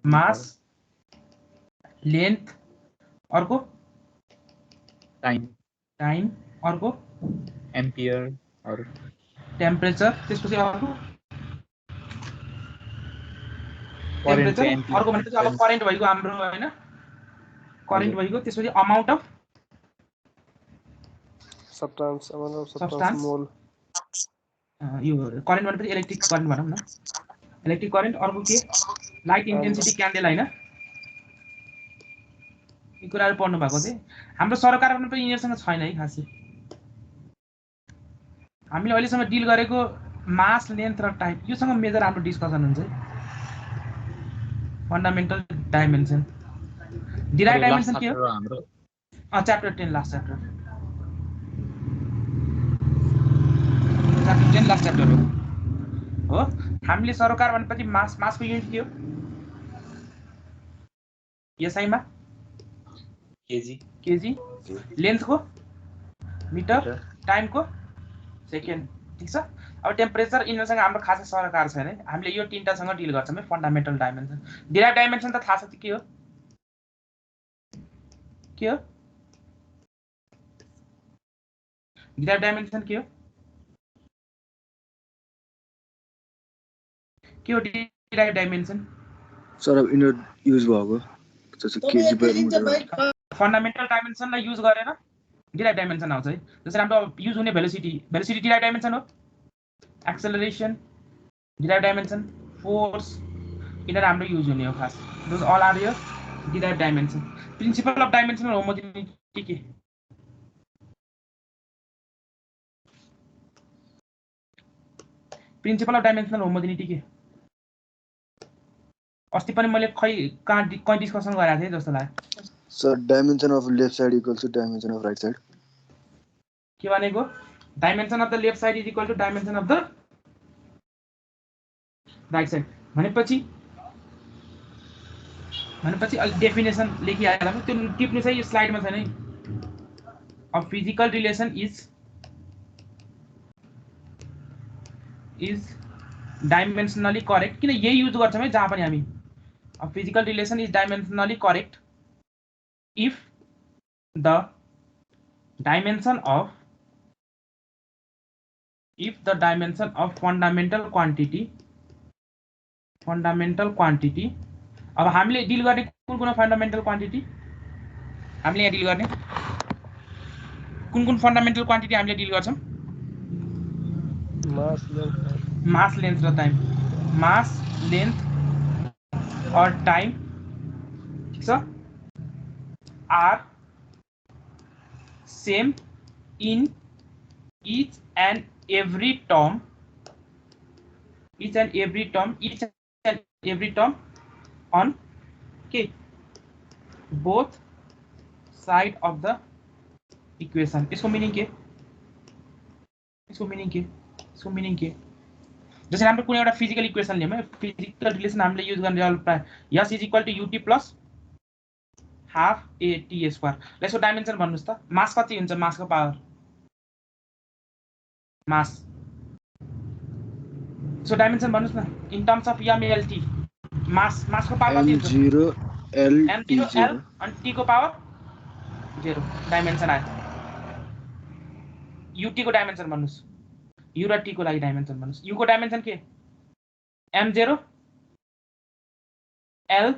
मास length अर्को time अर्को ampere और टेम्परेचर त्यसपछि अर्को करेन्ट टेम्परेचर चाहिँ अर्को भनेपछि अब करेन्ट भएको हाम्रो हैन करेन्ट भएको त्यसपछि अमाउन्ट अफ सब्स्टान्स मोल यो करेन्ट भनेपछि इलेक्ट्रिक करेन्ट भनौं न इलेक्ट्रिक करेन्ट अर्को के लाइट इन्टेन्सिटी क्यान्डेल हैन यी कुराहरु पढ्नु भएको चाहिँ हाम्रो सरकारमा पनि यिनीहरुसँग छैन है खासै हामीले अहिलेसम्म डिल गरेको मास लेन्थ र टाइम योसँग मेजर हाम्रो डिस्कसन हुन्छ फन्डामेन्टल डाइमेन्सन डिराइभ डाइमेन्सन के हो हाम्रो chapter 10 last chapter chapter 10 last chapter हो हामीले सरकार भनेपछि मासको युनिट के हो एसआई मा केजी लेन्थ को मिटर टाइम को सेकेन्ड ठीक छ अब टेम्परेचर यिनीहरुसँग हाम्रो खासै सरकार छैन हामीले यो तीनटासँग डिल गर्छौं फन्डामेन्टल डाइमेन्सन डिराइभ डाइमेन्सन त थाहा छ के हो डिराइभ डाइमेन्सन के हो डिराइभ डाइमेन्सन सर अब इनर युज भएको जस्तो केजी पर मिटर फन्डामेन्टल डाइमेन्सनलाई युज गरेर डिराइभ डाइमेन्सन आउँछ है जसरी हाम्रो युज हुने भेलोसिटी डिराइभ डाइमेन्सन हो एक्सेलरेसन डिराइभ डाइमेन्सन फोर्स यिनीहरु हाम्रो युज हुने हो खास those all are your derive dimension principle of dimensional homogeneity के प्रिन्सिपल अफ डाइमेन्सनल होमोजेनिटी के अस्ति पनि मैले कहाँ डिस्कसन गरेको थिएँ जस्तो लाग्यो sir dimension of left side equals to dimension of right side के भनेको dimension of the left side is equal to dimension of the right side भनेपछि अलि डेफिनेसन लेखिहाल्दा पनि त्यो टिप्नु चाहिँ यो स्लाइडमा छैन है a physical relation is dimensionally correct किन यही युज गर्छौं है जहाँ पनि हामी a physical relation is dimensionally correct if the dimension of fundamental quantity अब हामीले डिल गर्ने कुन फन्डामेन्टल क्वान्टिटी हामीले यहाँ डिल गर्ने कुन फन्डामेन्टल क्वान्टिटी हामीले डिल गर्छौं मास लेन्थ र टाइम मास लेन्थ और टाइम ठीक छ are same in each and every term on both side of the equation इसको मीनिंग के जैसे हाम्रो कुनै एउटा फिजिकल इक्वेसन लियौं फिजिकल रिलेसन हामीले युज गर्ने प्राय s is equal to ut plus half a t square यसको डाइमेन्सन भन्नुस् त मास कति हुन्छ मासको पावर मास सो डाइमेन्सन भन्नुस् न इन टर्म्स अफ mlt मासको पावर कति हुन्छ m0 l m0 l अनि t को पावर 0 डाइमेन्सन आयो ut को डाइमेन्सन भन्नुस् u र t को लागि डाइमेन्सन भन्नुस् u को डाइमेन्सन के m0 l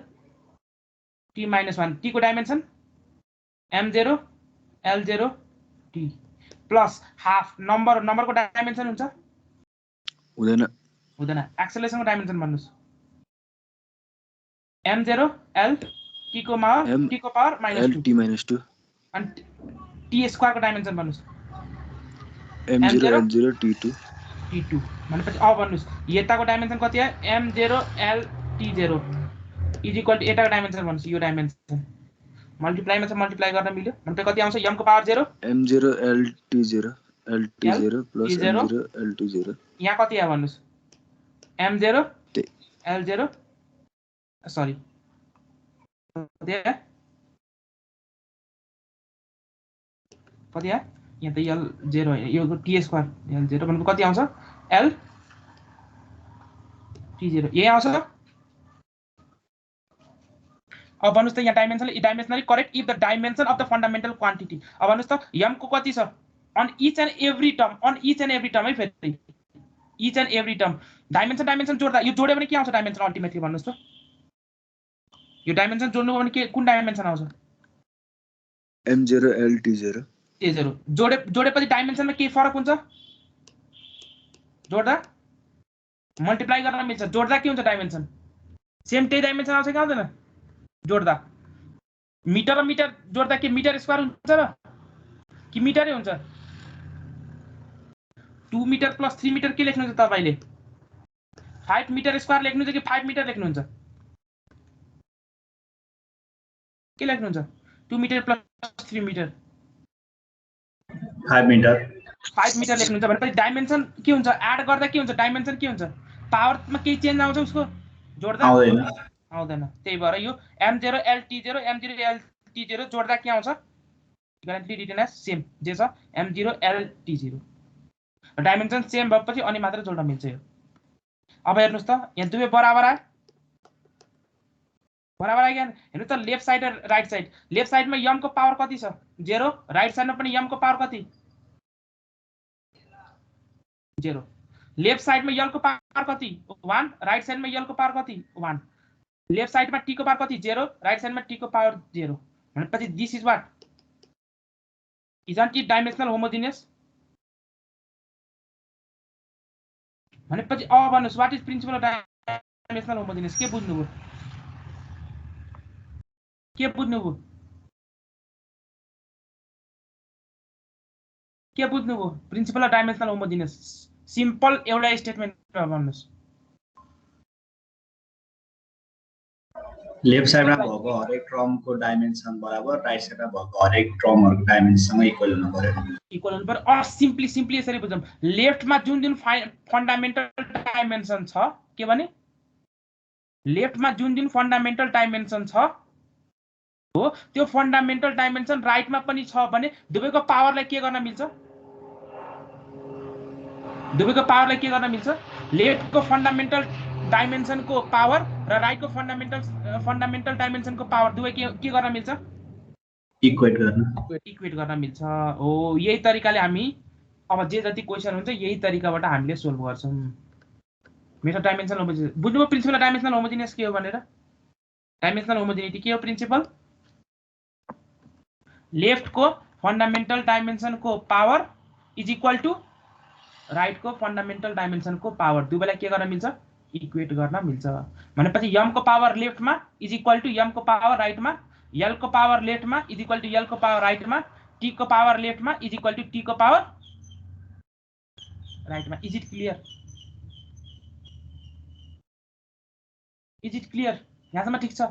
t minus 1 t को dimension m0 l0 t plus half number को डाइमेन्सन हुन्छ हुँदैन एक्सेलरेसन को डाइमेन्सन भन्नुस् m0 l t को पावर -2 अनि t स्क्वायर को डाइमेन्सन भन्नुस् m0 l0 t2 भनेपछि अब भन्नुस् यताको डाइमेन्सन कति आयो m0 l t0 is equal to एटाको डाइमेन्सन भन्नुस् यो डाइमेन्सन मल्टिप्लाई मा छ मल्टिप्लाई गर्न मिल्यो भनेपछि कति आउँछ m को power 0 m0 lt0 plus m0 lt0 यहाँ कति आयो भन्नुस् m0 l0 सरी कति आयो यहाँ त l0 हैन यो t स्क्वायर l0 भनेको कति आउँछ l t0 यही आउँछ अब भन्नुस् त यहाँ dimensionally correct if the dimension of the fundamental quantity. अब भन्नुस् त m को कति छ on each and every term है फेरि each and every term dimension जोड्दा यो जोड्यो भने के आउँछ डाइमेन्सन अल्टिमेटली भन्नुस् त यो डाइमेन्सन जोड्नु भने के कुन डाइमेन्सन आउँछ m0 l t0 t0 जोडेपछि डाइमेन्सनमा के फरक हुन्छ जोड्दा मल्टिप्लाई गर्न मिल्छ जोड्दा के हुन्छ डाइमेन्सन सेम त्यही डाइमेन्सन आउँछ कि आउँदैन जोड्दा मिटर र मिटर जोड्दा के मिटर स्क्वायर हुन्छ र कि मिटरै हुन्छ 2 मिटर प्लस 3 मिटर के लेख्नुहुन्छ तपाईले 5 मिटर स्क्वायर लेख्नुहुन्छ कि 5 मिटर लेख्नुहुन्छ के लेख्नुहुन्छ 2 metre plus 3 metre 5 metre 5 metre लेख्नुहुन्छ भनेपछि डाइमेन्सन के हुन्छ एड गर्दा के हुन्छ डाइमेन्सन के हुन्छ पावरमा केही चेन्ज आउँछ उसको जोड्दा आउँदैन त्यही भएर यो m0 l t0 m0 l t0 जोड्दा के आउँछ करेन्टली रिटन एज सेम जे छ m0 l t0 dimension same भएपछि अनि मात्र जोड्न मिल्छ यो अब हेर्नुस् त यहाँ दुवै बराबर आयो हेर्नु त लेफ्ट साइड र राइट साइड लेफ्ट साइडमा m को पावर कति छ 0 राइट साइडमा पनि m को पावर कति 0 लेफ्ट साइडमा l को पावर कति 1 राइट साइडमा l को पावर कति 1 लेफ्ट साइडमा t को पावर कति 0 राइट साइडमा t को पावर 0 भनेपछि this is what isn't it dimensional homogeneous भनेपछि अब भन्नुस् what is principle of dimensional homogeneous के बुझ्नुभयो principle of dimensional homogeneous simple एउटा स्टेटमेन्ट भन्नुस् लेफ्ट साइडमा भएको हरेक टर्मको डाइमेन्सन बराबर राइट साइडमा भएको हरेक टर्महरुको डाइमेन्सनसँग इक्वल हुनु पर्यो अ सिम्पली यसरी बुझौं लेफ्टमा जुन फन्डामेन्टल डाइमेन्सन छ के भने लेफ्टमा जुन फन्डामेन्टल डाइमेन्सन छ हो त्यो फन्डामेन्टल डाइमेन्सन राइटमा पनि छ भने दुवैको पावरलाई के गर्न मिल्छ लेफ्टको फन्डामेन्टल डाइमेन्सनको पावर र राइटको फन्डामेन्टल डाइमेन्सनको पावर दुवै के गर्न मिल्छ इक्वेट गर्न मिल्छ हो यही तरिकाले हामी अब जे जति क्वेशन हुन्छ यही तरिकाबाट हामीले सोल्भ गर्छौं मेथड डाइमेन्सनल होमोजिनियस बुझ्नुभयो प्रिन्सिपल अफ डाइमेन्सनल होमोजिनियस के हो भनेर डाइमेन्सनल होमोजिनिटी के हो प्रिन्सिपल लेफ्ट को फन्डामेन्टल डाइमेन्सन को power is equal to right को फन्डामेन्टल डाइमेन्सन को पावर दुवैलाई के गर्न मिल्छ इक्वेट गर्न मिल्छ भनेपछि m को पावर लेफ्टमा इज इक्वल टू m को पावर राइटमा l को पावर लेफ्टमा इज इक्वल टू l को पावर राइटमा t को पावर लेफ्टमा इज इक्वल टू t को पावर राइटमा इज इट क्लियर यहाँसम्म ठीक छ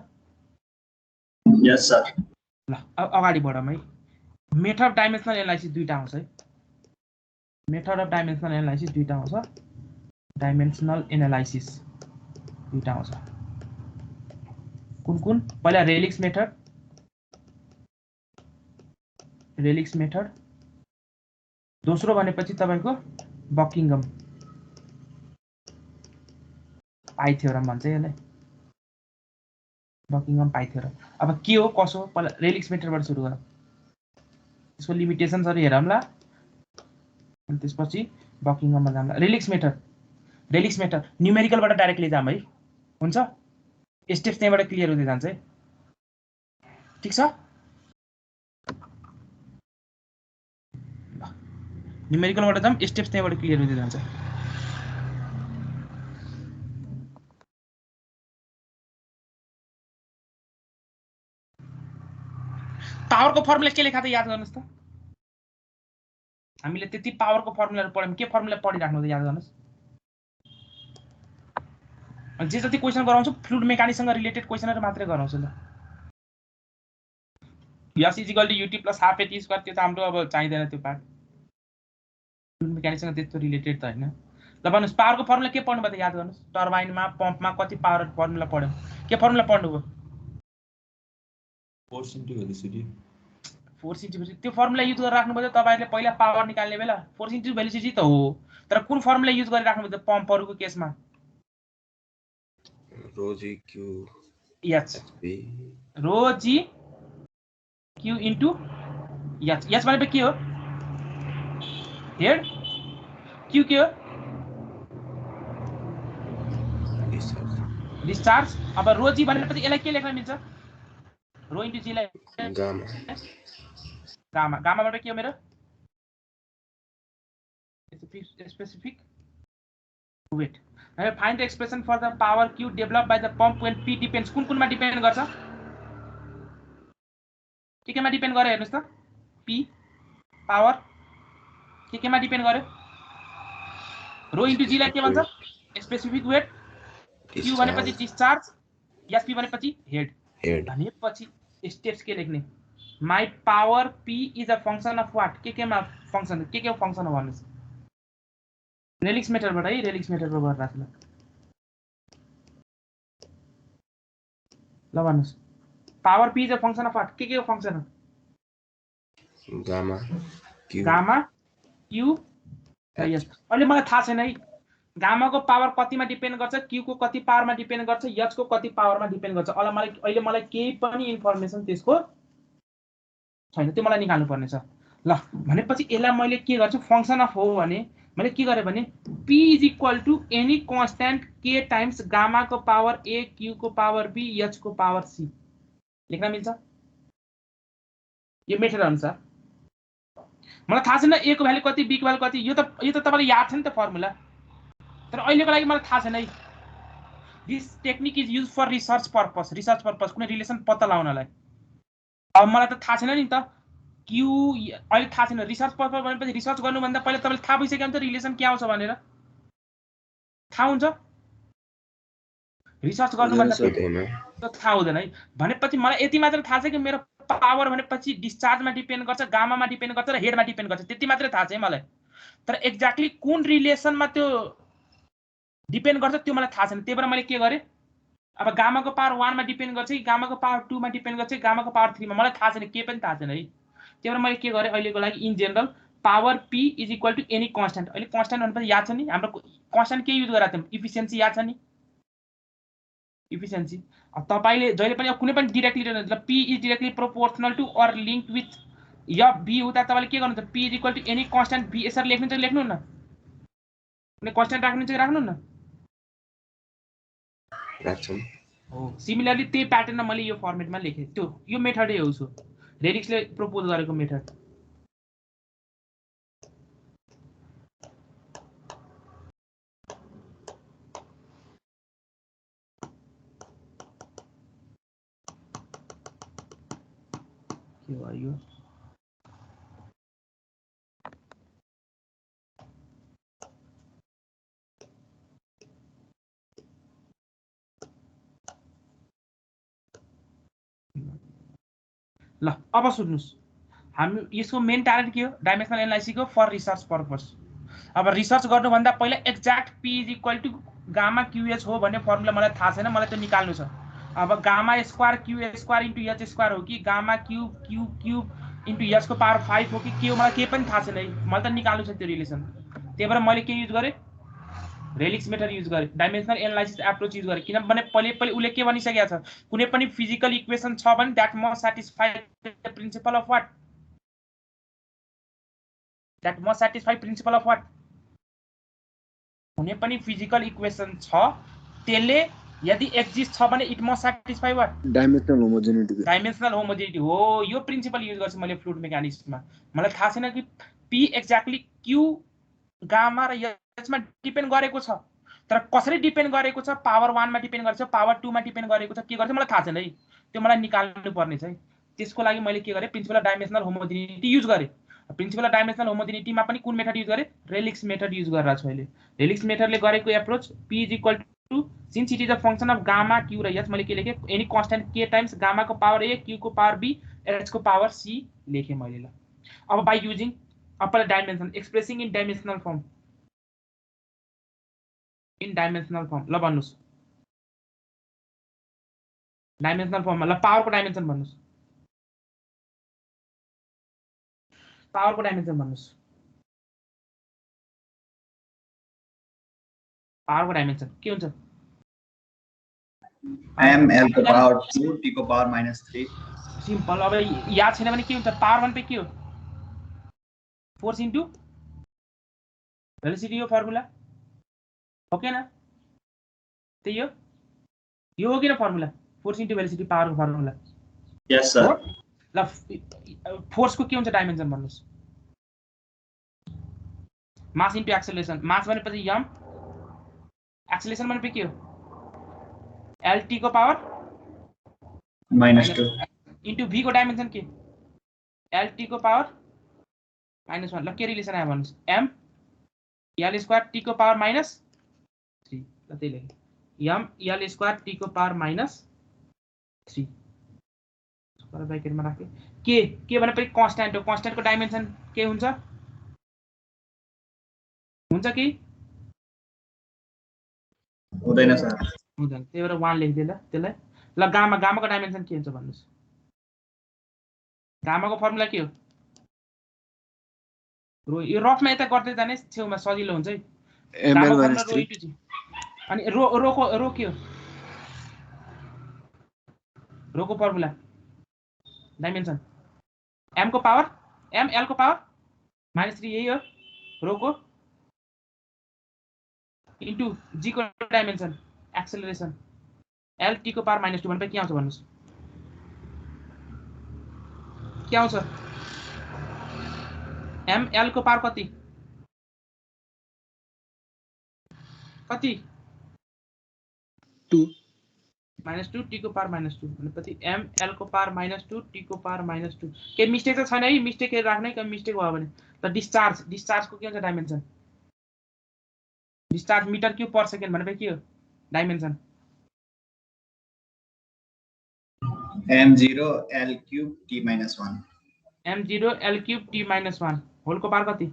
यस सर ल अब अगाडि बढौँ है मेथड अफ डाइमेन्सनल एनालाइसिस दुईटा आउँछ है मेथड अफ डाइमेन्सनल एनालाइसिस दुईटा आउँछ डाइमेन्सनल एनालाइसिस दुईटा आउँछ कुन पहिला रेलिक्स मेथड दोस्रो भनेपछि तपाईको बकिङम पाइ थ्योरम भन्छ यसलाई बकिङम पाइ थ्योरम अब के हो कसो पहिला रेलिक्स मेथडबाट सुरु गरौँ त्यसको लिमिटेसन्सहरु हेरौँला अनि त्यसपछि बकिङममा जाउँला रेलिक्स मेथड न्यूमेरिकलबाट डाइरेक्टली जाम है हुन्छ स्टेप्स त्यहीबाट क्लियर हुँदै जान्छ है ठीक छ न्यूमेरिकलबाट जाम स्टेप्स त्यहीबाट क्लियर हुँदै जान्छ पावरको फर्मुला के लेखा त याद गर्नुस् त हामीले त्यति पावरको फर्मुलाहरु पढ्यौं के फर्मुला पढिराख्नु त याद गर्नुस् जे जति क्वेशन गराउँछु फ्लुइड मेकानिक्ससँग रिलेटेड क्वेशनहरु मात्रै गराउँछु ल s is equal to ut plus half a t square त्यो त हाम्रो अब चाहिदैन त्यो पार्ट फ्लुइड मेकानिक्ससँग त्यस्तो रिलेटेड त हैन ल भन्नुस् पावरको फर्मुला के पढ्नु भयो त याद गर्नुस् टर्बाइनमा पम्पमा कति पावर फर्मुला पढ्यौं के फर्मुला पढ्नु भयो फोर्स इन्टु भेलोसिटी त्यो फर्मुला युज गरेर राख्नु पर्छ तपाईहरुले पहिला पावर निकाल्ने बेला फोर्स इन्टु भेलोसिटी त हो तर कुन फर्मुला युज गरेर राख्नु पर्छ पम्पहरुको केसमा rho g q h rho g q into h h भनेको के हो हेड क्यू के हो डिस्चार्ज अब रो जी भनेपछि यसलाई के लेख्न मिल्छ रो इन्टु जी लाई गामा गामा भनेको के हो मेरो specific weight. Now find the expression for the power Q developed by the pump when P depends. कुन मा डिपेन्ड गर्छ के मा डिपेन्ड गर्यो हेर्नुस् त P पावर के मा डिपेन्ड गर्यो रो इन्टु जी लाई के भन्छ स्पेसिफिक वेट Q भनेपछि डिस्चार्ज SP भनेपछि हेड भनेपछि स्टेप्स के लेख्ने my power P is a function of what के मा फंक्सन के फंक्सन हो भन्नुस् रेलिक्स मेथडबाट है रेलिक्स मेथडबाट गरेर राख्नु ल भन्नुस् power p is a function of what के फंक्शन हो गामा क्यू यस अहिले मलाई थाहा छैन है गामाको पावर कतिमा डिपेन्ड गर्छ क्यू को कति पावरमा डिपेन्ड गर्छ एच को कति पावरमा डिपेन्ड गर्छ अहिले मलाई केही पनि इन्फर्मेसन त्यसको छैन त्यो मलाई निकाल्नु पर्ने छ ल भनेपछि यसलाई मैले के गर्छु फंक्शन अफ हो भने मैले के गरे भने P is equal to any constant K times gamma को पावर A Q को पावर B H को पावर C लेख्न मिल्छ यो मेथड अनुसार मलाई थाहा छैन A को भ्यालु कति B को भ्यालु कति यो त तपाईलाई याद छ नि त फर्मुला तर अहिलेको लागि मलाई थाहा छैन है this technique is use for research purpose कुनै रिलेसन पत्ता लगाउनलाई अब मलाई त थाहा छैन नि त क्यू अहिले थाहा छैन रिसर्च पर्पस भनेपछि रिसर्च गर्नुभन्दा पहिला तपाईले थाहा भइसक्यो भने त रिलेसन के आउँछ भनेर थाहा हुन्छ रिसर्च गर्नुभन्दा पहिला थाहा हुँदैन है भनेपछि मलाई यति मात्र थाहा छ कि मेरो पावर भनेपछि डिस्चार्जमा डिपेन्ड गर्छ गामामा डिपेन्ड गर्छ र हेडमा डिपेन्ड गर्छ त्यति मात्र थाहा छ है मलाई तर एक्ज्याक्टली कुन रिलेसनमा त्यो डिपेन्ड गर्छ त्यो मलाई थाहा छैन त्यही भएर मैले के गरे अब गामाको पावर 1 मा डिपेन्ड गर्छ कि गामाको पावर 2 मा डिपेन्ड गर्छ कि गामाको पावर 3 मा मलाई थाहा छैन के पनि थाहा छैन है त्यही भएर मैले के गरे अहिलेको लागि in general power P is equal to any constant अहिले कन्स्टेन्ट भनेपछि याद छ नि हाम्रो कन्स्टेन्ट के युज गरेका थियौं इफिसिएन्सी याद छ नि इफिसिएन्सी अब तपाईले जहिले पनि कुनै पनि डाइरेक्टली मतलब P is directly proportional to or linked with या B हुँदा तपाईले के गर्नुहुन्छ P is equal to any constant B यसरी लेख्नु चाहिँ लेख्नु न कुनै कन्स्टेन्ट राख्नु चाहिँ राख्नु न राख्छौं हो सिमिलरली त्यही प्याटर्नमा मैले यो फर्मेटमा लेखे त्यो यो मेथडै हो उसो रेडिक्सले प्रपोज गरेको मेथड के भयो ल अब सुन्नुस् हामी यसको मेन टार्गेट के हो डाइमेन्सनल एनालाइसिस को फर रिसर्च पर्पस अब रिसर्च गर्नुभन्दा पहिला exact P is equal to gamma QH हो भन्ने फर्मुला मलाई थाहा छैन मलाई त्यो निकाल्नु छ अब gamma square QH square into H square हो कि गामा क्यूब इन्टु H को पावर 5 हो कि के हो मलाई केही पनि थाहा छैन है मलाई त निकाल्नु छ त्यो रिलेसन त्यही भएर मैले के युज गरे रेलिक्स मेथड युज गरे डाइमेन्सनल एनालाइसिस एप्रोच युज गरे किनभने पहिले उले के भनिसकेको छ कुनै पनि फिजिकल इक्वेसन छ भने that must satisfy the principal of what that must satisfy principal of what कुनै पनि फिजिकल इक्वेसन छ त्यसले यदि एक्जिस्ट छ भने it must satisfy what dimensional homogeneity हो यो प्रिन्सिपल युज गर्छु मैले फ्लुइड मेकानिक्समा मलाई थाहा छैन कि P एक्ज्याक्टली Q गामा र H मा डिपेन्ड गरेको छ तर कसरी डिपेन्ड गरेको छ पावर 1 मा डिपेन्ड गरेको छ पावर 2 मा डिपेन्ड गरेको छ के गर्छ मलाई थाहा छैन है त्यो मलाई निकाल्नु पर्ने छ है त्यसको लागि मैले के गरे प्रिन्सिपल डाइमेन्सनल होमोजेनिटी युज गरे प्रिन्सिपल डाइमेन्सनल होमोजेनिटीमा पनि कुन मेथड युज गरे रेलिक्स मेथड युज गरेर छु अहिले रेलिक्स मेथडले गरेको approach P is equal to since it is a function of gamma Q र H मैले के लेखे any constant K times gamma को पावर A Q को पावर B H को पावर C लेखे मैले ल अब by using upper dimension expressing in dimensional form ल भन्नुस् डाइमेन्सनल फर्ममा ल पावर को डाइमेन्सन भन्नुस् पावर को डाइमेन्सन भन्नुस् पावर को डाइमेन्सन के हुन्छ m l को पावर 2 t को पावर -3 सिम्पल। अब याद छैन भने के हुन्छ, पावर 1 पे के हो, फोर्स इन्टु भेलोसिटी हो फर्मुला, हो कि न? त्यही हो, यो हो कि न फर्मुला, फोर्स इन्टु भेलोसिटी पावरको फर्मुला। Yes sir. ल फोर्सको के हुन्छ डाइमेन्सन भन्नुस्, मास इन्टु एक्सेलरेसन। मास भनेपछि m, एक्सेलरेसन भनेपछि के हो, lt को पावर -2 इन्टु v को डाइमेन्सन के, lt को पावर -1। ल के रिलेसन आयो भन्नुस्, m l स्क्वायर t को पावर -3। ल त्यही लेख्यो, m l स्क्वायर t को पावर -3 स्क्वायर ब्र्याकेटमा राखे। के भनेपछि कन्स्ट्यान्ट हो, कन्स्ट्यान्टको डाइमेन्सन के हुन्छ कि हुँदैन सर, हुँदैन, त्यही भएर 1 लेख्दिए ल त्यसलाई। ल गामाको डाइमेन्सन के हुन्छ भन्नुस्, गामाको फर्मुला के हो, रो। यो रफमा यता गर्दै जाने, छेउमा सजिलो हुन्छ है। ml - 3 अनि रो के हो, रोको फर्मुला डाइमेन्सन m को पावर m l को पावर -3, यही हो रोको, इन्टु g को डाइमेन्सन एक्सेलरेसन l t को पावर -2 भनेपछि के आउँछ भन्नुस्, के आउँछ, m l को पावर कति -2 t को पावर -2 भनेपछि m l को पावर -2 t को पावर -2। के मिस्टेक त छैन है, मिस्टेक राख्नै, कम मिस्टेक भयो भने। त डिस्चार्जको के हुन्छ dimension, discharge metre cube per second भनेपछि के हो dimension, m0 l³ t - 1 m0 l³ t - 1 होलको power कति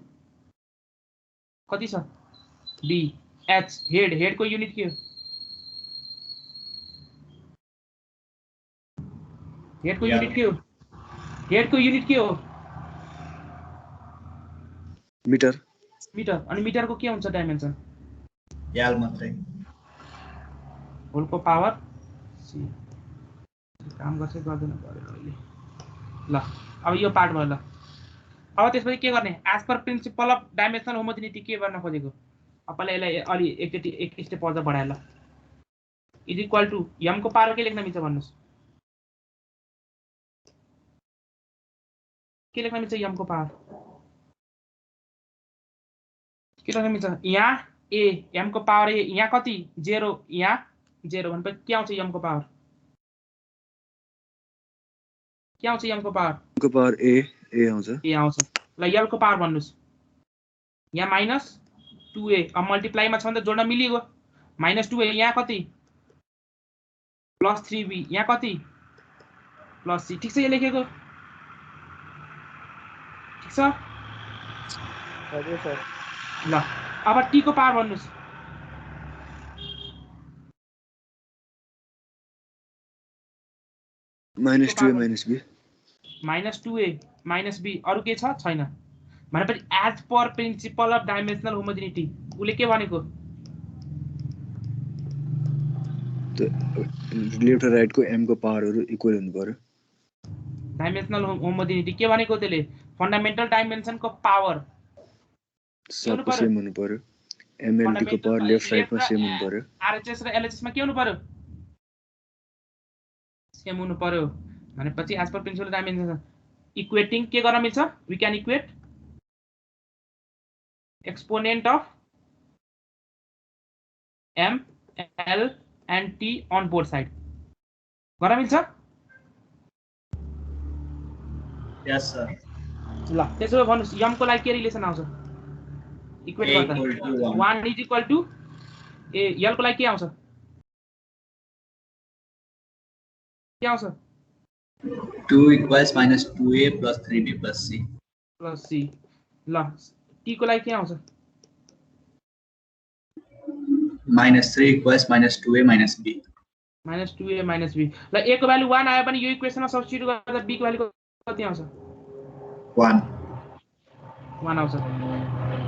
छ d h। हेडको युनिट के हो, हेडको युनिट के हो, मिटर। अनि मिटरको के हुन्छ डाइमेन्सन, l मात्रै, होलको पावर c। काम गर्छ गर्दैन पर्यो अहिले। ल अब यो पार्ट भयो। ल अब त्यसपछि के गर्ने, as per principle of dimensional homogeneity के गर्न खोजेको, अब पहिला यसलाई अलि एक स्टेप अझ बढाएर ल इज इक्वल टु m को पावर के लेख्न मिल्छ भन्नुस्, के लेख्न मिल्छ, m को पावर के लेख्न मिल्छ, यहाँ a m को पावर a, यहाँ कति 0, यहाँ 0 भनेपछि के आउँछ m को पावर, के आउँछ m को पावर a आउँछ, ल l को पावर भन्नुस्, यहाँ -2a। अब मल्टिप्लाईमा छ भने त जोड्न मिलिगयो, -2a यहाँ कति +3b, यहाँ कति +c। ठिक छ, यो लेखेको ठिक छ। हजुर सर। ल अब t को पावर भन्नुस्, -2a -b, अरु के छ छैन भनेपछि as per principle of dimensional homogeneity उले के भनेको, लेफ्ट र राइट को m को पावरहरु इक्वल हुनु पर्यो। डाइमेन्सनल होमोजेनिटी के भनेको, त्यसले फन्डामेन्टल डाइमेन्सन को पावर सबको सेम हुनु पर्यो, ml को पावर लेफ्ट साइडमा सेम हुनु पर्यो, आरएचएस र एलएचएस मा के हुनु पर्यो, सेम हुनु पर्यो भनेपछि as per principle dimension equating के गर्न मिल्छ, we can equate exponent of m l and t on both side गर्न मिल्छ। Yes sir. ल त्यसो भए भन्नुस् m को लागि के रिलेसन आउँछ, इक्वेट गर्दा 1 is equal to A, l को लागि के आउँछ, के आउँछ 2 equals -2a plus 3b plus c plus c। ल t को लागि के आउँछ, -3 equals -2a minus b -2a minus b। ल a को भ्यालु 1 आयो भने यो इक्वेसनमा सब्स्टिट्युट गर्दा b को भ्यालु कति आउँछ, 1 आउँछ।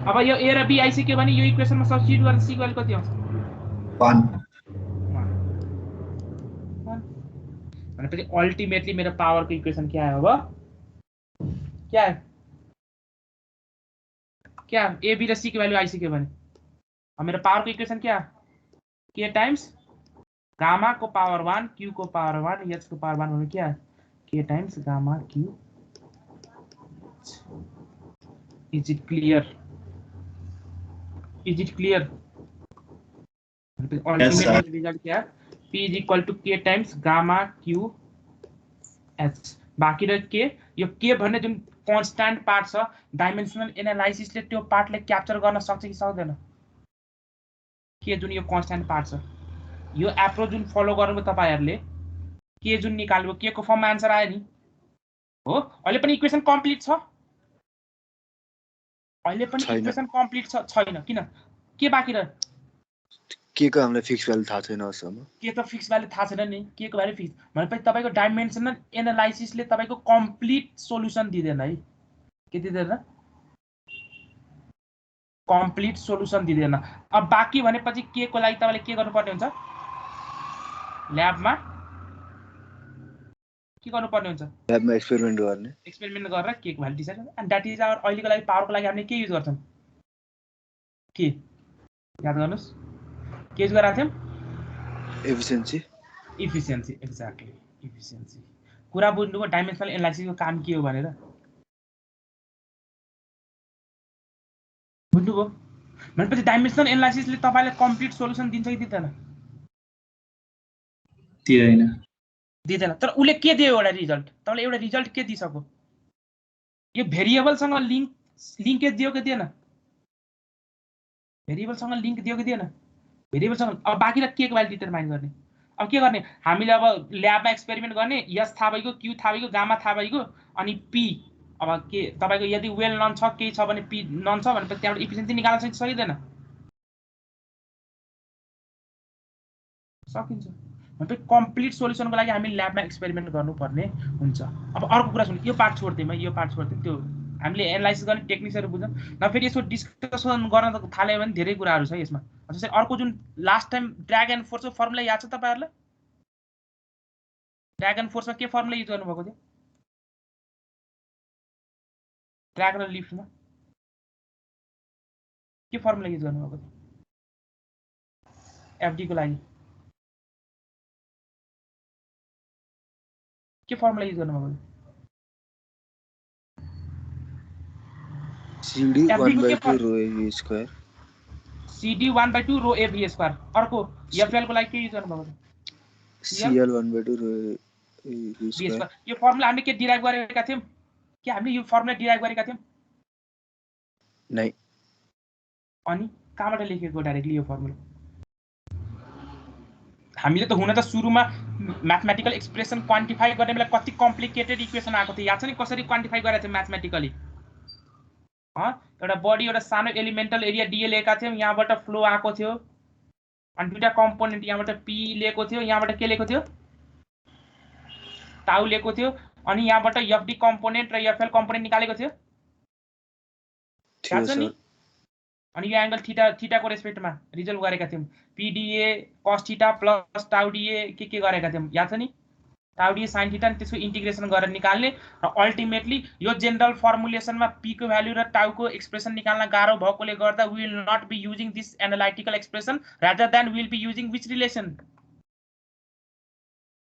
अब यो a र b आइसक्यो भने यो इक्वेसनमा सब्स्टिट्युट गर्दा c को भ्यालु कति आउँछ, 1 भनेपछि अल्टिमेटली मेरो पावरको इक्वेसन क्या आयो अब क्या आयो क्या ए बी र सी को भ्यालु आइसक्यो भने अब मेरो पावरको इक्वेसन क्या के टाइम्स गामा को पावर 1 क्यू को पावर 1 एच को पावर 1 भने क्या के times gamma Q is it clear ultimate result क्या P is equal to K times gamma Q H बाकी रह के यो के भन्ने जुन कन्स्ट्यान्ट पार्ट छ डाइमेन्सनल एनालाइसिसले त्यो पार्टले क्याप्चर गर्न सक्छ कि सक्दैन के जुन यो कन्स्ट्यान्ट पार्ट छ यो एप्रोच जुन फलो गर्नुभयो तपाईहरुले के जुन निकाल्यो के को फर्ममा आन्सर आयो नि हो अहिले पनि इक्वेसन कम्प्लिट छ अहिले पनि इक्वेसन कम्प्लिट छैन किन के बाँकी रह्यो के को हामीलाई फिक्स भ्यालु थाहा छैन अहिलेसम्म के त फिक्स भ्यालु थाहा छैन नि के को भ्यालु फिक्स भनेपछि तपाईको डाइमेन्सनल एनालाइसिसले तपाईको कम्प्लिट सोलुसन दिदैन है के दिदैन कम्प्लिट सोलुसन दिदैन अब बाँकी भनेपछि के को लागि तपाईले के गर्नुपर्ने हुन्छ ल्याबमा के गर्नुपर्ने हुन्छ ल्याबमा एक्सपेरिमेन्ट गरेर के को value decide and that is our अहिलेको लागि पावरको लागि हामीले के युज गर्छौं के याद गर्नुस् के युज गराएको थियौं इफिसिएन्सी एक्ज्याक्टली इफिसिएन्सी कुरा बुझ्नुको डाइमेन्सनल एनालाइसिसको काम के हो भनेर बुझ्नुभयो भनेपछि डाइमेन्सनल एनालाइसिसले तपाईलाई कम्प्लिट सोलुसन दिन्छ कि दिँदैन तर उले के दियो एउटा रिजल्ट तपाईले एउटा रिजल्ट के दिसक्यो यो भेरिएबलसँग लिंकेज दियो कि दिएन भेरिएबलसँग लिंक दियो कि दिएन भेरिएबलसँग अब बाँकी र के को भ्यालु डिटरमाइन गर्ने अब के गर्ने हामीले अब ल्याबमा एक्सपेरिमेन्ट गर्ने एस थाहा भइगयो क्यू थाहा भइगयो गामा थाहा भइगयो अनि पी अब के तपाईको यदि वेल नन छ के छ भने पी नन छ भने त्यहाँबाट इफिसिएन्सी निकाल्न सकिदैन सकिन्छ भनेपछि कम्प्लिट सोलुसनको लागि हामी ल्याबमा एक्सपेरिमेन्ट गर्नुपर्ने हुन्छ अब अर्को कुरा सुन्नु यो पार्ट छोड्दियौ यो पार्ट छोड्दियौ त्यो हामीले एनालाइसिस गर्ने टेक्निक्सहरु बुझ्यौं न फेरि यसको डिस्कसन गर्न थाल्यो भने धेरै कुराहरु छ यसमा जस्तै अर्को जुन लास्ट टाइम ड्र्याग एन्ड फोर्सको फर्मुला याद छ तपाईहरुलाई ड्र्याग एन्ड फोर्समा के फर्मुला युज गर्नु भएको थियो ड्र्याग र लिफ्टमा के फर्मुला युज गर्नु भएको थियो एफडी को लागि के फर्मुला युज गर्नु भएको CD 1/2 rho AV square CD 1/2 rho AV square अर्को FL को लागि के युज गर्नु भएको CL 1/2 rho AV square यो फर्मुला हामीले के डिराइभ गरेका थियौं के हामीले यो फर्मुला डिराइभ गरेका थियौं नै अनि कहाँबाट लेखेको डाइरेक्टली यो फर्मुला हामीले त हुन त सुरुमा म्याथमेटिकल एक्सप्रेसन क्वान्टिफाई गर्ने बेला कति कम्प्लिकेटेड इक्वेसन आएको थियो याद छ नि कसरी क्वान्टिफाई गरेका थियौ म्याथमेटिकली एउटा बडी एउटा सानो एलिमेन्टल एरिया डीए लिएका थियौ यहाँबाट फ्लो आएको थियो अनि दुईटा कम्पोनेन्ट यहाँबाट पी लिएको थियो यहाँबाट के लिएको थियो टाउ लिएको थियो अनि यहाँबाट एफडी कम्पोनेन्ट र एफएल कम्पोनेन्ट निकालेको थियो याद छ नि अनि यो एंगल थीटा को रेस्पेक्टमा रिजल्भ गरेका थियौ पीडीए cos थीटा प्लस टाउ डीए के गरेका थियौ याद छ नि टाउ डीए sin थीटा अनि त्यसको इन्टिग्रेसन गरेर निकाल्ने र अल्टिमेटली यो जनरल फर्मुलेसनमा p को भ्यालु र टाउ को एक्सप्रेसन निकाल्न गाह्रो भएकोले गर्दा we will not be using this analytical expression rather than we will be using which relation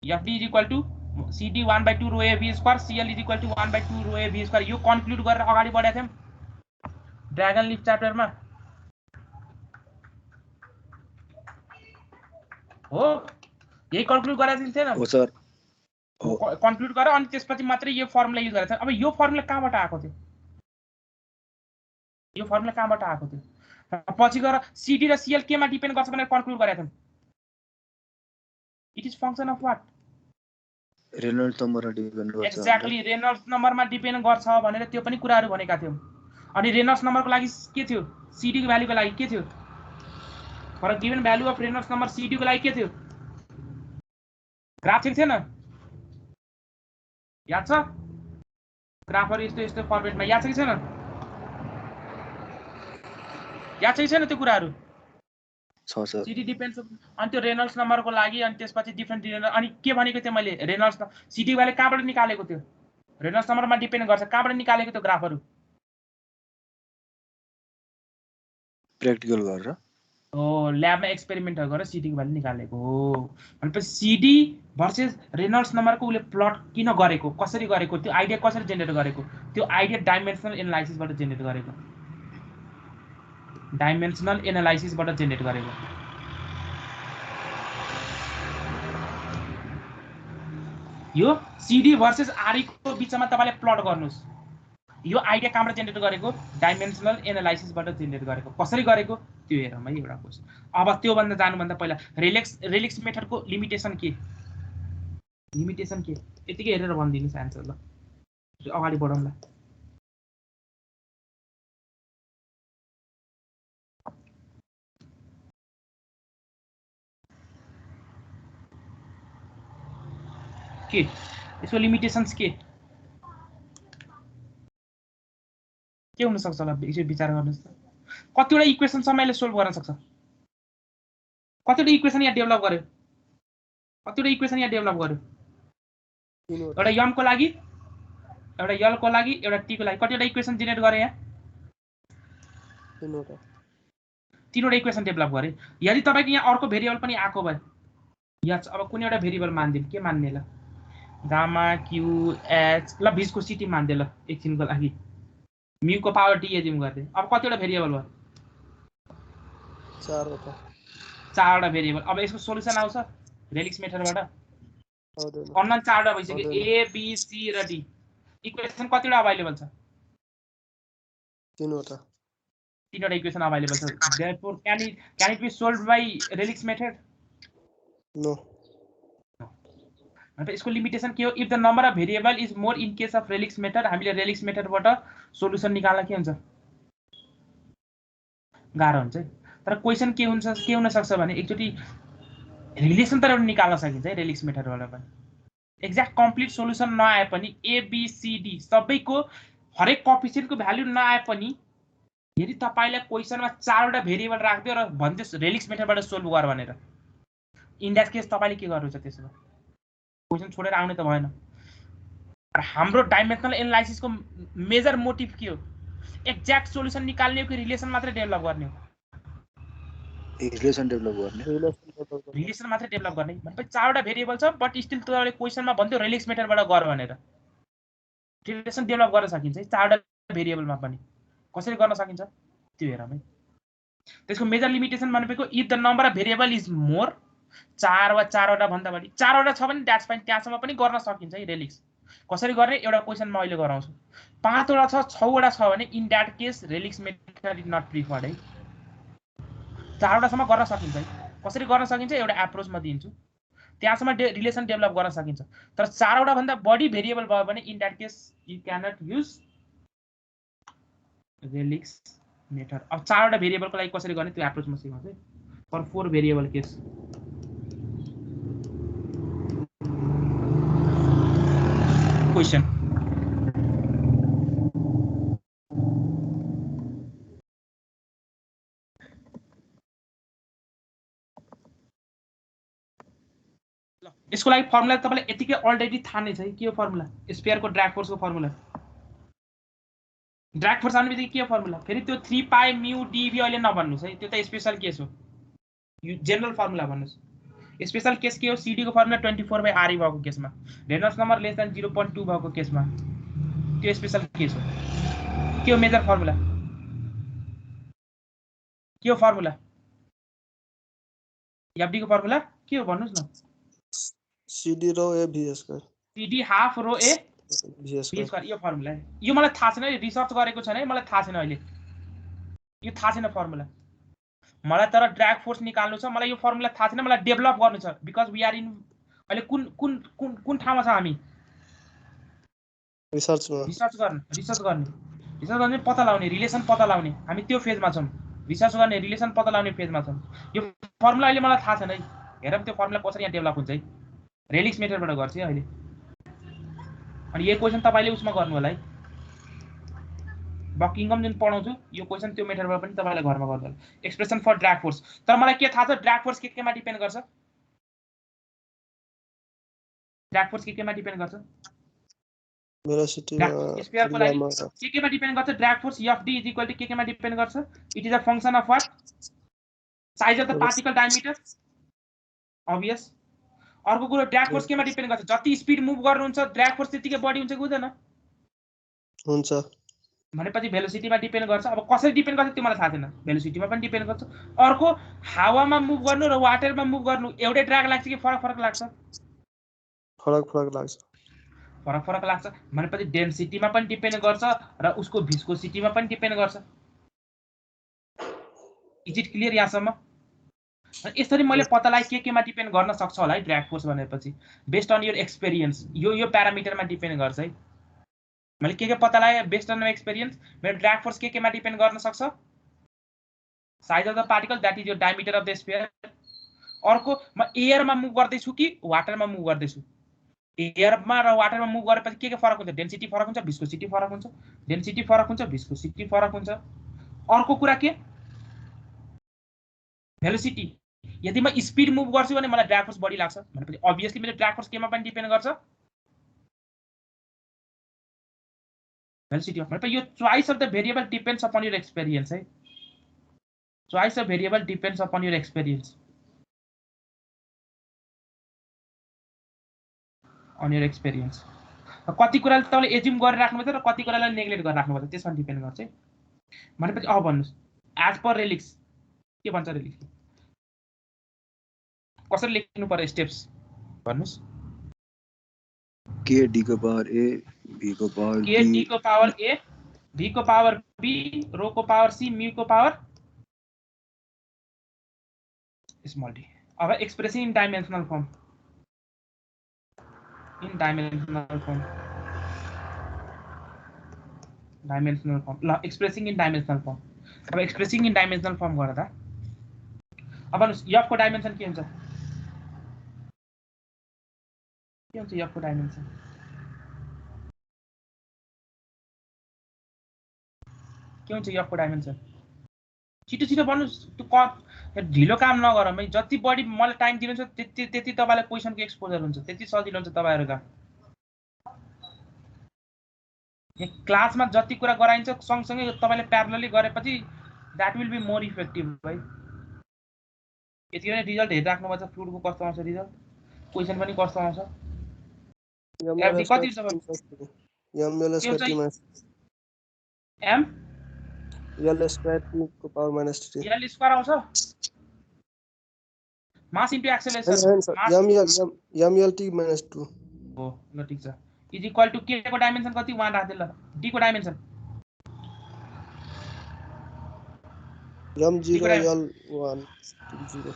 fd is equal to cd 1/2 rho av square cl is equal to 1/2 rho av square यो conclude गरेर अगाडि बढेका थियौ dragon lift च्याप्टरमा हो यही conclude गराएको थिएन हो सर कन्क्लुड गर अनि त्यसपछि मात्रै यो फर्मुला युज गरेछ अब यो फर्मुला कहाँबाट आएको थियो यो फर्मुला कहाँबाट आएको थियो पछि गएर सीडी र सीएल केमा डिपेन्ड गर्छ भनेर कन्क्लुड गरेका थियौ it is function of what Reynolds नम्बरमा डिपेन्ड गर्छ एक्ज्याक्टली रेनॉल्ड्स नम्बरमा डिपेन्ड गर्छ भनेर त्यो पनि कुराहरु भनेका थियौ अनि रेनॉल्ड्स नम्बरको लागि के थियो सीडी को भ्यालुको लागि के थियो for a given value of Reynolds number CD को लागि के थियो ग्राफ थिएन याद छ ग्राफहरु यस्तो फर्मेटमा याद छ कि छैन याद छ कि छैन त्यो कुराहरु छ सर सिडी डिपेन्ड्स अनि त्यो रेनल्ड्स नम्बरको लागि अनि त्यसपछि डिफ्रेन्ट अनि के भनेको थियो मैले रेनल्ड्स सिडी वाले कहाँबाट निकालेको थियो रेनल्ड्स नम्बरमा डिपेन्ड गर्छ कहाँबाट निकालेको त्यो ग्राफहरू प्र्याक्टिकल गरेर हो ल्याबमा एक्सपेरिमेन्टहरू गरेर सिडी वाले निकालेको हो भनेपछि सिडी भर्सेस रेनल्ड्स नम्बरको उसले प्लट किन गरेको कसरी गरेको त्यो आइडिया कसरी जेनेरेट गरेको त्यो आइडिया डाइमेन्सनल एनालाइसिसबाट जेनेरेट गरेको जेनेरेट गरेको यो सिडी भर्सेस आरई को बिचमा तपाईले प्लट गर्नुस् यो आइडिया कहाँबाट जेनेरेट गरेको डाइमेन्सनल एनालाइसिसबाट जेनेरेट गरेको कसरी गरेको त्यो हेरौँ है एउटा क्वेशन अब त्यो भन्दा जानुभन्दा पहिला रेलिक्स मेथडको लिमिटेसन के यतिकै हेरेर भनिदिनुस् आन्सर ल अगाडि बढौँ ल के यसको लिमिटेशन्स के हुन सक्छ होला यसो विचार गर्नुस् त कतिवटा इक्वेसन समयले सोल्भ गर्न सक्छ कतिवटा इक्वेसन यहाँ डेभलप गर्यो एउटा यम को लागि एउटा यल को लागि एउटा टी को लागि कतिवटा इक्वेसन जेनेरेट गरे यहाँ तीनवटा इक्वेसन डेभलप गरे यदि तपाईको यहाँ अर्को भेरिएबल पनि आको भए यहाँ अब कुनै एउटा भेरिएबल मान्दिन के मान्ने ल गामा क्यू एच ल भिस्कोसिटी मान्दै ल एकछिनको लागि म्यू को पावर टी एज्युम गर्दै अब कतिवटा भेरिएबल भयो चारवटा भेरिएबल अब यसको सोलुसन आउँछ रेलिक्स मेथडबाट अनलाइन चारवटा भइसक्यो ए बी सी र डी इक्वेसन कतिवटा अभाइलेबल छ तीनवटा इक्वेसन अभाइलेबल छ देयरफोर can it be solved by relax method no अनि यसको लिमिटेसन के हो if the number of variable is more in case of relax method हामीले रेलिक्स मेथडबाट सोलुसन निकाल्न के हुन्छ गाह्रो हुन्छ तर क्वेशन के हुन सक्छ भने एकचोटी रिलेसन त एउटा निकाल्न सकिन्छ है रेलिक्स मेथडबाट पनि एक्ज्याक्ट कम्प्लिट सोलुसन नआए पनि ए बी सी डी सबैको हरेक कोएफिसिएन्टको भ्यालु नआए पनि यदि तपाईलाई क्वेशनमा चारवटा भेरिएबल राख्दियो र भन्दियोस् रेलिक्स मेथडबाट सोल्भ गर भनेर इन दैट केस तपाईले के गर्नुहुन्छ त्यसमा क्वेशन छोडेर आउने त भएन हाम्रो डाइमेन्सनल एनालाइसिसको मेजर मोटिभ के हो एक्ज्याक्ट सोलुसन निकाल्ने हो कि रिलेसन मात्र डेभलप गर्ने हो रिलेसन डेभलप मात्र डेभलप गर्ने भनेपछि चारवटा भेरिएबल छ बट स्टिल तपाईले क्वेशनमा भन्दियो रेलिक्स मेथडबाट गर भनेर रिलेसन डेभलप गर्न सकिन्छ है चारवटा भेरिएबलमा पनि कसरी गर्न सकिन्छ त्यो हेरौँ है त्यसको मेजर लिमिटेसन भनेको if the number of variable is more चार वा चारवटा भन्दा बढी चारवटा छ भने द्याट्स फाइन त्यहाँसम्म पनि गर्न सकिन्छ है रेलिक्स कसरी गर्ने एउटा क्वेशन म अहिले गराउँछु पाँचवटा छ छवटा छ भने in that case relax method is not preferred है चारवटासम्म गर्न सकिन्छ है कसरी गर्न सकिन्छ एउटा एप्रोच म दिन्छु त्यहाँसम्म रिलेसन डेभलप गर्न सकिन्छ तर चारवटा भन्दा बढी भेरिएबल भयो भने in that case you cannot use relics method अब चारवटा भेरिएबलको लागि कसरी गर्ने त्यो एप्रोच म सिकाउँछु है फर 4 भेरिएबल केस क्वेशन यसको लागि फर्मुला तपाईलाई यतिकै अलरेडी थाहा नै छ के हो फर्मुला स्फियरको ड्र्याग फोर्सको फर्मुला ड्र्याग फोर्स आउने बित्तिकै के हो फर्मुला फेरि त्यो 3 पाई म्यू डीवी अहिले नभन्नुस् है त्यो त स्पेशल केस हो यो जनरल फर्मुला भन्नुस् स्पेशल केस के हो सीडी को फर्मुला 24/RE भएको केसमा रेनल्ड्स नम्बर लेस देन 0.2 भएको केसमा त्यो स्पेशल केस हो के हो मेजर फर्मुला के हो फर्मुला एफडी को फर्मुला के हो भन्नुस् न CD rho A VS square CD half rho A VS square यो फर्मुला यो मलाई थाहा छैन रिसर्च गरेको छैन मलाई थाहा छैन अहिले यो थाहा छैन फर्मुला मलाई तर ड्र्याग फोर्स निकाल्नु छ मलाई यो फर्मुला थाहा छैन मलाई डेभलप गर्नु छ बिकज वी आर इन अहिले कुन ठाउँमा छ हामी रिसर्च गर्ने पत्ता लगाउने रिलेसन पत्ता लगाउने हामी त्यो फेजमा छौं रिसर्च गर्ने रिलेसन पत्ता लगाउने फेजमा छौं यो फर्मुला अहिले मलाई थाहा छैन है हेरौँ त्यो फर्मुला कसरी यहाँ डेभलप हुन्छ है रेलिक्स मेथडबाट गर्छ है अहिले अनि यो क्वेशन तपाईले उसमा गर्नु होला है बकिङम जुन पढाउँछु यो क्वेसन त्यो मेथडबाट पनि तपाईले घरमा गर्दा एक्सप्रेसन फर ड्र्याग फोर्स तर मलाई के थाहा छ ड्र्याग फोर्स केमा डिपेन्ड गर्छ ड्र्याग फोर्स केमा डिपेन्ड गर्छ भेलोसिटी स्फियर को लागि केमा डिपेन्ड गर्छ ड्र्याग फोर्स Fd केमा डिपेन्ड गर्छ it is a function of what size of the particle diameter obvious अर्को कुरा ड्र्याग फोर्स केमा डिपेन्ड गर्छ जति स्पिड मुभ गर्नुहुन्छ ड्र्याग फोर्स त्यतिकै बढी हुन्छ कि हुँदैन हुन्छ भनेपछि भेलोसिटीमा डिपेन्ड गर्छ अब कसरी डिपेन्ड गर्छ त्यो मलाई थाहा छैन भेलोसिटीमा पनि डिपेन्ड गर्छ अर्को हावामा मुभ गर्नु र वाटरमा मुभ गर्नु एउटै ड्र्याग लाग्छ कि फरक फरक लाग्छ फरक फरक लाग्छ भनेपछि डेन्सिटीमा पनि डिपेन्ड गर्छ र उसको भिस्कोसिटीमा पनि डिपेन्ड गर्छ इज इट क्लियर यहाँसम्म यसरी मैले पत्ता लगाए केमा डिपेन्ड गर्न सक्छ होला है ड्र्याग फोर्स भनेपछि बेस्ड अन योर एक्सपिरियन्स यो प्यारामिटरमा डिपेन्ड गर्छ है मैले के पत्ता लगाए बेस्ड अन एक्सपिरियन्स मेरो ड्र्याग फोर्स केमा डिपेन्ड गर्न सक्छ size of the particle that is your diameter of the sphere अर्को म एयरमा मुभ गर्दैछु कि वाटरमा मुभ गर्दैछु एयरमा र वाटरमा मुभ गरेपछि के फरक हुन्छ डेन्सिटी फरक हुन्छ भिस्कोसिटी फरक हुन्छ डेन्सिटी फरक हुन्छ भिस्कोसिटी फरक हुन्छ अर्को कुरा के भेलोसिटी यदि म स्पिड मुभ गर्छु भने मलाई ड्र्याग फोर्स बढी लाग्छ भनेपछि obviously मेरो ड्र्याग फोर्स केमा पनि डिपेन्ड गर्छ भेलोसिटी भनेपछि यो choice of the variable depends upon your experience है choice of variable depends upon your experience on your experience कति कुराले तपाईले एज्युम गरेर राख्नुपर्छ र कति कुरालाई नेग्लेक्ट गरेर राख्नुपर्छ त्यसमा डिपेन्ड गर्छ है भनेपछि अब भन्नुस् एज पर रेलिक्स के भन्छ रेलिक्स कसरी लेख्नु पर्यो स्टेप्स भन्नुस् k d को पावर a b को पावर k d को पावर a b को पावर b रो को पावर c म्यू को पावर स्मॉल d अब एक्सप्रेसिङ इन डाइमेन्सनल फर्म ल एक्सप्रेसिङ इन डाइमेन्सनल फर्म अब एक्सप्रेसिङ इन डाइमेन्सनल फर्म गर्दा अब भन्नुस् f को डाइमेन्सन के हुन्छ f को डाइमेन्सन के हुन्छ f को डाइमेन्सन छिटो छिटो भन्नुस् त्यो ढिलो काम नगर मै जति बढी मलाई टाइम दिनुहुन्छ त्यति तपाईलाई क्वेशनको एक्सपोजर हुन्छ त्यति सजिलो हुन्छ तपाईहरु काम यो क्लासमा जति कुरा गराइन्छ सँगसँगै तपाईले प्यारलली गरेपछि that will be more effective भाइ यति नै रिजल्ट हेरिराख्नु पर्छ फ्लुइडको कस्तो आउँछ रिजल्ट क्वेशन पनि कस्तो आउँछ एफडी कति छ एम L square t को पावर -3 L स्क्वायर आउँछ मास इन्टु एक्सेलरेसन ml t -2 हो ल ठीक छ इज इक्वल टु के को डाइमेन्सन कति वहाँ राख्दै ल d को डाइमेन्सन m0 l1 0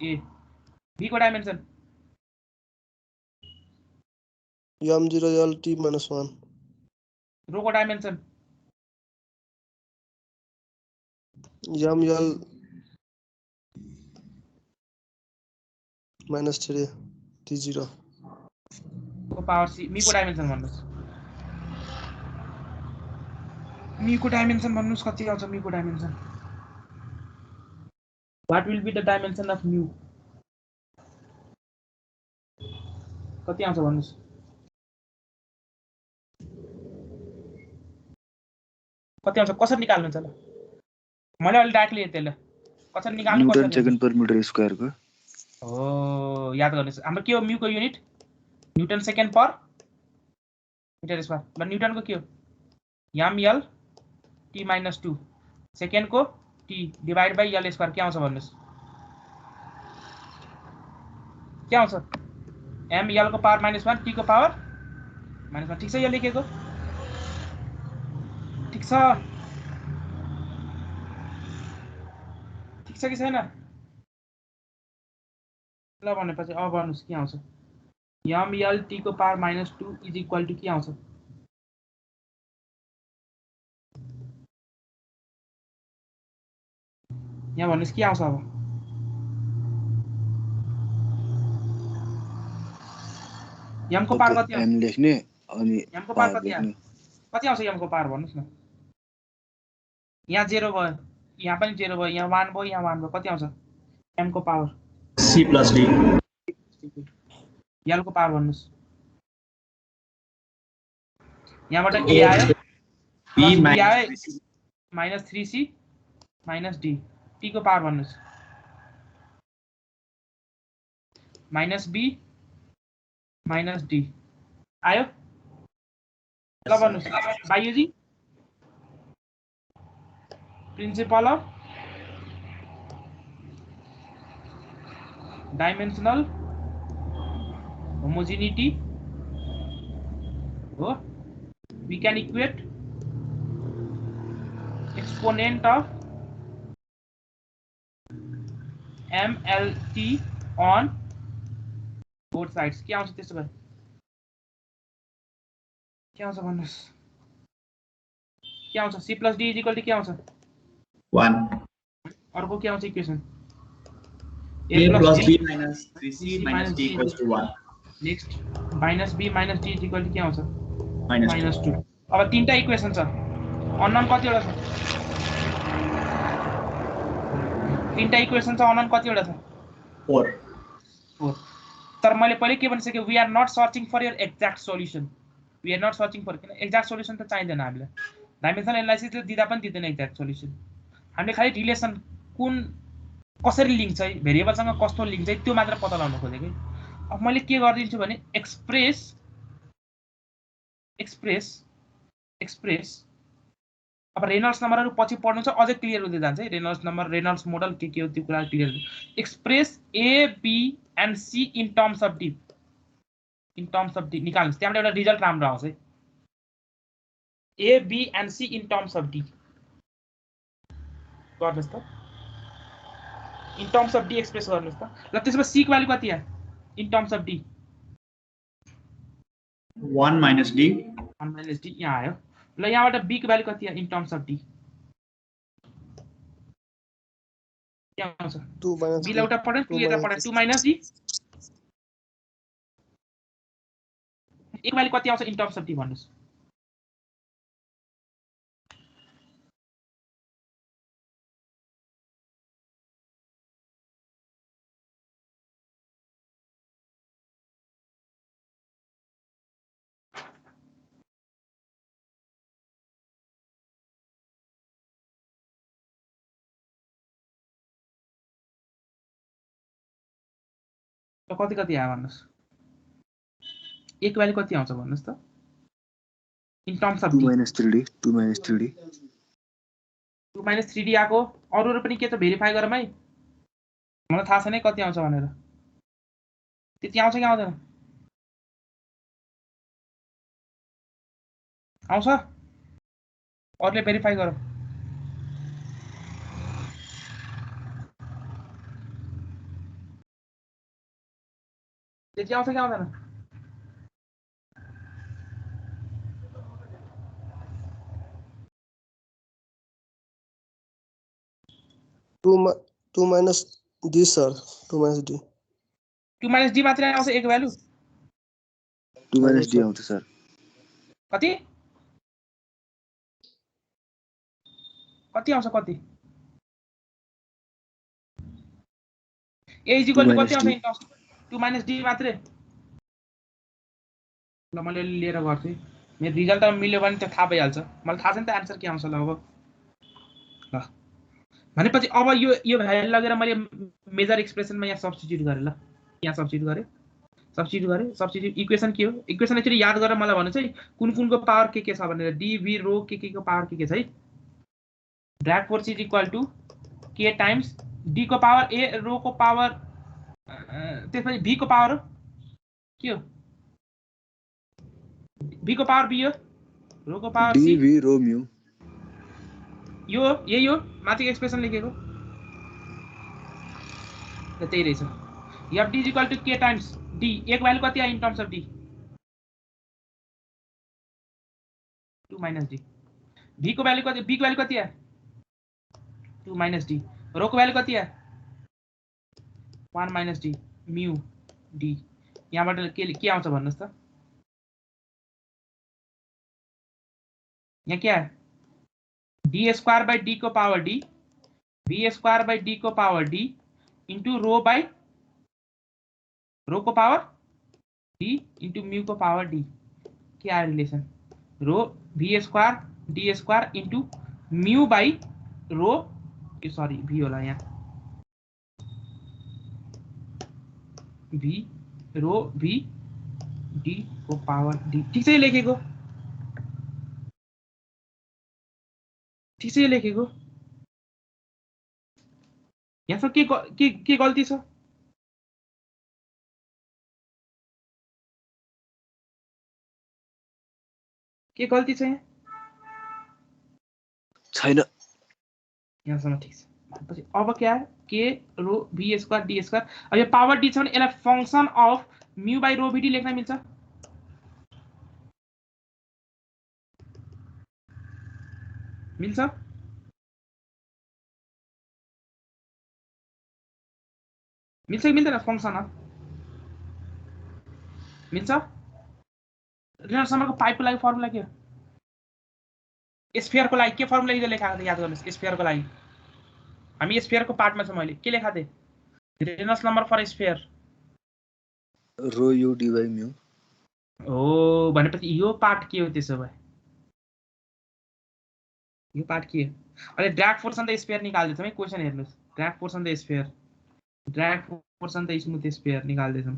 ए b को dimension m0 l t -1 rho को डाइमेन्सन ml -3 t0 को पावर c मी को डाइमेन्सन भन्नुस् मी को डाइमेन्सन भन्नुस् कति आउँछ मी को dimension what will be the dimension of mu कति आउँछ भन्नुस् कति आउँछ कसरी निकाल्नुहुन्छ ल मैले अलि डाइरेक्टली हेर्थे ल कसरी निकाल्नु पर्छ newton second per metre square को हो याद गर्नुस् हाम्रो के हो म्यू को unit newton second per metre square ल न्यूटन को के हो ml t -2 सेकेन्ड को t divide by l square के आउँछ भन्नुस् के आउँछ ml को पावर -1 t को पावर -1 ठीक छ यो लेखेको ठीक छ कि छैन ल भनेपछि अब भन्नुस् के आउँछ ml t को पावर -2 इज इक्वल टु के आउँछ यहाँ भन्नुस् के आउँछ अब m को पावर कति आउँछ m लेख्ने अनि m को पावर कति आउँछ m को पावर भन्नुस् न यहाँ 0 भयो, यहाँ पनि 0 भयो, यहाँ 1 भयो, यहाँ 1 भयो, कति आउँछ m को power C plus D. l को पावर भन्नुस्, यहाँबाट a आयो B plus b minus आयो 3C. minus 3c minus d, t को पावर भन्नुस् minus b minus d आयो ल भन्नुस् बायुजी प्रिन्सिपल अफ डाइमेन्सनल होमोजेनिटी हो, we can equate exponent of MLT on both sides. के आउँछ त्यसो भए, के आउँछ भन्नुस्, के आउँछ c plus d is equal to के आउँछ 1. अर्को के आउँछ equation A plus B minus 3C minus D equals to 1. Next minus b minus d is equal to के आउँछ Minus 2. minus 2. अब तीनटा इक्वेसन छ, अननोन कतिवटा छ, तीनटा इक्वेसन छ, अननोन कतिवटा छ 4. 4. तर मैले पहिले के भनिसके, we are not searching for your exact solution, we are not searching for, किन एक्ज्याक्ट सोल्युसन त चाहिँदैन हामीलाई, डाइमेन्सनल एनालाइसिसले दिँदा पनि दिँदैन एक्ज्याक्ट सोल्युसन, हामीले खालि रिलेसन कुन कसरी लिङ्क छ, भेरिएबलसँग कस्तो लिङ्क छ त्यो मात्र पत्ता लगाउन खोजेको। अब मैले के गरिदिन्छु भने एक्सप्रेस अब रेनल्ड्स नम्बरहरू पछि पढ्नु छ, अझै क्लियर हुँदै जान्छ है, रेनल्ड्स नम्बर, रेनल्ड्स मोडल के हो त्यो कुरा clear. Express A B and C in terms of D, निकाल्नुस्, त्यहाँबाट एउटा रिजल्ट राम्रो आउँछ है, A B and C in terms of D गर्नुस् त, in terms of D express गर्नुस् त। ल त्यसमा सी को भ्यालु कति आयो in terms of D 1 minus D. 1 minus d यहाँ आयो। ल यहाँबाट b को भ्यालु कति आयो इन टर्म्स अफ d, के आउँछ 2 minus b लाई उता पढ्नु, 2 यता पढ्नु, 2 minus d, एक भ्यालु कति आउँछ इन टर्म्स अफ d भन्नुस्, कति कति आयो भन्नुस्, एक भ्यालु कति आउँछ भन्नुस् त in terms of 2 d, minus 3D 2 minus 3D 2 minus 3d आको, अरूहरु पनि के त भेरिफाई गरौँ है, मलाई थाहा छैन कति आउँछ भनेर, त्यति आउँछ कि आउँदैन, आउँछ, अरूले भेरिफाई गरौँ, त्यति आउँछ कि आउँदैन, two minus D sir, 2 minus D. 2 minus d मात्रै आउँछ एक भ्यालु, 2 minus D आउँछ सर, कति कति आउँछ, कति a is equal to कति आउँछ इन टर्म्स 2 minus d मात्रै। ल मैले लिएर गर्छु, मेरो रिजल्ट मिल्यो भने त थाहा भइहाल्छ, मलाई थाहा छैन त आन्सर के आउँछ। ल अब ल भनेपछि अब यो भ्यालु लगेर मैले मेजर एक्सप्रेसनमा यहाँ सब्स्टिट्युट गरेँ, ल यहाँ सब्स्टिट्युट इक्वेसन के हो, इक्वेसन एक्चुअली याद गरेर मलाई भन्नु चाहिँ कुन कुनको पावर के छ भनेर, डी भी रो के को पावर के छ है, drag force is equal to K times D को पावर ए, रो को पावर, त्यसपछि भी को पावर के हो, भी को पावर बी हो, रो को power C, D V rho mu यो यही हो माथिको एक्सप्रेसन लेखेको, ल त्यही रहेछ, F D is equal to K times D, एक भ्यालु कति आयो in terms of D 2 minus d, V को भ्यालु कति, बी को भ्यालु कति आयो 2 minus d, रो को भ्यालु कति आयो 1 minus d म्यू डी, यहाँबाट के आउँछ भन्नुस् त, यहाँ के आयो डी स्क्वायर बाई डी को power D, B square by D को power D into rho by rho को पावर डी इंटू म्यू को पावर डी। क्या relation? Rho V square D square into mu by rho, sorry V होला यहाँ, V rho V D को power D. ठीक से लेखेको, ठीक से लेखेको। यहाँ सब के गल्ती छ? के गल्ती छ यहाँ? छैन। यहाँसम्म ठीक छ। पछि अब क्या है? के rho B square D square. अब यो पावर डी छ भने यसलाई function of mu by rho V D लेख्न मिल्छ। मिल्छ? मिल्छ कि मिल्दैन? फंक्शन अफ मिल्छ? रेनॉल्ड्स नम्बरको पाइपको लागि फर्मुला के हो? स्फियरको लागि के फर्मुला हिजो लेखाएको थिएँ याद गर्नुहोस्। स्फियरको लागि हामी स्फियरको पार्टमा छ, मैले के लेखाएको थिएँ? Reynolds number for sphere rho U D by mu. हो भनेपछि यो पार्ट के हो? त्यसो भए यो पार्ट के हो? अहिले drag force on the sphere निकाल्दैछौँ है। क्वेसन हेर्नुहोस्, drag force on the sphere, drag force on the smooth sphere निकाल्दैछौँ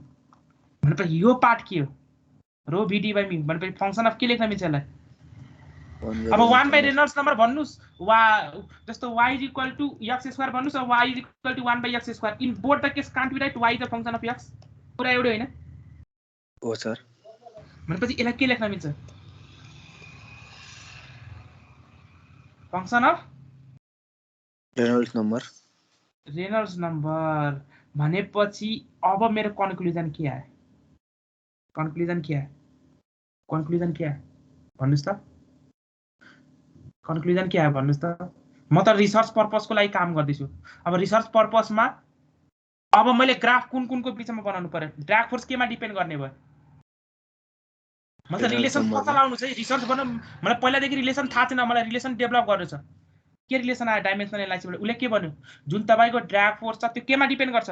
भनेपछि यो पार्ट के हो? रो भिडी बाई म्यू भनेपछि फंक्शन अफ के लेख्न मिल्छ यसलाई? अब 1 बाई रेनॉल्ड्स नम्बर भन्नुस्, वा जस्तो y is equal to x square भन्नुस्, अब y is equal to 1 by x square. In both the case can't be write y is a function of x। कुरा एउटै हैन? हो सर। भनेपछि यसलाई के लेख्न मिल्छ? Function of Reynolds number. Reynolds number भनेपछि अब मेरो कन्क्लुजन के आयो? कन्क्लुजन के आयो? कन्क्लुजन के आयो भन्नुस् त? कन्क्लुजन के आयो भन्नुस् त? म त रिसर्च पर्पसको लागि काम गर्दैछु। अब रिसर्च पर्पसमा अब मैले ग्राफ कुन कुनको बिचमा बनाउनु पर्यो? ड्र्याग फोर्स केमा डिपेन्ड गर्ने भयो? मतलब रिलेसन पत्ता लगाउनु छ है। रिसर्च गर्न मलाई पहिलादेखि रिलेसन थाहा छैन, मलाई रिलेसन डेभलप गर्नु छ। के रिलेसन आयो डाइमेन्सनल एनालाइसिसबाट? उसले के भन्यो? जुन तपाईको ड्र्याग फोर्स छ त्यो केमा डिपेन्ड गर्छ?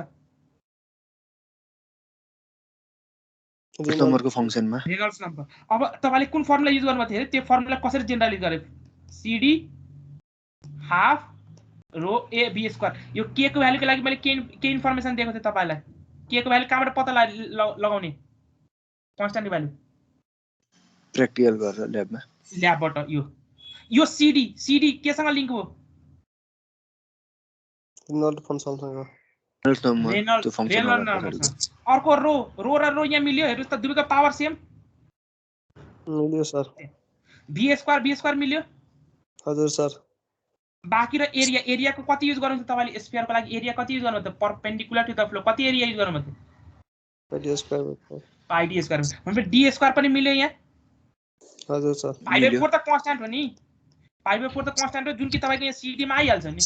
नम्बरको फंक्सनमा। Reynolds number. अब तपाईले कुन फर्मुला युज गर्नुभयो थियो? त्यो फर्मुला कसरी जेनरलाइज गरे? CD half rho A B square. यो के को भ्यालुको लागि मैले के इन्फर्मेसन दिएको थिएँ तपाईलाई? के को भ्यालु कहाँबाट पत्ता लगाउने? कन्स्ट्यान्ट भ्यालु प्र्याक्टिकल गरेर ल्याबमा, ल्याबबाट। यो सीडी केसँग लिंक हो? रेनॉल्ड फंक्शनसँग। रेनॉल्ड्स अर्को रो र रो यहाँ मिल्यो। हेर्नुस् त दुवैको पावर सेम मिल्यो सर। बी स्क्वायर मिल्यो। हजुर सर। बाँकी र एरियाको कति युज गर्नुहुन्छ तपाईले? स्फियरको लागि एरिया कति युज गर्नुभयो त? परपेन्डिकुलर टु द फ्लो कति एरिया युज गर्नुभयो त? D square. पाइ डी स्क्वायर भनेपछि डी स्क्वायर पनि मिल्यो यहाँ। हजुर सर। पाइ बाइ 4 त कन्स्ट्यान्ट हो नि। पाइ बाइ 4 त कन्स्ट्यान्ट हो, जुन कि तपाईको यहाँ सीडी मा आइहाल्छ नि।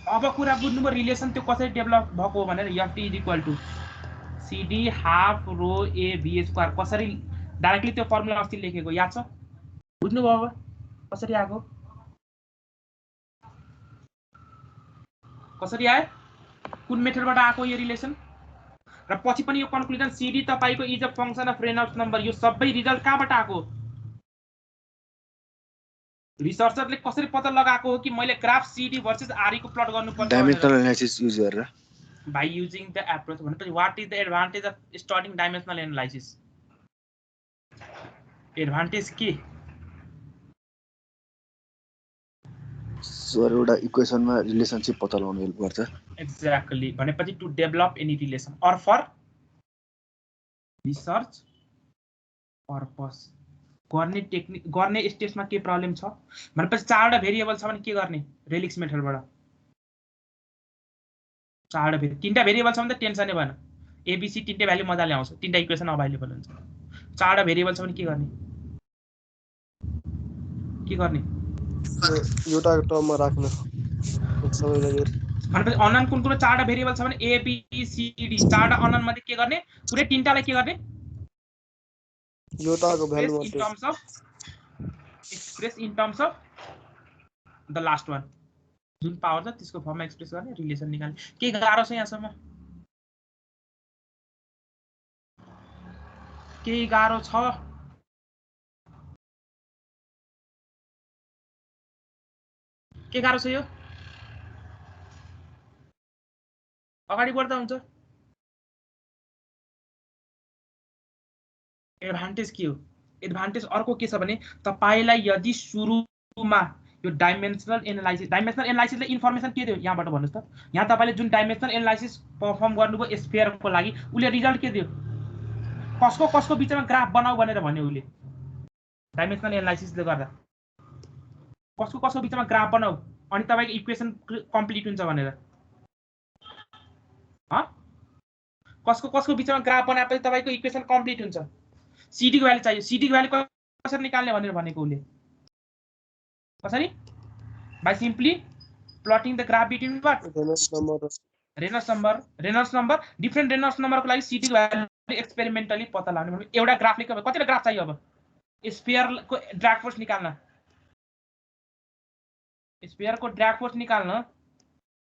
अब कुरा बुझ्नुभयो रिलेसन त्यो कसरी डेभलप भएको भनेर। F is equal to CD half rho A B square कसरी डाइरेक्टली त्यो फर्मुला अस्ति लेखेको याद छ? बुझ्नुभयो अब कसरी आएको? कसरी आयो? कुन मेथडबाट आएको यो रिलेसन? र पछि पनि यो कन्क्लुजन सीडी तपाईको is a function of Reynolds number. यो सबै रिजल्ट कहाँबाट आएको? रिसर्चरले कसरी पत्ता लगाएको हो कि मैले ग्राफ सीडी भर्सेस आरई को प्लट गर्नुपर्छ? डाइमेन्सनल एनालाइसिस युज गरेर। By using the approach. भनेपछि what is the advantage of studying dimensional analysis? Advantage के? सर एउटा इक्वेसनमा रिलेसनशिप पत्ता लगाउन हेल्प गर्छ। एक्ज्याक्टली। भनेपछि to develop any relation or for research purpose गर्ने टेक्निक गर्ने स्टेजमा के प्रब्लम छ भनेपछि 4वटा भेरिएबल छ भने के गर्ने? रेलिक्स मेथडबाट 4वटा भेरिएबल 3टा भेरिएबल छ भने त टेन्सनै भएन। एबीसी 3टा भ्यालु मजाले आउँछ, 3टा इक्वेसन अभाइलेबल हुन्छ। 4वटा भेरिएबल छ भने के गर्ने? के गर्ने? एउटा टर्ममा राख्नु समय लाग्यो। भनेपछि अनन कुन कुन 4वटा भेरिएबल छ भने ए बी सी डी 4वटा अनन मध्ये के गर्ने? पुरै 3टालाई के गर्ने? एउटाको value in terms of express in terms of the last one जुन पावर छ त्यसको फर्ममा एक्सप्रेस गर्ने रिलेसन निकाल्ने के गाह्रो छ यहाँसम्म केही गाह्रो छ के गाह्रो छ यो अगाडि बढ्दा हुन्छ एडभान्टेज के हो एडभान्टेज अर्को के छ भने तपाईलाई यदि सुरुमा यो डाइमेन्सनल एनालाइसिसले इन्फर्मेसन के दियो यहाँबाट भन्नुस् त यहाँ तपाईले जुन डाइमेन्सनल एनालाइसिस परफर्म गर्नुभयो स्फियरको लागि उले रिजल्ट के दियो कसको बीचमा ग्राफ बनाऊ भनेर भन्यो उले डाइमेन्सनल एनालाइसिसले गर्दा कसको बीचमा ग्राफ बनाऊ अनि तपाईको इक्वेसन कम्प्लिट हुन्छ भनेर कसको बीचमा ग्राफ बनाएपछि तपाईको इक्वेसन कम्प्लिट हुन्छ सीडी को भ्यालु चाहियो सीडी को भ्यालु कसरी निकाल्ने भनेर भनेको उले कसरी by simply plotting the graph between what Reynolds number different Reynolds number को लागि सीडी को भ्यालु एक्सपेरिमेन्टली पत्ता लगाउने भने एउटा ग्राफले कतिवटा ग्राफ चाहियो अब स्फियर को ड्र्याग फोर्स निकाल्न स्फियर को ड्र्याग फोर्स निकाल्न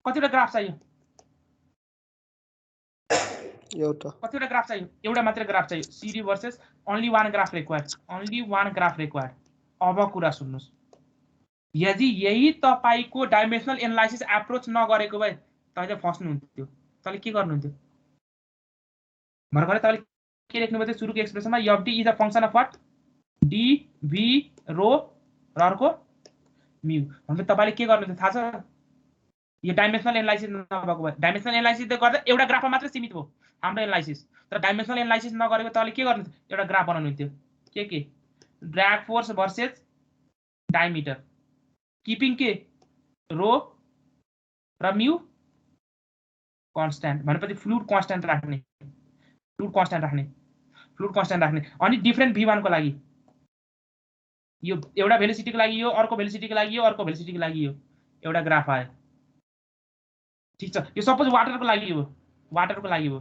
कतिवटा ग्राफ चाहियो कतिवटा ग्राफ चाहियो एउटा मात्र ग्राफ चाहियो CD versus only one graph required अब कुरा सुन्नुस् यदि यही तपाईको डाइमेन्सनल एनालाइसिस एप्रोच नगरेको भए तपाईले फस्नु हुन्थ्यो तपाईले के गर्नुहुन्थ्यो भर्खरै तपाईले के लेख्नु भयो सुरुको एक्सप्रेसनमा F D is a function of what D V rho र अर्को म्यू भने तपाईले के गर्नुहुन्छ थाहा छ यो डाइमेन्सनल एनालाइसिस नभएको भए डाइमेन्सनल एनालाइसिसले गर्दा एउटा ग्राफमा मात्र सीमित भयो हाम्रो एनालाइसिस तर डाइमेन्सनल एनालाइसिस नगरेको तपाईले के गर्नुहुन्छ एउटा ग्राफ बनाउनु हुन्थ्यो के ड्र्याग फोर्स भर्सेस डायमिटर कीपिङ के रो र म्यू कन्स्ट्यान्ट भनेपछि फ्लुइड कन्स्ट्यान्ट राख्ने अनि डिफरेन्ट v1 को लागि यो एउटा भेलोसिटीको लागि यो अर्को भेलोसिटीको लागि यो अर्को भेलोसिटीको लागि यो एउटा ग्राफ आयो ठीक छ यो सपोज वाटरको लागि हो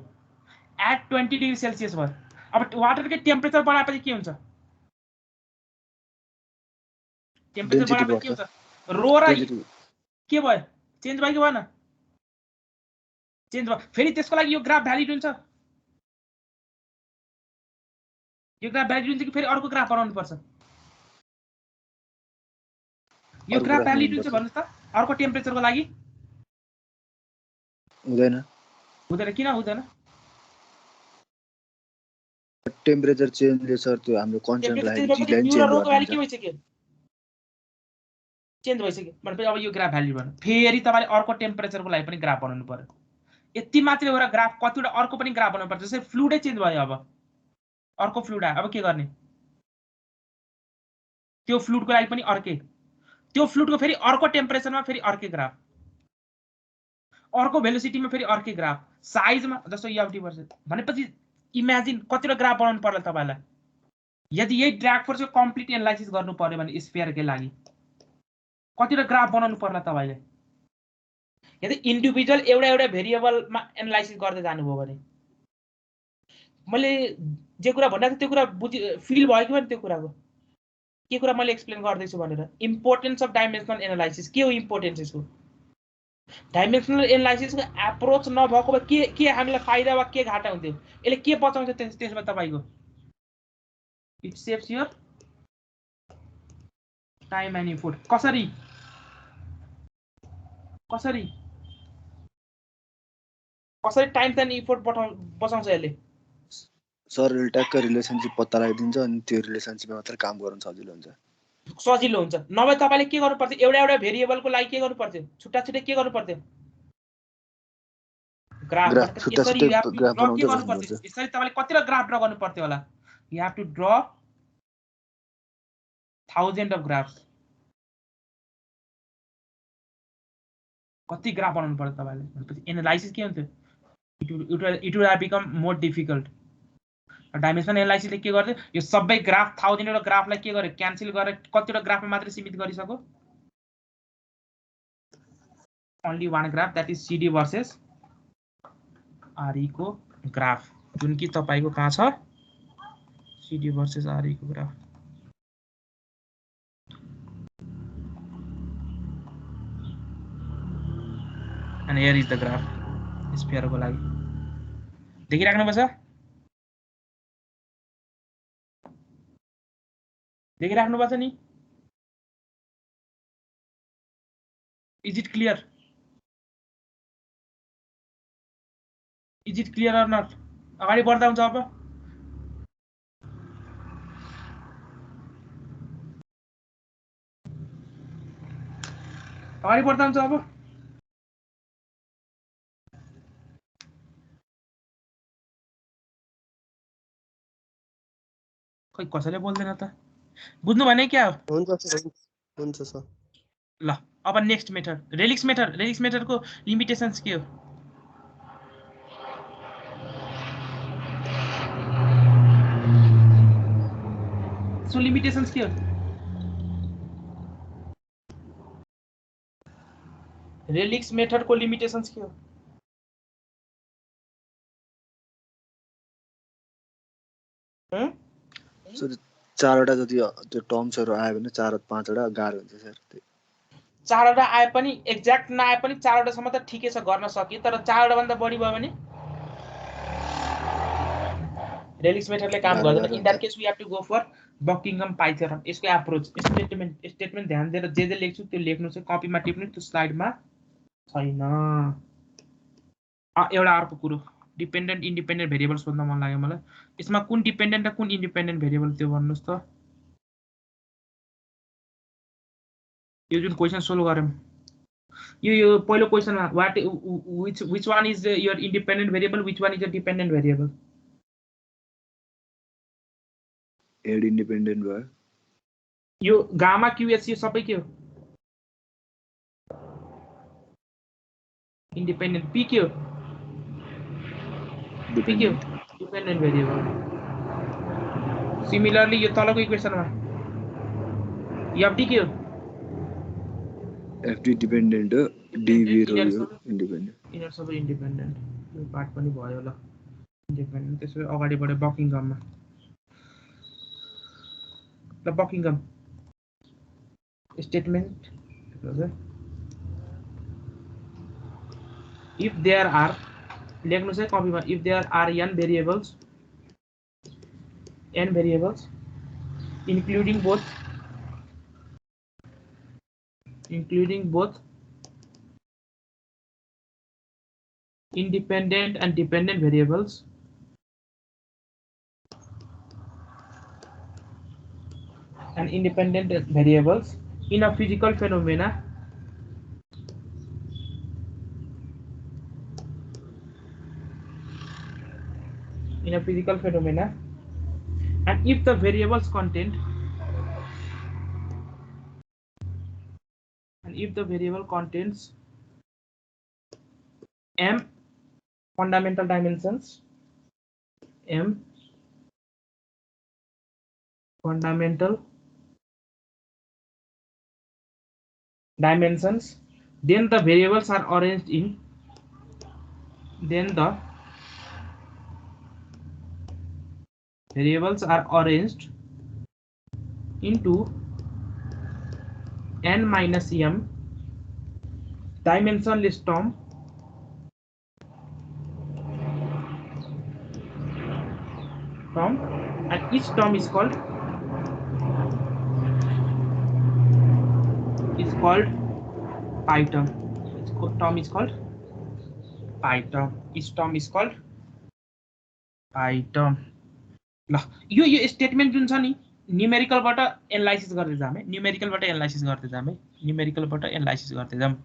एट 20 डिग्री सेल्सियस भयो अब वाटरको टेम्परेचर बढाएपछि के हुन्छ टेम्परेचर बढाएपछि के हुन्छ रो र के भयो चेन्ज भयो कि भएन चेन्ज भयो फेरि त्यसको लागि यो ग्राफ भ्यालिड हुन्छ कि फेरि अर्को ग्राफ बनाउनु पर्छ यो ग्राफ भ्यालिड हुन्छ भन्नुस् त अर्को टेम्परेचरको लागि हुँदैन किन हुँदैन टेम्परेचर चेन्जले सर त्यो हाम्रो कन्स्ट्यान्ट लाइन चेन्ज भइसक्यो भनेपछि अब यो ग्राफ भ्यालिड भन्नु फेरि तपाईले अर्को टेम्परेचरको लागि पनि ग्राफ बनाउनु पर्यो यति मात्रै हो र ग्राफ कतिवटा अर्को पनि ग्राफ बनाउनु पर्छ जस्तै फ्लुइडै चेन्ज भयो अब अर्को फ्लुइड आयो अब के गर्ने त्यो फ्लुइडको लागि पनि अर्कै त्यो फ्लुइडको फेरि अर्को टेम्परेचरमा फेरि अर्कै ग्राफ अर्को भेलोसिटीमा फेरि अर्कै ग्राफ साइजमा जस्तो एफडी वर्सेस भनेपछि इमेजिन कतिवटा ग्राफ बनाउनु पर्ला तपाईलाई यदि यही ड्र्याग फोर्सको कम्प्लिट एनालाइसिस गर्नु पर्यो भने स्फियरकै लागि कतिवटा ग्राफ बनाउनु पर्ला तपाईले यदि इन्डिभिजुअल एउटा भेरिएबलमा एनालाइसिस गर्दै जानुभयो भने मैले जे कुरा भनिरहेको त्यो कुरा फिल भयो कि भने त्यो कुराको के कुरा मैले एक्सप्लेन गर्दैछु भनेर इम्पोर्टेन्स अफ डाइमेन्सनल एनालाइसिस के हो इम्पोर्टेन्स यसको डाइमेन्सनल एनालाइसिसको एप्रोच नभएको भए के हामीलाई फाइदा वा के घाटा हुन्थ्यो यसले के बचाउँछ त्यसमा तपाईको it saves your time and effort कसरी टाइम एन्ड इफोर्ट बचाउँछ यसले सर ट्याक्क रिलेसनशिप पत्ता लगाइदिन्छ अनि त्यो रिलेसनशिपमा मात्र काम गर्न सजिलो हुन्छ नभए तपाईले के गर्नु पर्थ्यो एउटा भेरिएबलको लागि के गर्नु पर्थ्यो छुट्टा के गर्नु पर्थ्यो ग्राफ यसरी तपाईले कतिवटा ग्राफ ड्रा गर्नु पर्थ्यो होला you have to draw 1000 of graphs कति ग्राफ बनाउनु पर्यो तपाईले भनेपछि एनालाइसिस के हुन्थ्यो it would have become more difficult dimensional एनालाइसिसले के गर्छ यो सबै ग्राफ 1000 वटा ग्राफलाई के गर्यो क्यान्सल गरेर कतिवटा ग्राफमा मात्र सीमित गरिसक्यो only one graph that is C D versus R E को ग्राफ जुन कि तपाईको कहाँ छ सीडी वर्सेस आरई को graph And here is the graph sphere को लागि देखिराख्नुपर्छ नि Is it clear or not अगाडि बढ्दा हुन्छ अब अगाडि बढ्दा हुन्छ अब खै कसैले बोल्दैन त बुझ्नु भने क्या हो हुन्छ सर ल अब नेक्स्ट मेथड रेलिक्स मेथडको लिमिटेशन्स के हो सो लिमिटेशन्स के हो रेलिक्स मेथडको लिमिटेशन्स के हो सर 4 वटा जति त्यो टर्म्सहरु आयो भने 4 5 वटा गाह्रो हुन्छ सर 4 वटा आए पनि एक्ज्याक्ट नआए पनि 4 वटा सम्म त ठिकै छ गर्न सकिए तर 4 वटा भन्दा बढी भयो भने रेलिक्स मेथडले काम गर्दैन in that case we have to go for Buckingham pi theorem यसको अप्रोच स्टेटमेन्ट ध्यान दिएर जे लेख्छु त्यो लेख्नु चाहिँ कपीमा टिप्नु त्यो स्लाइडमा छैन एउटा अर्को कुरो डिपेन्डेन्ट इन्डिपेन्डेन्ट भेरिएबल्स भन्न मन लाग्यो मलाई यसमा कुन डिपेन्डेन्ट र कुन इन्डिपेन्डेन्ट भेरिएबल त्यो भन्नुस् त यो जुन क्वेशन सोल्भ गर्यौं यो पहिलो क्वेशनमा what which one is your independent variable which one is your dependent variable and independent भयो यो गामा क्यूएच यो सबै के हो इन्डिपेन्डेन्ट पी के हो डिपेन्डेन्ट भेरिएबल सिमिलरली यो तलको इक्वेशनमा एफडी के हो एफडी डिपेन्डेन्ट हो डीभी रो इन्डिपेन्डेन्ट यिनीहरु सबै इन्डिपेन्डेन्ट यो पार्ट पनि भयो ल इन्डिपेन्डेन्ट त्यसपछि अगाडि बढे बकिङममा ल बकिङम स्टेटमेन्ट if there are लेख्नु चाहिँ कपीमा if there are n variables including both independent and dependent variables in a physical phenomena and if the variables content contains m fundamental dimensions then the variables are arranged into n minus m dimensionless term and each term is called pi term. Each term is called pi term. ल यो statement जुन छ नि न्यूमेरिकलबाट analysis गर्दै जाम है न्यूमेरिकलबाट analysis गर्दै जाम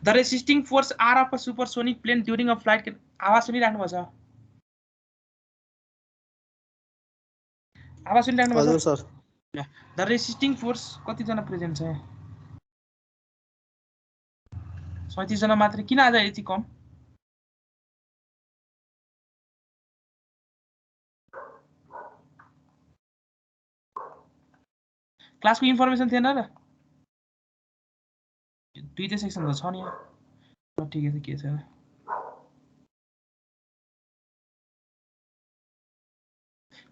The resisting force R of a supersonic plane during a flight can आवाज सुनिराख्नु पर्छ हजुर सर द रेसिस्टिङ फोर्स कति जना प्रेजेन्ट छ 37 जना मात्र किन आज यति कम क्लासको इन्फर्मेसन थिएन र दुईटै सेक्सन त छ नि ठिकै छ के छ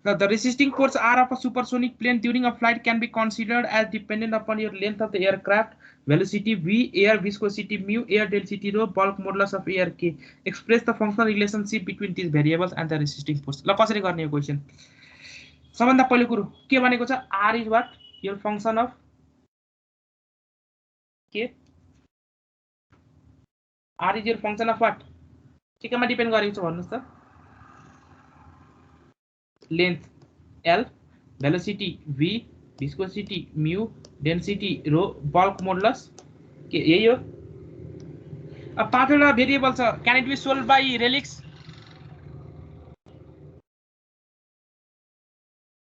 The resisting force R of a supersonic plane during a flight can be considered as dependent upon your length of the aircraft, velocity v, air viscosity mu, air density rho, bulk modulus of air k. Express the functional relationship between these variables and the resisting force. ल कसरी गर्ने यो question? सबभन्दा पहिलो कुरो के भनेको छ? R is what? Your function of k. R is your function of what? के केमा डिपेन्ड गरेको छ भन्नुस् त? Length L, velocity V, viscosity mu, density rho, bulk modulus के यही हो. अब पाँचवटा भेरिएबल छ. Can it be solved by Relix?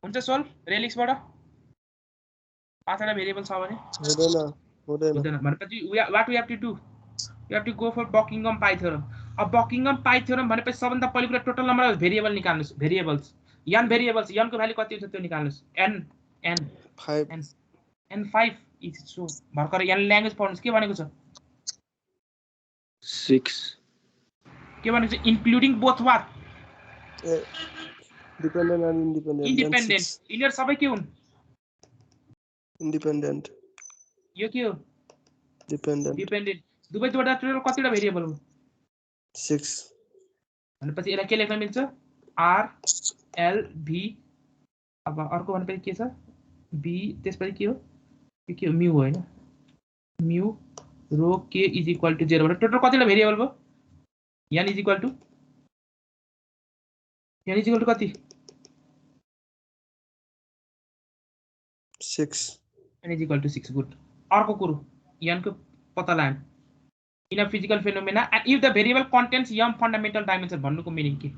हुन्छ सोल्भ Relix बाट? पाँचवटा भेरिएबल छ भने हुँदैन भनेपछि what we have to do? You have to go for Buckingham pi theorem. अब Buckingham pi theorem भनेपछि सबभन्दा पहिलो कुरा टोटल नम्बर अफ भेरिएबल निकाल्नुस्. भेरिएबल्स n भेरिएबल्स n को भ्यालु कति हुन्छ त्यो निकाल्नुस्. n 5 इज सो भर्खर n ल्याङ्ग्वेज पढ्नुस्. के भनेको छ? 6 के भनेको छ? Including both what? Dependent and independent. Independent. यिनीहरु सबै के हुन्? इन्डिपेन्डेन्ट. यो के हो? डिपेन्डेन्ट. डिपेन्डेन्ट. दुवै जोड्दा टोटल कतिवटा भेरिएबल हो? 6. भनेपछि यसलाई के लेख्न मिल्छ? r l v. अब अर्को भनेपछि के छ? b त्यसपछि के हो? यो के हो? म्यु हो हैन? म्यु रो k इज इक्वल टु 0 भने टोटल कतिवटा भेरिएबल भयो? n इज इक्वल टु कति? 6. n is equal to 6. Good. अर्को कुरो n को पत्ता लगायौं. In a physical phenomena and if the variable contents m fundamental dimension भन्नुको मिनिङ के?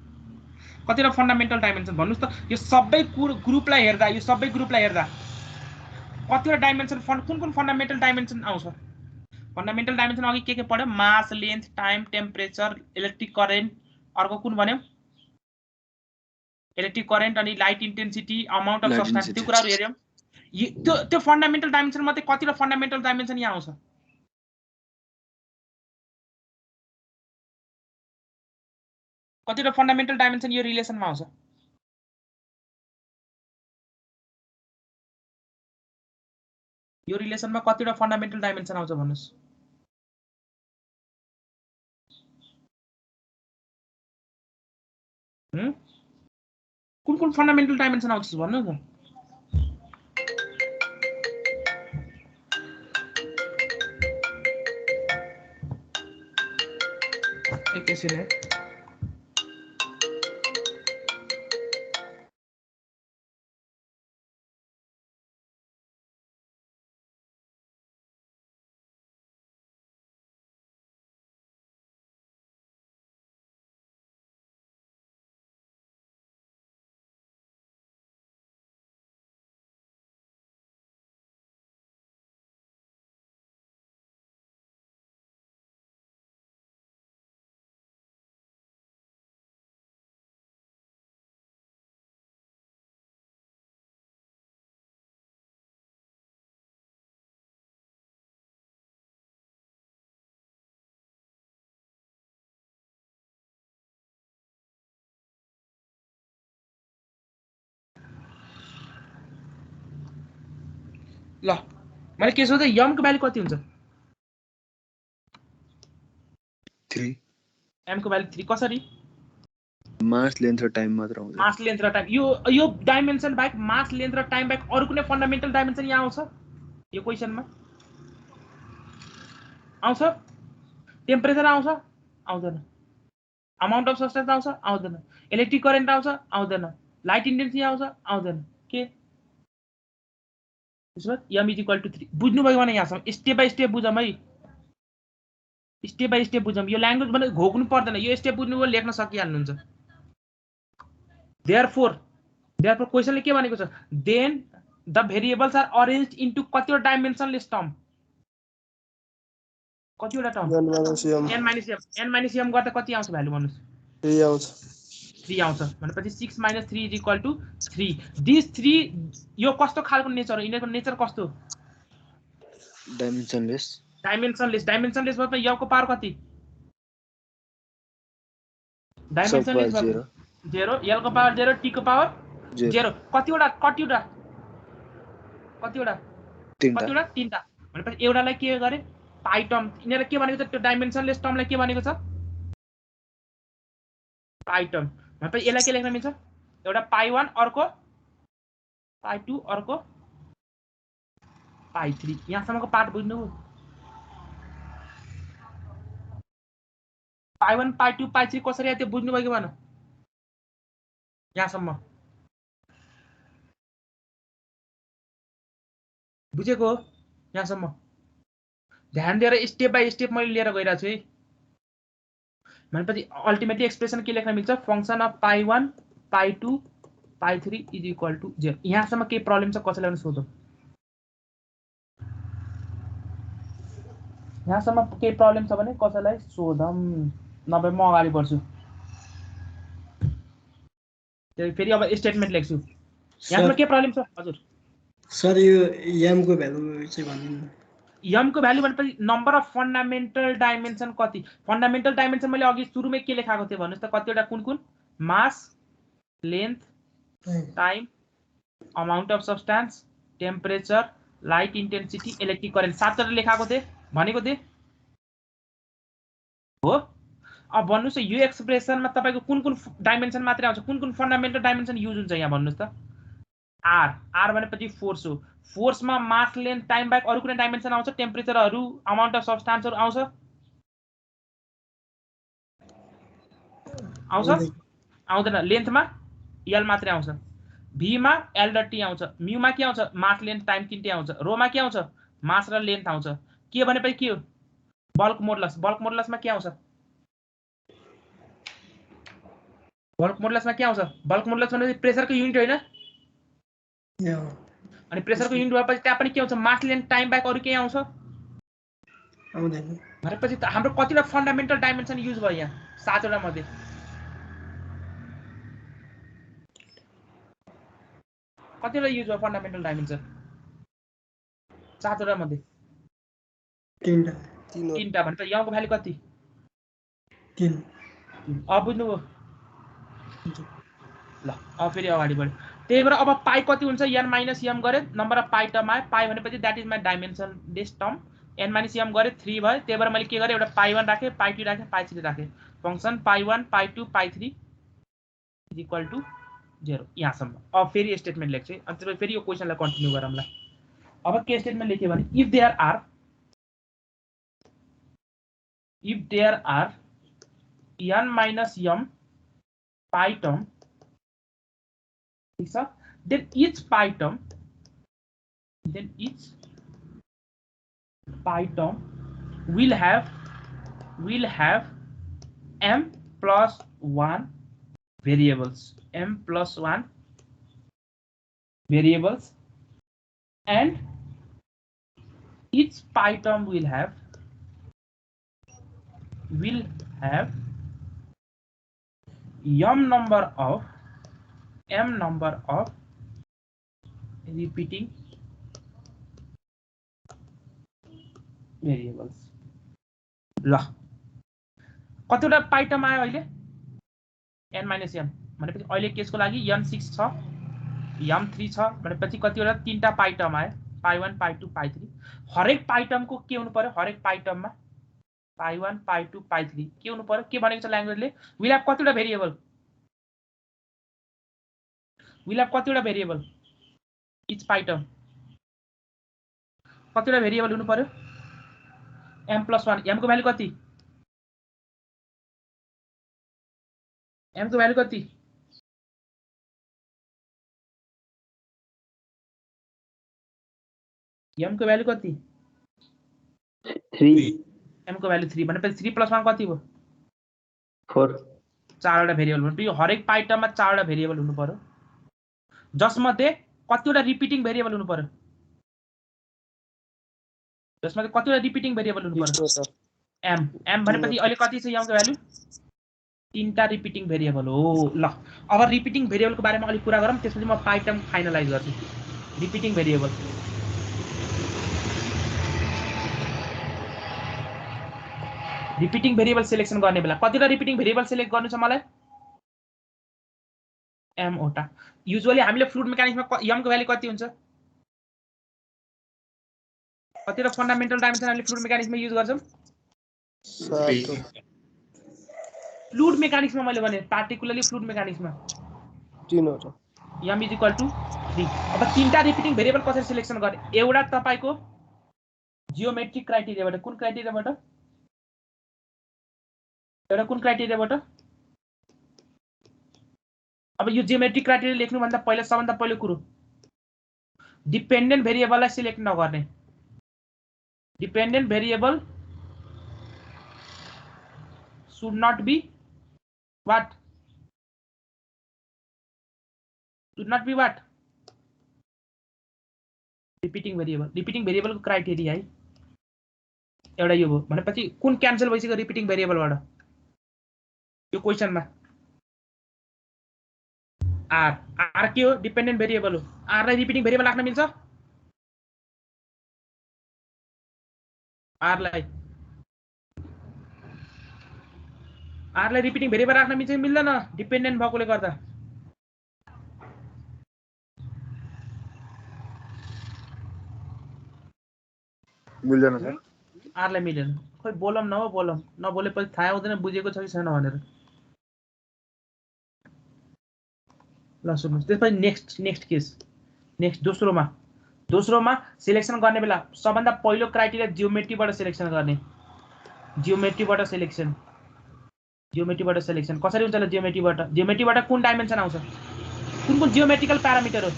कतिवटा फन्डामेन्टल डाइमेन्सन भन्नुस् त? यो सबै ग्रुपलाई हेर्दा कतिवटा डाइमेन्सन कुन फन्डामेन्टल डाइमेन्सन आउँछ? फन्डामेन्टल डाइमेन्सन अघि के पढ्यो? Mass, length, time, temperature, electric current. अर्को कुन भन्यौ? इलेक्ट्रिक करेन्ट अनि light intensity, amount of substance. त्यो कुराहरु हेर्यौं. त्यो फन्डामेन्टल डाइमेन्सन मध्ये कतिवटा फन्डामेन्टल डाइमेन्सन यहाँ आउँछ? कतिवटा फन्डामेन्टल डाइमेन्सन यो रिलेसनमा आउँछ? यो रिलेसनमा कतिवटा फन्डामेन्टल डाइमेन्सन आउँछ भन्नुस्? कुन फन्डामेन्टल डाइमेन्सन आउँछ भन्नु न? एकैछिन है. ल मैले के सोधे? m को भ्यालु कति हुन्छ? 3. m को भ्यालु 3 कसरी? मास, लेन्थ र टाइम मात्र आउँछ. मास, लेन्थ र टाइम. यो डाइमेन्सन बाहेक मास, लेन्थ र टाइम बाहेक अरु कुनै फन्डामेन्टल डाइमेन्सन यहाँ आउँछ? यो क्वेशनमा आउँछ? टेम्परेचर आउँछ? आउँदैन. अमाउन्ट अफ सब्स्टेन्स आउँछ? आउँदैन. इलेक्ट्रिक करेन्ट आउँछ? आउँदैन. लाइट इन्टेन्सिटी आउँछ? आउँदैन. के? m is equal to 3. बुझ्नुभयो भने यहाँसम्म स्टेप बाइ स्टेप बुझौँ है. स्टेप बाइ स्टेप बुझौँ. यो ल्याङ्ग्वेज भने घोक्नु पर्दैन. यो स्टेप बुझ्नुभयो लेख्न सकिहाल्नुहुन्छ. देयरफोर क्वेशनले के भनेको छ? Then the variables are arranged into कतिवटा डाइमेन्सनलेस टर्म? कतिवटा टर्म? n माइनस m गर्दा कति आउँछ भ्यालु भन्नुस्? 3 आउँछ. 3 आउँछ भनेपछि 6 - 3 इज इक्वल टु 3. दिस 3 यो कस्तो खालको नेचर हो? यिनीहरुको नेचर कस्तो? डाइमेन्सनलेस मतलब यो को पावर कति? डाइमेन्सनलेस 0, l को पावर 0, t को पावर 0 कतिवटा तीनटा भनेपछि एउटालाई के गरे पाई टर्म यिनीहरु के भनेको छ त्यो डाइमेन्सनलेस टर्मलाई के भनेको छ पाई टर्म भनेपछि यसलाई के लेख्न मिल्छ एउटा पाई 1 अर्को पाई 2 अर्को पाई 3 यहाँसम्मको पार्ट बुझ्नुभयो पाई 1 पाई 2 पाई 3 कसरी आयो त्यो बुझ्नुभयो कि भन यहाँसम्म बुझेको हो यहाँसम्म ध्यान दिएर स्टेप बाइ स्टेप मैले लिएर गइरहेको छु है भनेपछि अल्टिमेटली एक्सप्रेसन के लेख्न मिल्छ function of pi 1 pi 2 pi 3 is equal to 0 यहाँसम्म के प्रब्लम छ कसैलाई पनि सोधौ यहाँसम्म के प्रब्लम छ भने कसैलाई सोधम नभए म अगाडि बढ्छु फेरि अब स्टेटमेन्ट लेख्छु यहाँसम्म के प्रब्लम छ हजुर सर यो m को भ्यालु चाहिँ भन्दिनु m को भ्यालु भनेपछि नम्बर अफ फन्डामेन्टल डाइमेन्सन कति फन्डामेन्टल डाइमेन्सन मैले अघि सुरुमै के लेखाएको थिएँ भन्नुस् त कतिवटा कुन mass length time amount of substance temperature light intensity electric current सातवटा लेखाएको थिएँ भनेको थिएँ हो अब भन्नुस् त यो एक्सप्रेसनमा तपाईको कुन डाइमेन्सन मात्रै आउँछ कुन फन्डामेन्टल डाइमेन्सन युज हुन्छ यहाँ भन्नुस् त r भनेपछि फोर्स हो फोर्समा मास लेन्थ टाइम बाहेक अरु कुनै डाइमेन्सन आउँछ टेम्परेचरहरु अमाउन्ट अफ सब्स्टेन्सहरु आउँछ आउँदैन लेन्थमा l मात्रै आउँछ v मा l र t आउँछ म्यु मा के आउँछ मास लेन्थ टाइम तीनटै आउँछ रो मा के आउँछ मास र लेन्थ आउँछ के भनेपछि के हो बल्क मोडुलसमा के आउँछ बल्क मोडुलस भनेपछि प्रेसरको युनिट हैन अनि प्रेसरको युनिट भएपछि त्यहाँ पनि के आउँछ मास लेन्थ टाइम बाहेक अरु के आउँछ आउँदैन भनेपछि त हाम्रो कतिवटा फन्डामेन्टल डाइमेन्सन युज भयो यहाँ सातवटा मध्ये कतिवटा युज भयो फन्डामेन्टल डाइमेन्सन सातवटा मध्ये तीनटा भनेपछि यहाँ को भ्यालु कति 3 अब बुझ्नुभयो ल अब फेरि अगाडि बढ्यो त्यही भएर अब पाई कति हुन्छ n माइनस m गरे नम्बर अफ पाई टर्म आयो पाई भनेपछि that is my dimensionless term n minus m गरे 3 भयो त्यही भएर मैले के गरे एउटा पाई 1 राखे पाई 2 राखे पाई 3 राखे function pi 1 pi 2 pi 3 is equal to 0 यहाँसम्म अब फेरि स्टेटमेन्ट लेख्छु अनि त्यसपछि फेरि यो क्वेशनलाई कन्टिन्यू गरौँला अब के स्टेटमेन्ट लेखे भने if there are n minus m pi term then each pi term will have m plus 1 variables and each pi term will have m number of repeating variables ल कतिवटा पाई टर्म आयो अहिले n minus m भनेपछि अहिले केसको लागि n6 छ m3 छ भनेपछि कतिवटा तीनटा पाई टर्म आयो पाई 1 पाई 2 पाई 3 हरेक पाई टर्मको के हुनु पर्यो हरेक पाई टर्ममा पाई 1 पाई 2 पाई 3 के हुनु पर्यो के भनेको छ ल्याङ्ग्वेजले विल ह्याभ कतिवटा भेरिएबल इच पाई टर्म कतिवटा भेरिएबल हुनु पर्यो m plus 1 m को भ्यालु कति m को भ्यालु कति m को भ्यालु कति 3 m को भ्यालु 3 भनेपछि 3 plus 1 कति भयो 4 चारवटा भेरिएबल भनेपछि यो हरेक पाई टर्ममा चारवटा भेरिएबल हुनु पर्यो जसमध्ये कतिवटा रिपिटिङ भेरिएबल हुनु पर्यो जसमध्ये कतिवटा रिपिटिङ भेरिएबल हुनु पर्यो m भनेपछि अहिले कति छ m को भ्यालु तीनटा रिपिटिङ भेरिएबल हो ल अब रिपिटिङ भेरिएबलको बारेमा अलि कुरा गरौँ त्यसपछि म पाई टर्म फाइनलाइज गर्छु repeating variable repeating variable selection गर्ने बेला कतिवटा रिपिटिङ भेरिएबल सिलेक्ट गर्नु छ मलाई m वटा युजुअली हामीले फ्लुइड मेकानिक्समा m को भ्यालु कति हुन्छ कतिवटा फन्डामेन्टल डाइमेन्सन हामीले फ्लुइड मेकानिक्समा युज गर्छौं 7 फ्लुइड मेकानिक्समा मैले भने पार्टिकुलरली फ्लुइड मेकानिक्समा 3 वटा m = 3 अब तीनटा रिपिटिङ भेरिएबल कसरी सिलेक्सन गर्ने एउटा तपाईको जियोमेट्रिक क्राइटेरियाबाट कुन क्राइटेरियाबाट एउटा कुन क्राइटेरियाबाट अब यो जियोमेट्रिक क्राइटेरिया लेख्नु भन्दा पहिला सबभन्दा पहिलो कुरो डिपेन्डेन्ट भेरिएबललाई सिलेक्ट नगर्ने dependent variable should not be what should not be what repeating भेरिएबलको क्राइटेरिया है एउटा यो हो भनेपछि कुन क्यान्सल भइसक्यो रिपिटिङ भेरिएबलबाट यो क्वेशनमा आर के हो डिपेन्डेन्ट भेरिएबल हो आर लाई रिपिटिङ भेरिएबल राख्न मिल्छ आर लाई रिपिटिङ भेरिएबल राख्न मिल्छ कि मिल्दैन डिपेन्डेन्ट भएकोले गर्दा मिल्दैन सर आर लाई मिलेन खोइ बोलम न हो बोलम नबोलेपछि थाहा हुँदैन बुझेको छ कि छैन भनेर ल सुन्नुस् त्यसपछि नेक्स्ट केस नेक्स्ट दोस्रोमा सिलेक्सन गर्ने बेला सबभन्दा पहिलो क्राइटेरिया जियोमेट्रीबाट सिलेक्सन गर्ने जियोमेट्रीबाट सिलेक्सन कसरी हुन्छ ल जियोमेट्रीबाट कुन डाइमेन्सन आउँछ कुन जियोमेट्रिकल प्यारामिटर हो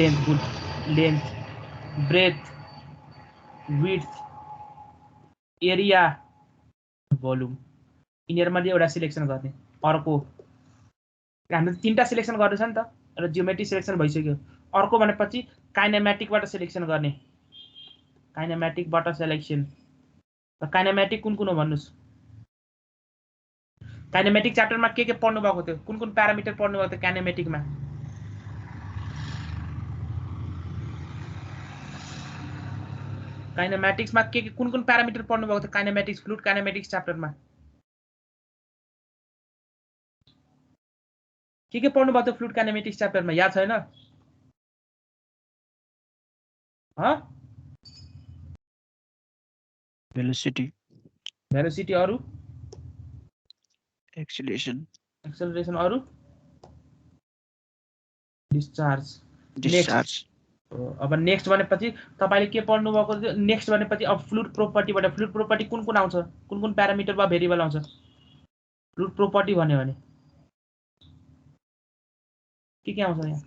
length good length breadth width area volume यिनीहरुमध्ये एउटा सिलेक्सन गर्ने अर्को हामीले तीनटा सिलेक्सन गर्नु छ नि त र जियोमेट्री सिलेक्सन भइसक्यो अर्को भनेपछि काइनेमेटिकबाट सिलेक्सन गर्ने काइनेमेटिकबाट सिलेक्सन र काइनेमेटिक कुन हो भन्नुस् काइनेमेटिक च्याप्टरमा के पढ्नु भएको थियो कुन प्यारामिटर पढ्नु भएको थियो काइनेमेटिकमा काइनेमेटिक्समा कुन प्यारामिटर पढ्नु भएको थियो काइनेमेटिक्स फ्लुइड काइनेमेटिक्स च्याप्टरमा के पढ्नु भएको थियो फ्लुइड काइनेमेटिक्स च्याप्टरमा याद छैन भेलोसिटी अरु एक्सेलरेसन अरु डिस्चार्ज अब नेक्स्ट भनेपछि तपाईले के पढ्नु भएको थियो नेक्स्ट भनेपछि अब फ्लुइड प्रोपर्टी कुन आउँछ कुन प्यारामिटर वा भेरिएबल आउँछ फ्लुइड प्रोपर्टी भन्यो भने के आउँछ यहाँ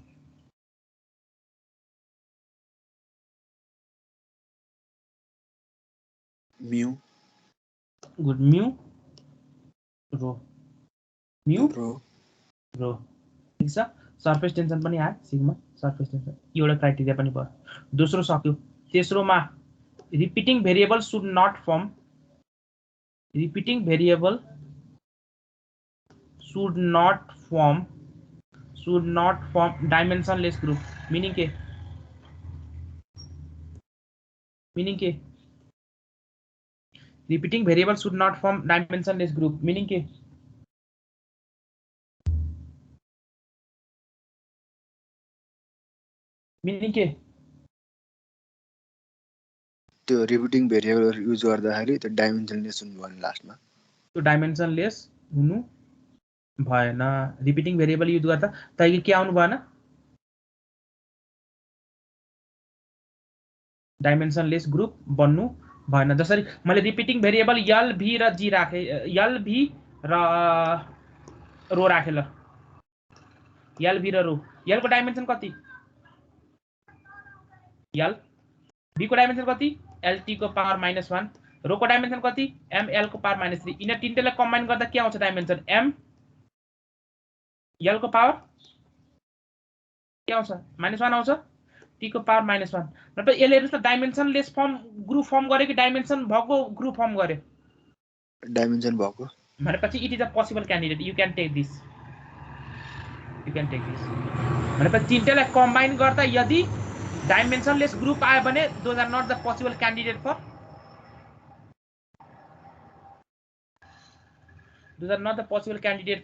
म्यू गुड म्यू रो ठीक छ सरफेस टेन्सन पनि आयो सिग्मा सरफेस टेन्सन एउटा क्राइटेरिया पनि भयो दोस्रो सक्यो तेस्रोमा repeating variable should not form dimensionless group meaning के repeating variable should not form dimensionless group meaning के त्यो रिपिटिङ भेरिएबल युज गर्दाखेरि त्यो डाइमेन्सनलेस हुनु भएन लास्टमा त्यो डाइमेन्सनलेस हुनु भएन रिपिटिङ भेरिएबल युज गर्दा ताकि के आउनु भएन डाइमेन्सनलेस ग्रुप बन्नु भएन जसरी मैले रिपिटिङ भेरिएबल यल भी र जी राखे यल भी र रो राखे ल यल भी र रो यल को डाइमेन्सन कति यल बी को डाइमेन्सन कति lt को पावर -1 रो को डाइमेन्सन कति ml को पावर -3 यिनीहरु तीनटालाई कम्बाइन गर्दा के आउँछ डाइमेन्सन m l को पावर के आउँछ -1 आउँछ t को पावर -1 मतलब यसले हेर्नुस् त डाइमेन्सनलेस ग्रुप फर्म गर्यो कि डाइमेन्सन भएको ग्रुप फर्म गर्यो डाइमेन्सन भएको भनेपछि it is a possible candidate you can take this भनेपछि तीनटालाई कम्बाइन गर्दा यदि डाइमेन्सनलेस ग्रुप आयो भने those are not the possible candidate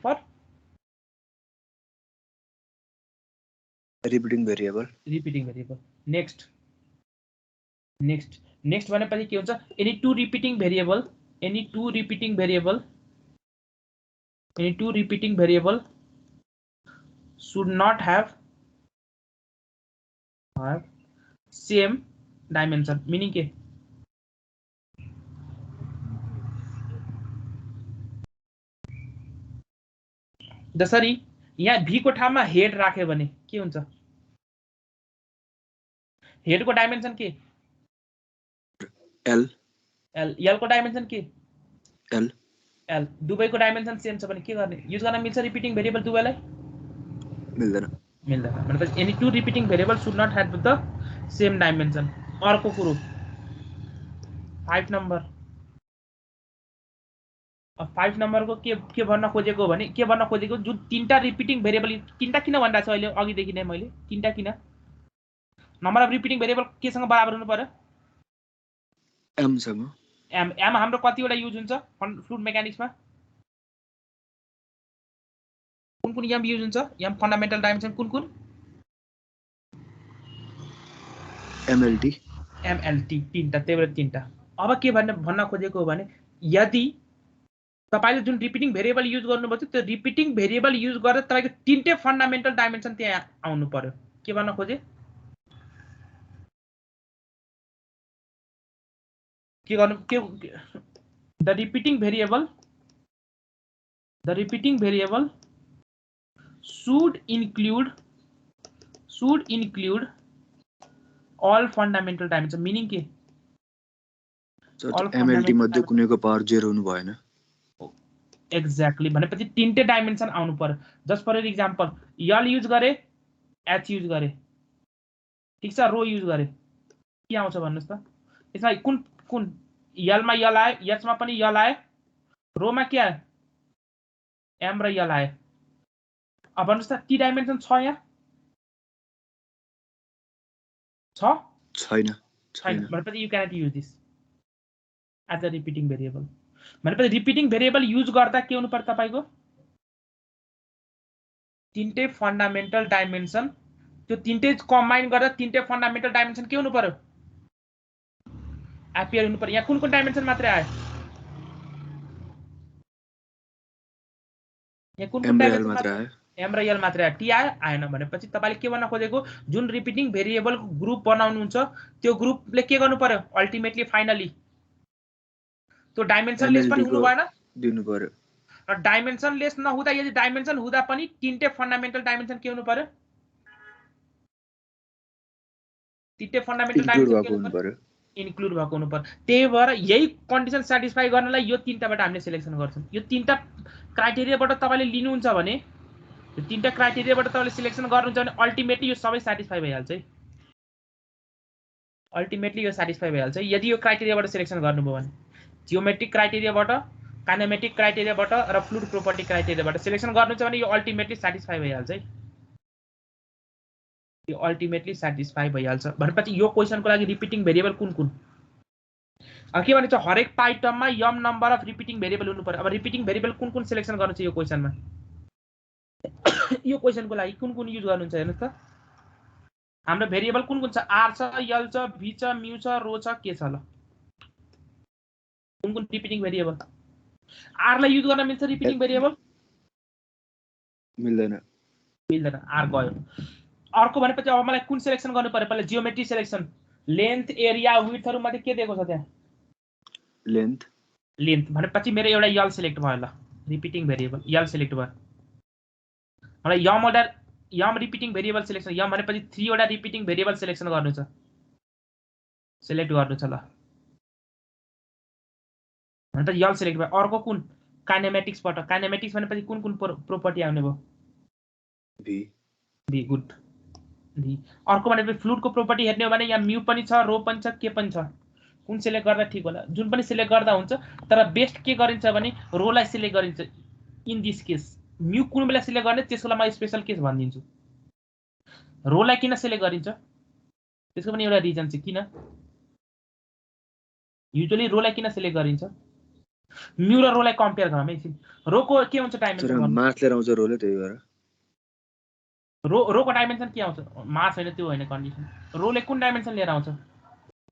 for repeating variable repeating variable next भनेपछि के हुन्छ any two repeating variable should not have same dimension meaning के जसरी यहाँ v को ठाउँमा हेड राख्यो भने के हुन्छ हेड को डाइमेन्सन के एल को डाइमेन्सन के एल दुवैको डाइमेन्सन सेम छ भने के गर्ने युज गर्न मिल्छ रिपिटिङ भेरिएबल दुवैलाई मिल्दैन भनेपछि any two repeating variable should not have the same dimension अर्को कुरो 5 नम्बरको के भन्न खोजेको भने जुन तीनटा रिपिटिङ भेरिएबल तीनटा किन भनिरहेको छु अहिले अघिदेखि नै मैले तीनटा किन नम्बर अफ रिपिटिङ भेरिएबल केसँग बराबर हुनु पर्यो एम सँग एम हाम्रो कतिवटा युज हुन्छ फ्लुइड मेकानिक्समा कुन एम युज हुन्छ एम फन्डामेन्टल डाइमेन्सन कुन एमएलटी तीनटा त्यही भएर तीनटा अब के भन्न खोजेको हो भने यदि तपाईले जुन रिपिटिङ भेरिएबल युज गर्नुभयो त्यो रिपिटिङ भेरिएबल युज गरेर तपाईको तीनटै फन्डामेन्टल डाइमेन्सन त्यहाँ आउनु पर्यो के भन्न खोजे के गर्नु के the repeating variable should include all fundamental dimension meaning के एमएलटी मध्ये कुनैको पावर 0 हुनु भएन एक्ज्याक्टली भनेपछि तीनटै डाइमेन्सन आउनु पर्यो just for example L use गरे एच युज गरे ठीक छ रो युज गरे के आउँछ भन्नुस् त यसमा कुन यल मा यल आयो एच मा पनि यल आयो रो मा के आयो एम र यल आयो अब भन्नुस् त टी डाइमेन्सन छ यहाँ छैन भनेपछि you cannot use this as a repeating variable भनेपछि रिपिटिङ भेरिएबल युज गर्दा के हुनु पर्छ तपाईको तीनटै फन्डामेन्टल डाइमेन्सन त्यो तीनटै कम्बाइन गरेर तीनटै फन्डामेन्टल डाइमेन्सन के हुनु पर्यो एपियर हुनु पर्यो यहाँ कुन डाइमेन्सन मात्रै आयो यहाँ कुन डाइमेन्सन मात्रै आयो एम र एल मात्रै आयो टी आएन भनेपछि तपाईले के भन्न खोजेको जुन रिपिटिङ भेरिएबलको ग्रुप बनाउनुहुन्छ त्यो ग्रुपले के गर्नु पर्यो अल्टिमेटली फाइनली त्यो डाइमेन्सन लेस पनि हुनु भएन दिनु पर्यो र डाइमेन्सन लेस नहुँदा यदि डाइमेन्सन हुँदा पनि तीनटै फन्डामेन्टल डाइमेन्सन के हुनु पर्यो तीनटै फन्डामेन्टल डाइमेन्सन इन्क्लुड भएको हुनु पर्यो त्यही भएर यही कन्डिसन सेटिस्फाई गर्नलाई यो तीनटाबाट हामीले सिलेक्सन गर्छौं यो तीनटा क्राइटेरियाबाट तपाईले लिनुहुन्छ भने यो तीनटा क्राइटेरियाबाट तपाईले सिलेक्सन गर्नुहुन्छ भने अल्टिमेटली यो सबै सेटिस्फाई भइहाल्छ यदि यो क्राइटेरियाबाट सिलेक्सन गर्नुभयो भने जियोमेट्रिक क्राइटेरियाबाट काइनेमेटिक क्राइटेरियाबाट र फ्लुइड प्रोपर्टी क्राइटेरियाबाट सिलेक्सन गर्नुहुन्छ भने यो अल्टिमेटली सेटिस्फाई भइहाल्छ भनेपछि यो क्वेशनको लागि रिपिटिङ भेरिएबल कुन के भन्छ हरेक पाइटममा यम नम्बर अफ रिपिटिङ भेरिएबल हुनु पर्यो अब रिपिटिङ भेरिएबल कुन सिलेक्सन गर्नु छ यो क्वेशनमा यो क्वेशनको लागि कुन युज गर्नुहुन्छ हेर्नुस् त हाम्रो भेरिएबल कुन छ आर छ यल छ भी छ म्यु छ रो छ के छ ल कुन रिपिटिङ भेरिएबल आर लाई युज गर्न मिल्छ रिपिटिङ भेरिएबल मिल्दैन आर गयो अर्को भनेपछि अब मलाई कुन सिलेक्सन गर्नु पर्यो पहिला जियोमेट्री सिलेक्सन लेन्थ एरिया विड्थहरु मध्ये के दिएको छ त्यहाँ लेन्थ भनेपछि मेरो एउटा यल सिलेक्ट भयो ल रिपिटिङ भेरिएबल यल सिलेक्ट भयो मलाई यम रिपिटिङ भेरिएबल सिलेक्सन यम भनेपछि 3 वटा रिपिटिङ भेरिएबल सिलेक्सन गर्नु छ सिलेक्ट गर्नु छ ल भनेपछि यल सिलेक्ट भयो अर्को कुन काइनेमेटिक्सबाट काइनेमेटिक्स भनेपछि कुन प्रोपर्टी आउने भयो भी गुड भी अर्को भनेपछि फ्लुइडको प्रोपर्टी हेर्ने हो भने यहाँ म्यु पनि छ रो पनि छ के पनि छ कुन सिलेक्ट गर्दा ठीक होला जुन पनि सिलेक्ट गर्दा हुन्छ तर बेस्ट के गरिन्छ भने रोलाई सिलेक्ट गरिन्छ इन दिस केस म्यु कुन बेला सिलेक्ट गर्ने त्यसको लागि म स्पेशल केस भनिदिन्छु रोलाई किन सिलेक्ट गरिन्छ त्यसको पनि एउटा रिजन छ किन युजुअली रोलाई किन सिलेक्ट गरिन्छ म्यु र रोलाई कम्पेयर गरौँ एकछिन रोको के हुन्छ डाइमेन्सन मार्क्स लिएर आउँछ रोले त्यही भएर रोको डाइमेन्सन के आउँछ? मा छैन त्यो होइन कन्डिसन। रोले कुन डाइमेन्सन लिएर आउँछ?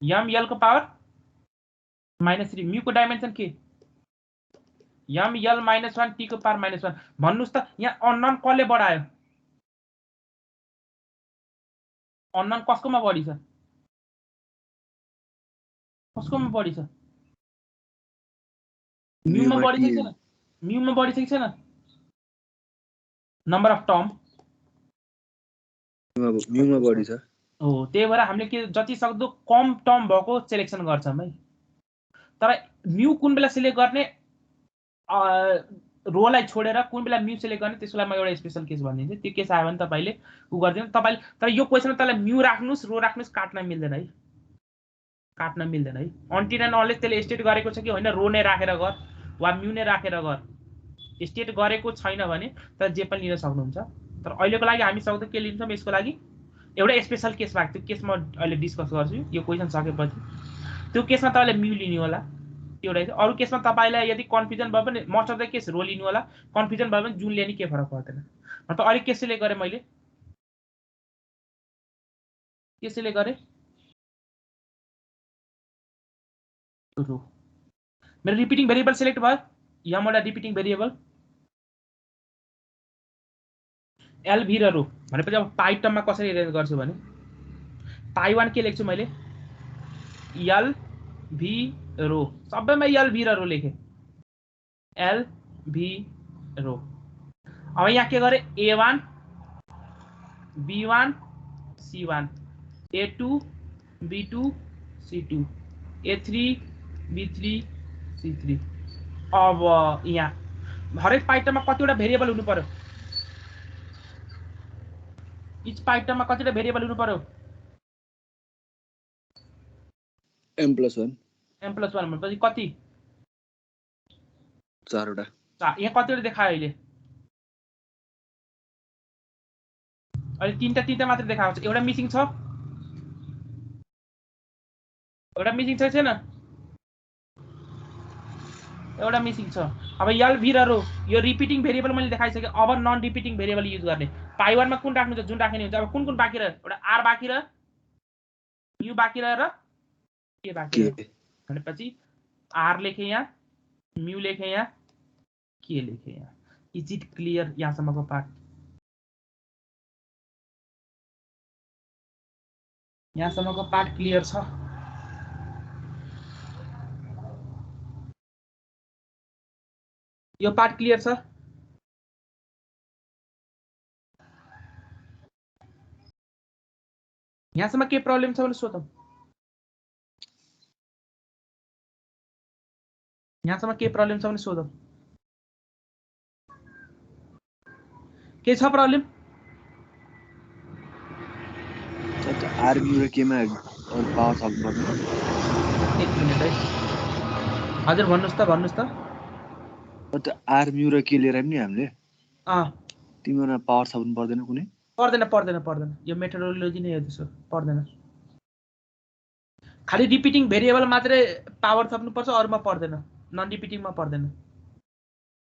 यम यल को पावर -3। म्यू को डाइमेन्सन के? यम यल -1 टी को पावर -1। भन्नुस् त यहाँ अननोन कसले बढायो? अननोन कसकोमा बढी छ? कसकोमा बढी छ? म्यूमा बढी छ कि छैन? म्यूमा बढी छ कि छैन? नम्बर अफ टर्म म्यूमा बढी छ। हो, त्यही भएर हामीले के जति सक्दो कम टर्म भएको सिलेक्सन गर्छौँ है। तर म्यू कुन बेला सिलेक्ट गर्ने, रोलाई छोडेर कुन बेला म्यू सिलेक्ट गर्ने, त्यसलाई म एउटा स्पेशल केस भनिदिन्छु। त्यो केस आयो भने तपाईले उ गर्दिनु तपाईले। तर यो क्वेशनमा तपाईले म्यू राख्नुस् रो राख्नुस् काट्न मिल्दैन है, काट्न मिल्दैन है। अन्टिल एन्ड अनलेस त्यसले स्टेट गरेको छ कि होइन रो नै राखेर गर वा म्यू नै राखेर गर, स्टेट गरेको छैन भने त जे पनि लिन सक्नुहुन्छ। तर अहिलेको लागि हामी सक्दो के लिन्छौँ, यसको लागि एउटा स्पेशल केस भएको त्यो केस म अहिले डिस्कस गर्छु। यो क्वेशन सकेपछि त्यो केसमा तपाईले म्यू लिनु होला, त्यो एउटा। अरू केसमा तपाईलाई यदि कन्फ्युजन भयो भने मोस्ट अफ द केस रो लिनु होला, कन्फ्युजन भयो भने जुन लिने के फरक पर्दैन। त अहिले के सिलेक्ट गरे मैले, के सिलेक्ट गरे? रो। मेरो रिपिटिङ भेरिएबल सिलेक्ट भयो, यहाँ मलाई रिपिटिङ भेरिएबल एल भी र रो भनेपछि अब पाइ टर्ममा कसरी अरेन्ज गर्छु भने पाइ 1 के लेख्छु मैले, एल भी रो, सबैमा एल भी र रो लेखेँ, एल भी रो। अब यहाँ के गरे, A1 B1 C1 A2 B2 C2 A3 B3 C3। अब यहाँ हरेक पाइटमा कतिवटा भेरिएबल हुनु पर्यो, इच पाइटमा कतिवटा भेरिएबल हुनु पर्यो? m+1 भनेपछि कति? 4 वटा। यहाँ कतिवटा देखायो अहिले? अहिले तीनटा मात्र देखाएको छ, एउटा मिसिङ छ, एउटा मिसिङ छ छैन? एउटा मिसिङ छ। अब यल भी र रो यो रिपिटिङ भेरिएबल मैले देखाइसकेँ। अब नन रिपिटिङ भेरिएबल युज गर्ने। पाइ 1 मा कुन राख्नु छ, जुन राख्ने हुन्छ। अब कुन कुन बाँकी रह्यो? एउटा आर बाँकी रह्यो, यु बाँकी रह्यो र के बाँकी रह्यो भनेपछि आर लेखेँ यहाँ, म्यू लेखेँ यहाँ, के लेखेँ यहाँ। इज इट क्लियर यहाँसम्मको पार्ट? यहाँसम्मको पार्ट क्लियर छ? यो पार्ट क्लियर छ? यहाँसम्म के प्रब्लम छ भने सोधौँ। यहाँसम्म के प्रब्लम छ भने सोधौँ। के छ प्रब्लम? आर्मी र केमा पावर थप्नु पर्दैन? एक मिनेट है, हजुर भन्नुस् त। आर्मी र के लिएर नि हामीले तिमीहरुमा पावर थप्नु पर्दैन कुनै? पर्दैन। यो मेथोडोलोजी नै हो, त्यसो पर्दैन। खाली रिपिटिङ भेरिएबल मात्रै पावर थप्नुपर्छ, अरूमा पर्दैन, नन रिपिटिङमा पर्दैन।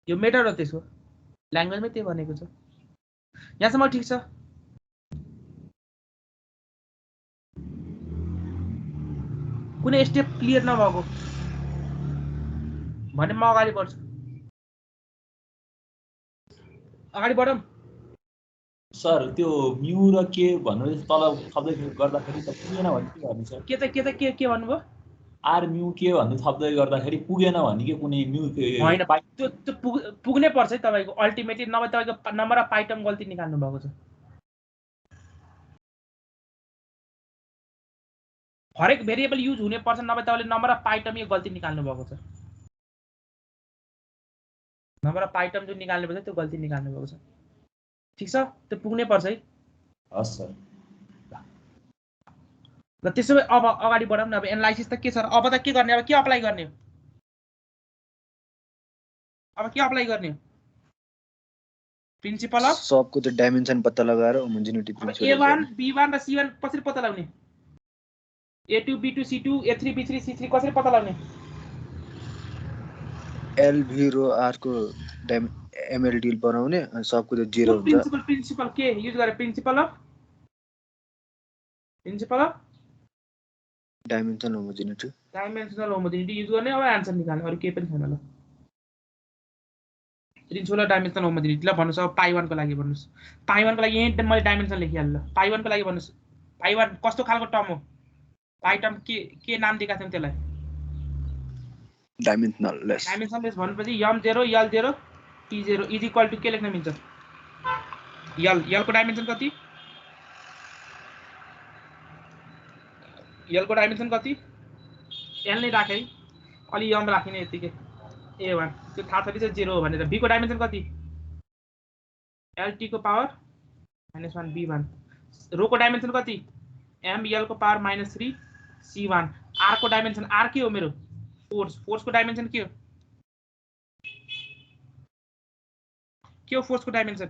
यो मेथड हो, त्यसको ल्याङ्ग्वेजमै त्यही भनेको छ। यहाँसम्म ठिक छ? कुनै स्टेप क्लियर नभएको भने म अगाडि बढ्छु। अगाडि बढौँ सर। त्यो म्यू र के भन्नु तल थप्दै गर्दाखेरि त पुगेन भने के गर्नु सर? के भन्नुभयो? आर म्यू के भन्नु थप्दै गर्दाखेरि पुगेन भने के कुनै म्यू होइन, त्यो पुग्नै पर्छ है तपाईको अल्टिमेटली, नभए तपाईको नम्बर अफ आइटम गल्ती निकाल्नु भएको छ। हरेक भेरिएबल युज हुने पर्छ, नभए तपाईले नम्बर अफ आइटम यो गल्ती निकाल्नु भएको छ। नम्बर अफ आइटम जुन निकाल्नु पर्छ त्यो गल्ती निकाल्नु भएको छ। ठीक छ, त्यो पुग्नै पर्छ है। हस् सर। ल त्यसो भए अब अगाडि बढौँ न। अब एनालाइसिस त के छ? अब त के गर्ने? अब के अप्लाई गर्ने? अब के अप्लाई गर्ने? प्रिन्सिपल अफ सबको त्यो डाइमेन्सन पत्ता लगाएर होमोजेनिटी प्रिन्सिपल। A1 B1 र C1 कसरी पत्ता लगाउने? A2 B2 C2 A3 B3 C3 कसरी पत्ता लगाउने? एल भी रो आर को एमएलडी बनाउने अनि सबको त्यो 0 हुन्छ प्रिन्सिपल के युज गरे principal of dimensional homogeneity use गर्ने अब आन्सर निकाल्ने अरु केही पनि छैन ल प्रिन्सिपल डाइमेन्सनल होमोजेनिटीलाई भन्नुस् अब पाइ 1 को लागि भन्नुस् पाइ 1 को लागि यही मैले डाइमेन्सन लेखिहाल्नु ल पाइ 1 को लागि भन्नुस् पाइ 1 कस्तो खालको टर्म हो पाइ टर्म के नाम दिएका छन् त्यसलाई डाइमेन्सनलेस भनेपछि m0 l0 t0 is equal to के लेख्न मिल्छ l को डाइमेन्सन कति l को डाइमेन्सन कति l नै राखे है अलि m राखिने यतिकै a1 त्यो थाहा छ कि 0 हो भनेर b को डाइमेन्सन कति lt को पावर -1 b1 रो को डाइमेन्सन कति m l को पावर -3 c1 r को डाइमेन्सन r के हो मेरो फोर्स को डाइमेन्सन के हो फोर्स को डाइमेन्सन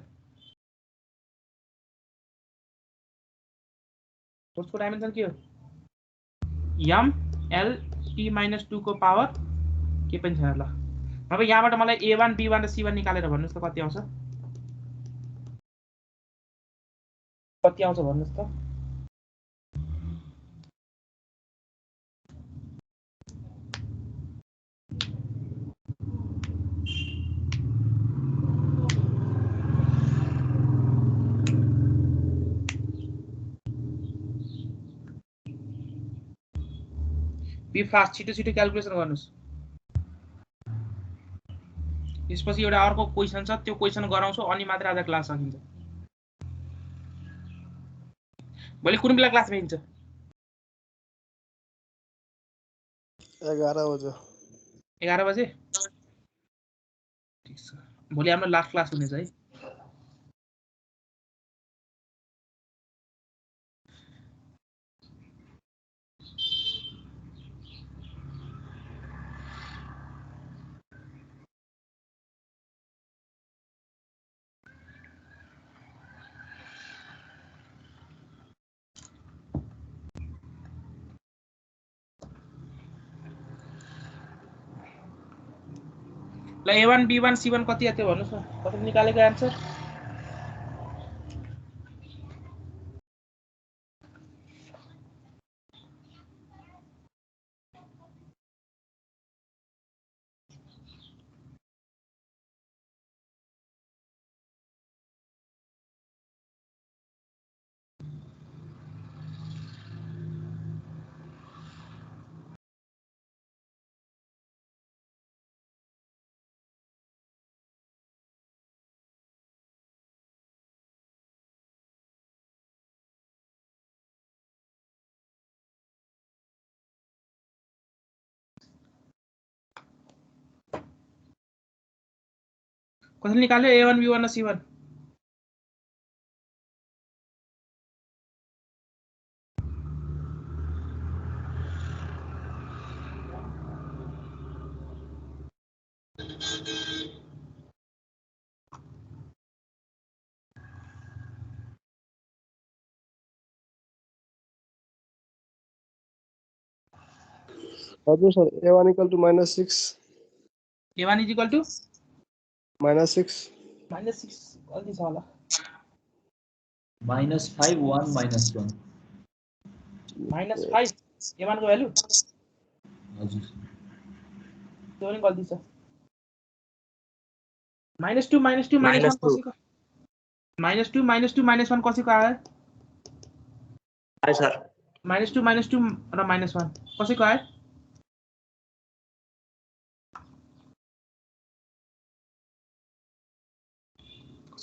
के हो m l t - 2 को पावर के पनि छैन ल अब यहाँबाट मलाई a1 b1 र c1 निकालेर भन्नुस् त कति आउँछ भन्नुस् त बी फास्ट छिटो क्याल्कुलेसन गर्नुस् त्यसपछि एउटा अर्को क्वेशन छ त्यो क्वेशन गराउँछु अनि मात्र आज क्लास सकिन्छ भोलि कुन बेला क्लास भइन्छ 11 बजे 11 बजे ठीक छ भोलि हाम्रो लास्ट क्लास हुनेछ है ल a1 b1 c1 कति आयो भन्नुस् न कति निकालेको आन्सर कसले निकाल्यो a1 b1 र c1 हजुर सर a1 = -6 a1 = -6 -6 कति छ होला -5 1 -1 -5 a1 को भ्यालु हजुर त्यो पनि गल्ती छ -2 -2 -1 कसैको -2 -2 -1 कसैको आयो सर -2 -2 र -1 कसैको आयो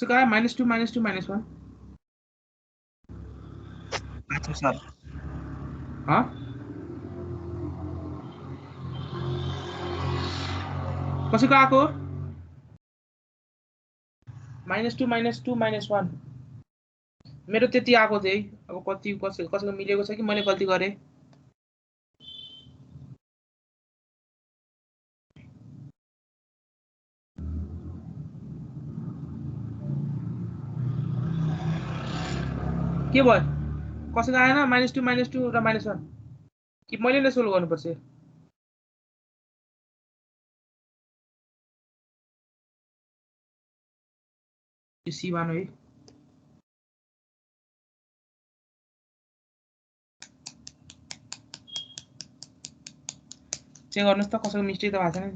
कसैको आयो -2 -2 -1 अच्छा सर हाँ कसैको आएको -2 -2 -1 मेरो त्यति आएको थियो है अब कति कसैको मिलेको छ कि मैले गल्ती गरेँ के भयो कसैको आएन -2 -2 र -1 कि मैले नै सोल्भ गर्नुपर्छ यो C1 हो है। चेक गर्नुस् त कसैको मिस्टेक त भएको छैन नि।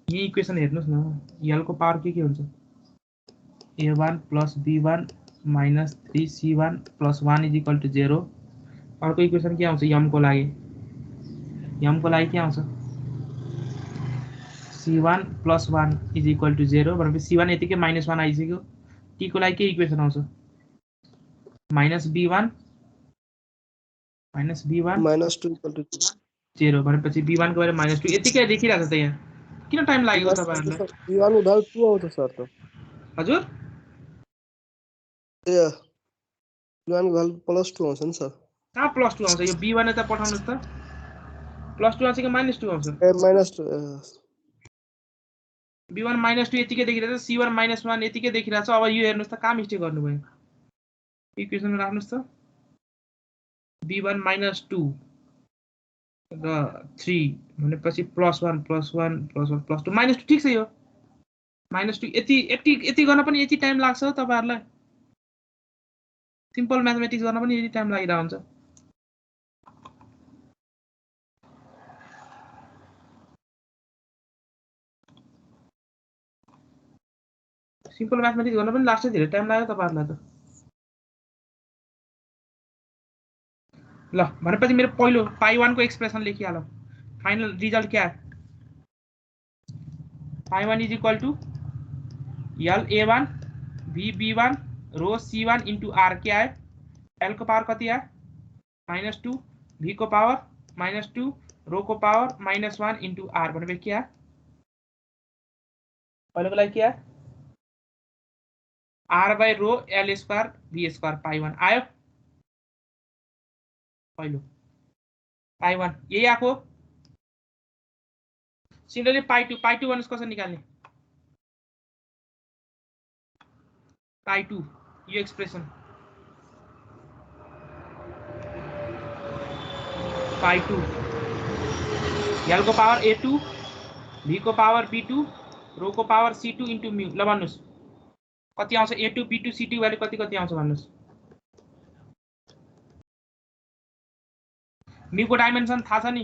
यही इक्वेसन हेर्नुस् न, l को पावर के हुन्छ, a1 plus b1 minus 3c1 plus 1 is equal to 0। अर्को इक्वेसन के आउँछ m को लागि, के आउँछ c1 plus 1 is equal to 0 भनेपछि c1 यतिकै -1 आइसक्यो। t को लागि के इक्वेसन आउँछ, -b1 -2 equal to 0 भनेपछि b1 को बारे -2 यतिकै देखिरहेको छ त यहाँ, किन टाइम लागेको तपाईहरुलाई? b1 को भ्यालु 2 आउँछ सर त। हजुर ए b1 को भ्यालु +2 आउँछ नि सर। कहाँ +2 आउँछ, यो b1 यता पठाउनुस् त, +2 आउँछ कि -2 आउँछ? ए -2 b1 -2 यतिकै देखिरहेछ, c1 -1 यतिकै देखिरहेछ। अब यो हेर्नुस् त कहाँ मिस्टेक गर्नुभयो, इक्वेसनमा राख्नुस् त b1 -2 र 3 भनेपछि +1 +1 +1 +2 -2 ठीक छ। यो -2 यति गर्न पनि यति टाइम लाग्छ तपाईहरुलाई, सिम्पल म्याथमेटिक्स गर्न पनि यति टाइम लागिरहेको हुन्छ। सिम्पल म्याथमेटिक्स गर्न पनि लाग्छ, धेरै टाइम लाग्यो तपाईहरुलाई त। ल भनेपछि मेरो पहिलो पाई1 को एक्सप्रेसन लेखिहालौं। फाइनल रिजल्ट क्या है, pi one is equal to l a1 v b1 rho c1 into r क्या है, l को पावर कति है -2, v को पावर -2, रो को पावर -1 इंटू r भनेपछि क्या है, पहिलोको लागि क्या है r by rho l square v square pi one आयो। पहिलो पाई1 यही आको। सिमिलरली पाई2 भन्नुस् कसरी निकाल्ने, पाई2 यो एक्सप्रेसन पाई2 l को पावर a2 v को पावर b2 रो को पावर c2 इन्टु म्यू। ल भन्नुस् कति आउँछ, a2 b2 c2 भ्यालु कति आउँछ भन्नुस्। म्यू को डाइमेन्सन थाहा छ नि,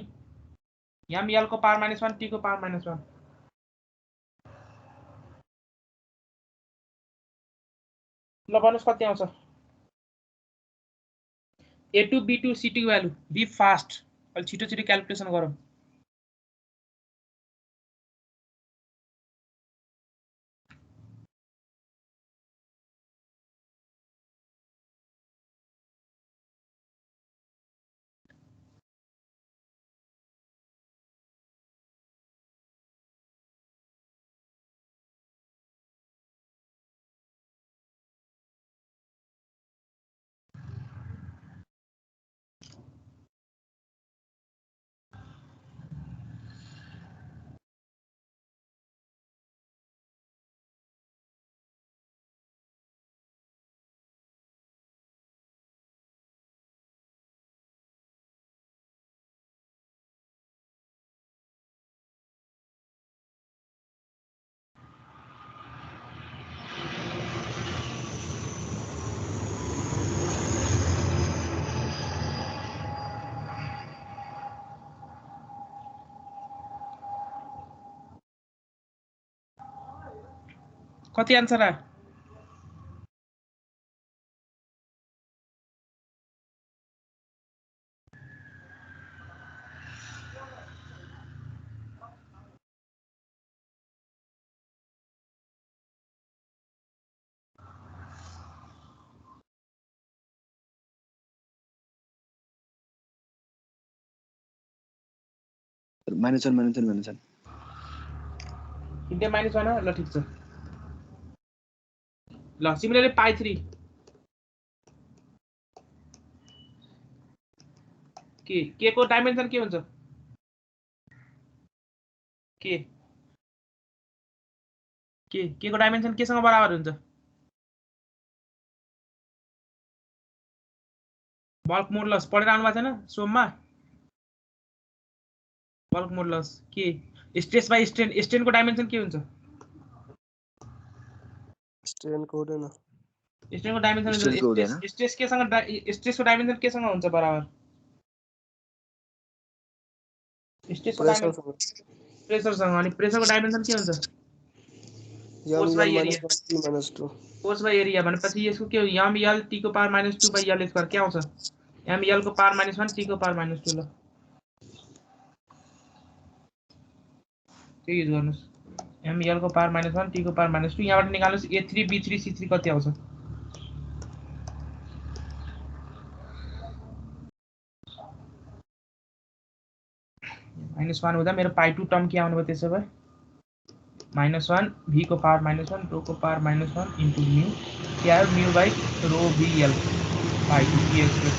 m l को पावर -1 t को पावर -1। ल भन्नुस् कति आउँछ, a2 b2 c2 value. Be fast, अहिले छिटो छिटो क्याल्कुलेसन गरौँ। कति आन्सर आयो, -1 इन्टे -1 हो। ल ठीक छ। ल सिमिलरली पाई3 के को डाइमेन्सन के हुन्छ, के को डाइमेन्सन केसँग बराबर हुन्छ, बल्क मोडुलस पढेर आउनु भएको छैन सोममा, बल्क मोडुलस के स्ट्रेस बाई स्ट्रेन, स्ट्रेनको डाइमेन्सन के हुन्छ? स्ट्रेनको हुँदैन। स्ट्रेनको डाइमेन्सन स्ट्रेनको हुँदैन। स्ट्रेस केसँग स्ट्रेसको डाइमेन्सन केसँग हुन्छ बराबर? स्ट्रेसको डाइमेन्सन प्रेसरसँग। अनि प्रेसरको डाइमेन्सन के हुन्छ? Force by area. -2 force by area भनेपछि यसको के हो? m l t को पावर -2 बाई l स्क्वायर के आउँछ? m l को पावर -1 t को पावर -2 ल त्यो युज गर्नुस्। m l को पावर -1 t को पावर -2 यहाँबाट निकाल्नुस् a3 b3 c3 कति आउँछ? -1 हुँदा मेरो पाई 2 टर्म के आउनु भयो त्यसो भए? -1 v को पावर -1 रो को पावर -1 इन्टु म्यू के आयो? Mu by row vl pie 2 px plus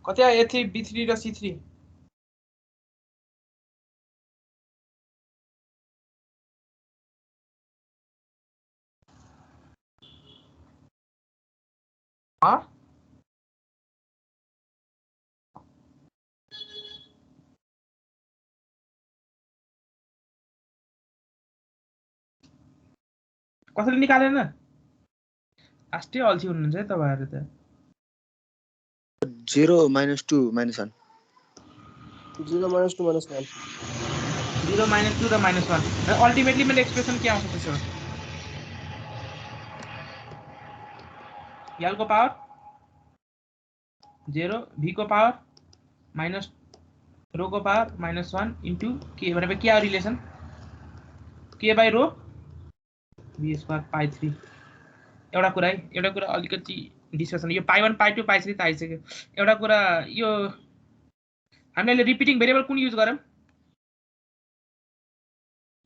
कति आयो? a3 b3 र c3 कसैले निकालेन? आस्टै अल्छी हुनुहुन्छ है तपाईहरु त। 0 -2 -1 0 -2 -1 0 -2 र -1 र अल्टिमेटली मेरो एक्सप्रेसन के आउँछ त्यसो? l को पावर 0 v को पावर माइनस रो को पावर -1 इन्टु के भनेको के आयो रिलेसन? के by rho v square pi 3। एउटा कुरा अलिकति डिस्कसन, यो पाई 1 पाई 2 पाई 3 त आइसक्यो। एउटा कुरा यो हामीले रिपिटिङ भेरिएबल कुन युज गर्यौं?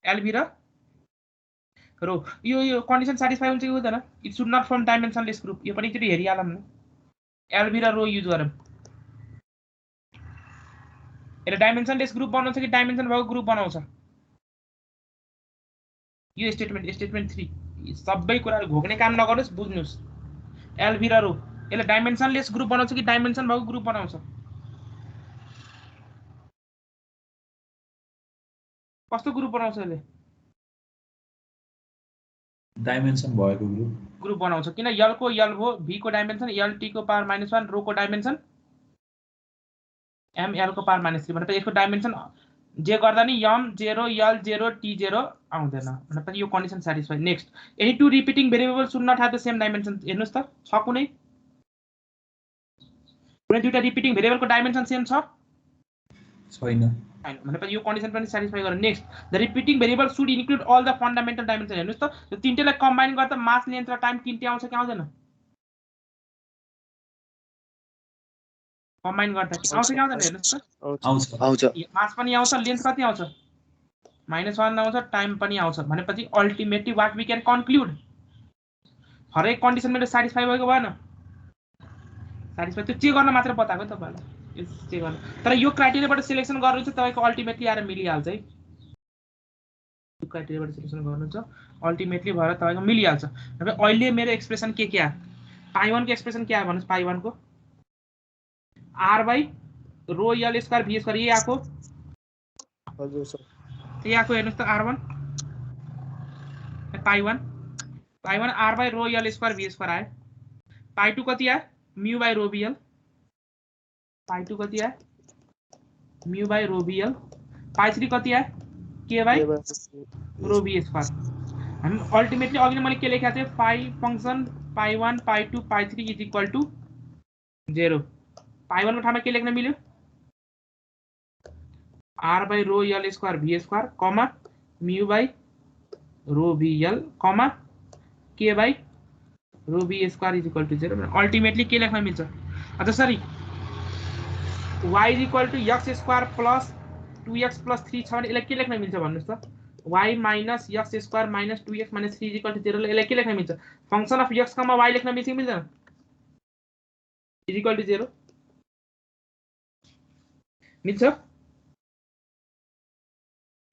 एलबी र रो। यो कन्डिसन सटिस्फाई हुन्छ कि हुँदैन? It should not form dimensionless group. यो पनि एकचोटि हेरिहालौँ न। एलबी र रो युज गर्यौं, यसले डाइमेन्सनलेस ग्रुप बनाउँछ कि डाइमेन्सन भएको ग्रुप बनाउँछ? यो स्टेटमेन्ट 3 सबै कुराहरु घोक्ने काम नगर्नुस्, बुझ्नुस्। एलबी र रो यसले डाइमेन्सनलेस ग्रुप बनाउँछ कि डाइमेन्सन भएको ग्रुप बनाउँछ? कस्तो ग्रुप बनाउँछ यसले? डाइमेन्सन भएको ग्रुप बनाउँछ। किन? l को l हो, v को डाइमेन्सन l t को पावर -1 रो को डाइमेन्सन m l को पावर -3 भनेपछि यसको डाइमेन्सन जे गर्दा नि m 0 l 0 t 0 आउँदैन भनेपछि यो condition satisfy. Next, any two repeating variable should not have the same dimension. हेर्नुस् त, छ कुनै दुईटा रिपिटिङ भेरिएबलको डाइमेन्सन सेम छ? छैन। भनेपछि यो कन्डिसन पनि सटिस्फाई गर्नु। Next, the repeating variable should include all the fundamental dimension. हेर्नुस् त, यो तीनटैलाई कम्बाइन गर्दा मास, लेन्थ र टाइम तीनटै आउँछ कि आउँदैन? कम्बाइन गर्दा आउँछ कि आउँदैन? हेर्नुस् त, आउँछ। मास पनि आउँछ, लेन्थ कति आउँछ? -1 आउँछ, टाइम पनि आउँछ। भनेपछि ultimately what we can conclude, हरेक कन्डिसन मेरो सटिस्फाई भएको भएन? satisfy त्यो चेक गर्न मात्र बताएको तपाईहरुलाई यो चेक गर्न तर यो क्राइटेरियाबाट सिलेक्सन गर्नु चाहिँ तपाईको अल्टिमेटली आएर मिलिहाल्छ है यो क्राइटेरियाबाट सिलेक्सन गर्नु छ अल्टिमेटली भएर तपाईको मिलिहाल्छ अब अहिले मेरो एक्सप्रेसन के आयो पाई1 को एक्सप्रेसन के आयो भन्नुस् पाई1 को r by rho l square v square ये आको हजुर सर ये आको हेर्नुस् त r1 पाई1 r by rho l square v square आयो पाई2 कति आयो mu by rho bl पाई2 कति आयो mu by rho bl पाई3 कति आयो k by rho b square हामी अल्टिमेटली अघि मैले के लेखेको थिएँ पाई फंक्शन पाई1 पाई2 पाई3 इज इक्वल टु 0 पाई1 को ठाउँमा के लेख्न मिल्यो r by rho l square v square comma mu by rho bl comma k by rho b square is equal to 0 ultimately के लेख्न मिल्छ अच्छा sorry y is equal to x square plus 2x plus 3 छ भने यसलाई के लेख्न मिल्छ भन्नुस् त y minus x square minus 2x minus 3 is equal to 0 यसलाई के लेख्न मिल्छ function of x comma y लेख्न मिल्छ कि मिल्दैन इज इक्वल टु 0 मिल्छ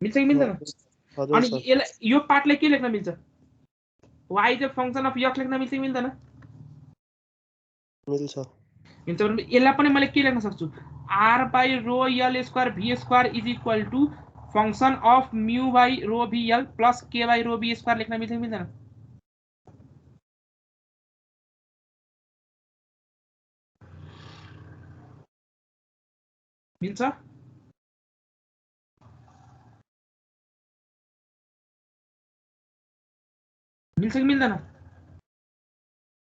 मिल्छ कि मिल्दैन अनि यो पार्टलाई के लेख्न मिल्छ y is a function of x लेख्न मिल्छ कि मिल्दैन मिल्छ मिल्छ भने यसलाई पनि मैले के लेख्न सक्छु r by rho l square v square is equal to function of mu by rho bl plus k by rho b square लेख्न मिल्छ कि मिल्दैन मिल्छ मिल्छ कि मिल्दैन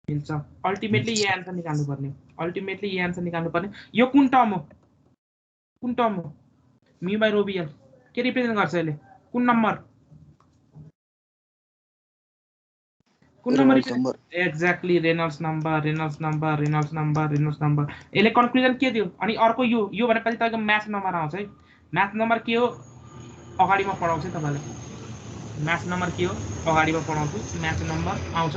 मिल्छ अल्टिमेटली ये आन्सर निकाल्नु पर्ने अल्टिमेटली ये आन्सर निकाल्नु पर्ने यो कुन टर्म हो mu by rho bl के रिप्रेजेन्ट गर्छ यसले कुन नम्बर एक्ज्याक्टली रेनल्ड्स नम्बर यसले कन्क्लुजन के दियो अनि अर्को यो भनेपछि तपाईको म्याथ नम्बर आउँछ है म्याथ नम्बर के हो अगाडिमा पढाउँछु तपाईलाई म्याथ नम्बर के हो अगाडिमा पढाउँछु म्याथ नम्बर आउँछ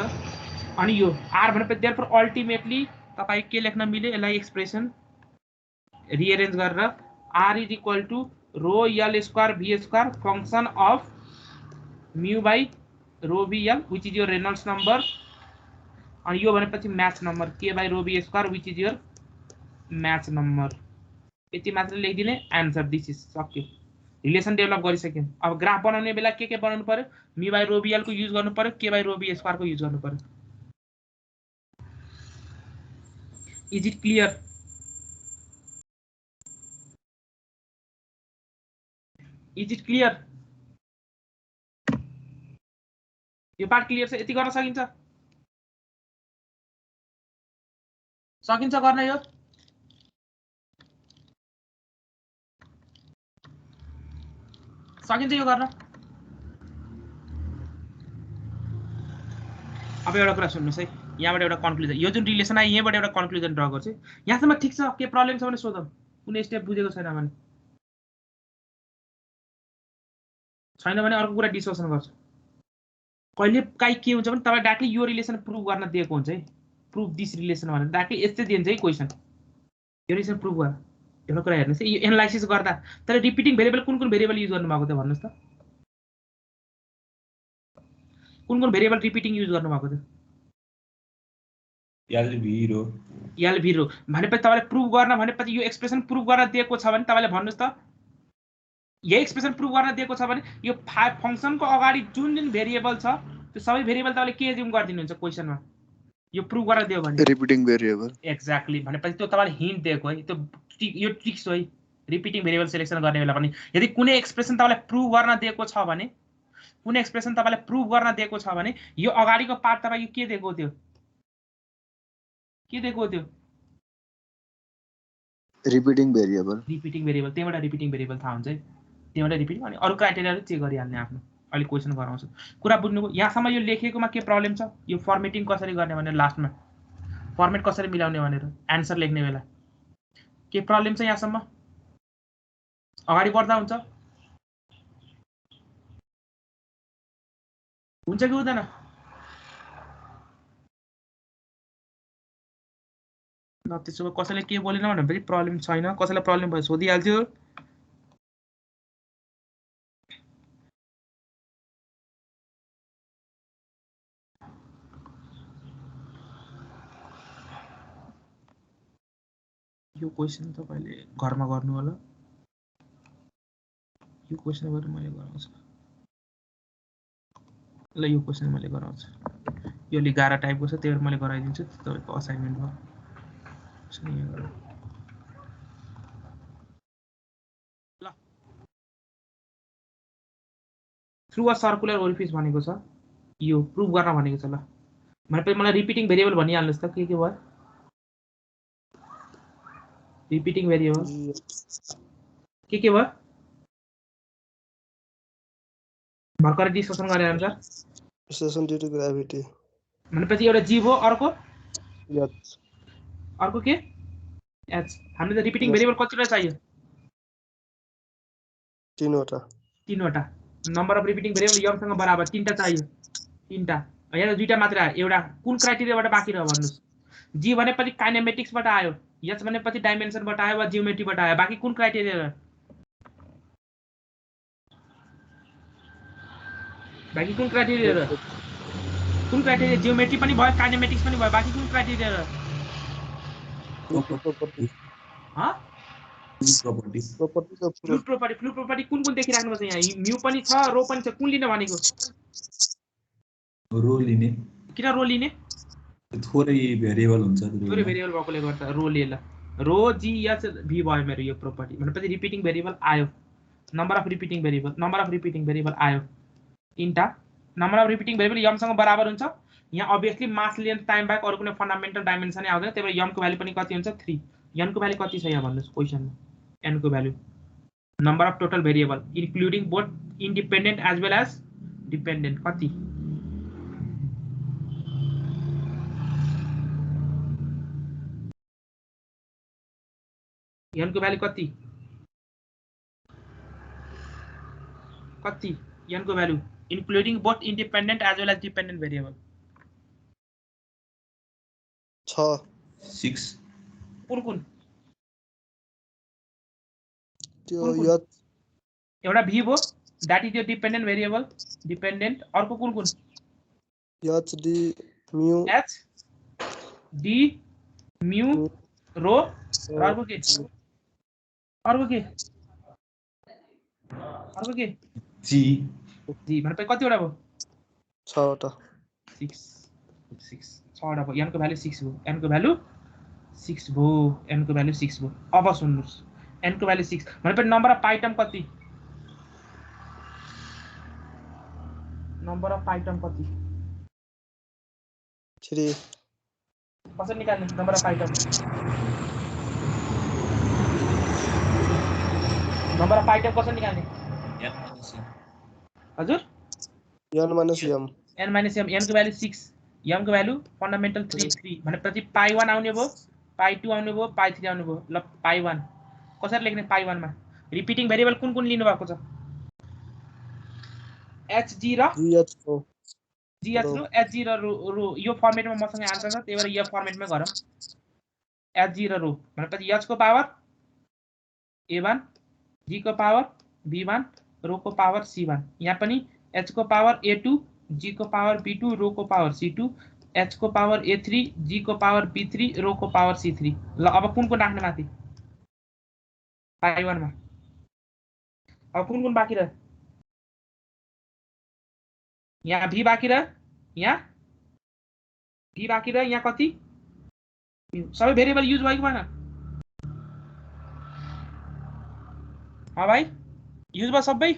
अनि यो r भनेपछि देयरफोर अल्टिमेटली तपाई के लेख्न मिल्यो यसलाई एक्सप्रेसन रिअरेन्ज गरेर r is equal to rho l square v square function of mu by rho bl which is your Reynolds number अनि यो भनेपछि math number k by rho b square which is your math number यति मात्र लेखिदिने answer this is सक्यो relation develop गरिसक्यौं अब graph बनाउने बेला के बनाउनु पर्यो mu by rho bl को युज गर्नु पर्यो k by rho b square को युज गर्नु पर्यो is it clear is it clear यो पार्ट क्लियर छ यति गर्न सकिन्छ गर्न यो सकिन्छ यो गर्न अब एउटा कुरा सुन्नुस् है यहाँबाट एउटा कन्क्लुजन यो जुन रिलेसन आयो यहाँबाट एउटा कन्क्लुजन ड्रा गर्छु यहाँसम्म ठीक छ के प्रब्लम छ भने सोधौं कुनै स्टेप बुझेको छैन भने अर्को कुरा डिस्कसन गर्छु कहिले काई के हुन्छ भने तपाई डाइरेक्टली यो रिलेसन प्रुभ गर्न दिएको हुन्छ है प्रुभ दिस रिलेसन भनेर डाइरेक्टली यस्तै दिन्छ है क्वेशन यो रिलेसन प्रुभ गर एउटा कुरा हेर्नुस् है यो एनालाइसिस गर्दा तर रिपिटिङ भेरिएबल कुन भेरिएबल युज गर्नु भएको त भन्नुस् त कुन भेरिएबल रिपिटिङ युज गर्नु भएको त LV रो भनेपछि तपाईले प्रुभ गर्न भनेपछि यो एक्सप्रेसन प्रुभ गर्न दिएको छ भने तपाईले भन्नुस् त यही एक्सप्रेसन प्रुभ गर्न दिएको छ भने यो फंक्शनको अगाडि जुन भेरिएबल छ त्यो सबै भेरिएबल तपाईले के एज्युम गर्दिनुहुन्छ क्वेशनमा यो प्रुभ गर्न दियो भने रिपिटिङ भेरिएबल एक्ज्याक्टली भनेपछि त्यो तपाईले हिन्ट दिएको है त्यो यो ट्रिक्स हो है रिपिटिङ भेरिएबल सिलेक्सन गर्ने बेला पनि यदि कुनै एक्सप्रेसन तपाईले प्रुभ गर्न दिएको छ भने यो अगाडिको पार्ट तपाईको के दिएको थियो रिपिटिङ भेरिएबल त्यहीबाट रिपिटिङ भेरिएबल थाहा हुन्छ है त्यहीबाट रिपिटिङ अनि अरु क्राइटेरियाहरु चेक गरिहाल्ने आफ्नो अहिले क्वेशन गराउँछु कुरा बुझ्नुको यहाँसम्म यो लेखेकोमा के प्रब्लम छ यो फर्मेटिङ कसरी गर्ने भनेर लास्टमा फर्मेट कसरी मिलाउने भनेर आन्सर लेख्ने बेला के प्रब्लम छ यहाँसम्म अगाडि बढ्दा हुन्छ कि हुँदैन ल त्यसो भए कसैले के बोलेन भनेपछि प्रब्लम छैन, कसैलाई प्रब्लम भयो सोधिहाल्छु। यो क्वेसन तपाईले घरमा गर्नु होला, यो क्वेसन गरेर मैले गराउँछु। ल यो क्वेसन मैले गराउँछु, यो अलि गाह्रो टाइपको छ त्यही भएर मैले गराइदिन्छु, तपाईको असाइनमेन्ट हो। ल थ्रु अ सर्कुलर ओरिफिस भनेको छ, यो प्रुभ गर्न भनेको छ। ल भनेपछि मलाई रिपिटिङ भेरिएबल भनिहाल्नुस् त के भयो। रिपिटिङ भेरिएबल के भयो भर्खरै डिस्कसन गरे अनुसार एक्सेलेरेसन ड्यू टु ग्राभिटी भनेपछि एउटा जी भयो, एच अर्को के एच। हामीले त रिपिटिङ भेरिएबल कतिवटा चाहियो, तीनवटा। नम्बर अफ रिपिटिङ भेरिएबल यम सँग बराबर तीनटा चाहियो, तीनटा। यहाँ त दुईटा मात्र आयो, एउटा कुन क्राइटेरियाबाट बाँकी रह्यो भन्नुस्। जी भनेपछि काइनेमेटिक्सबाट आयो, एच भनेपछि डाइमेन्सनबाट आयो वा जियोमेट्रीबाट आयो, बाँकी कुन क्राइटेरिया, बाँकी कुन क्राइटेरिया, कुन क्राइटेरिया। जियोमेट्री पनि भयो, काइनेमेटिक्स पनि भयो, बाँकी कुन क्राइटेरिया। फ्लुइड प्रोपर्टी कुन देखिराख्नु पर्छ यहाँ, म्यू पनि छ रो पनि छ, कुन लिन भनेको। रो लिने। किन रो लिने, थोरै भेरिएबल हुन्छ, थोरै भेरिएबल भएकोले गर्दा रो ले। ल रो जी एच भी भयो मेरो यो प्रोपर्टी भनेपछि रिपिटिङ भेरिएबल आयो। नम्बर अफ रिपिटिङ भेरिएबल आयो तीनटा। नम्बर अफ रिपिटिङ भेरिएबल यमसँग बराबर हुन्छ। यहाँ अभियसली मास लेन्थ टाइम बाहेक अरू कुनै फन्डामेन्टल डाइमेन्सनै आउँदैन, त्यही भएर यमको भ्यालु पनि कति हुन्छ 3। यनको भ्यालु कति छ यहाँ भन्नुहोस् क्वेसनमा, एनको value. Number of total variable including both independent as well as dependent कति, यनको भ्यालु कति, यनको value including both independent as well as dependent variable 6। कुन त्यो एउटा भी भयो, that is your dependent variable dependent. अर्को कुन H D mu, H D mu rho, अर्को के जी भनेपछि कतिवटा भयो 6वटा। 6वटा भयो। एनको भ्यालु 6 भयो, एनको भ्यालु 6 भयो। अब सुन्नुस्, एनको भ्यालु 6 भनेपछि नम्बर अफ आइटम कति, नम्बर अफ आइटम कति 3। कसरी निकाल्ने number of item, number of item कसरी निकाल्ने हजुर, n minus m, n minus m, n को भ्यालु 6, m को भ्यालु फन्डामेन्टल 3 भनेपछि पाई 1 आउने भयो, पाई 2 आउने भयो, पाई 3 आउने भयो। ल पाई 1 कसरी लेख्ने, पाई 1 मा रिपिटिङ भेरिएबल कुन लिनु भएको छ, hg र hg र रो। यो फर्मेटमा मसँग आन्सर छ, त्यही भएर यो फर्मेटमै गरौँ। hg र रो भनेपछि h को पावर a1, g को पावर b1, रो को पावर c1। यहाँ पनि h को पावर a2, g को पावर b2, रो को पावर c2, h को पावर a3, g को पावर b3, रो को पावर c3। ल अब कुन राख्ने माथि पाई 1 मा, अब कुन बाँकी रह्यो, यहाँ भी बाँकी रह्यो, यहाँ भी बाँकी रह्यो, यहाँ कति सबै भेरिएबल युज भयो कि भएन, भाइ युज भयो सबै।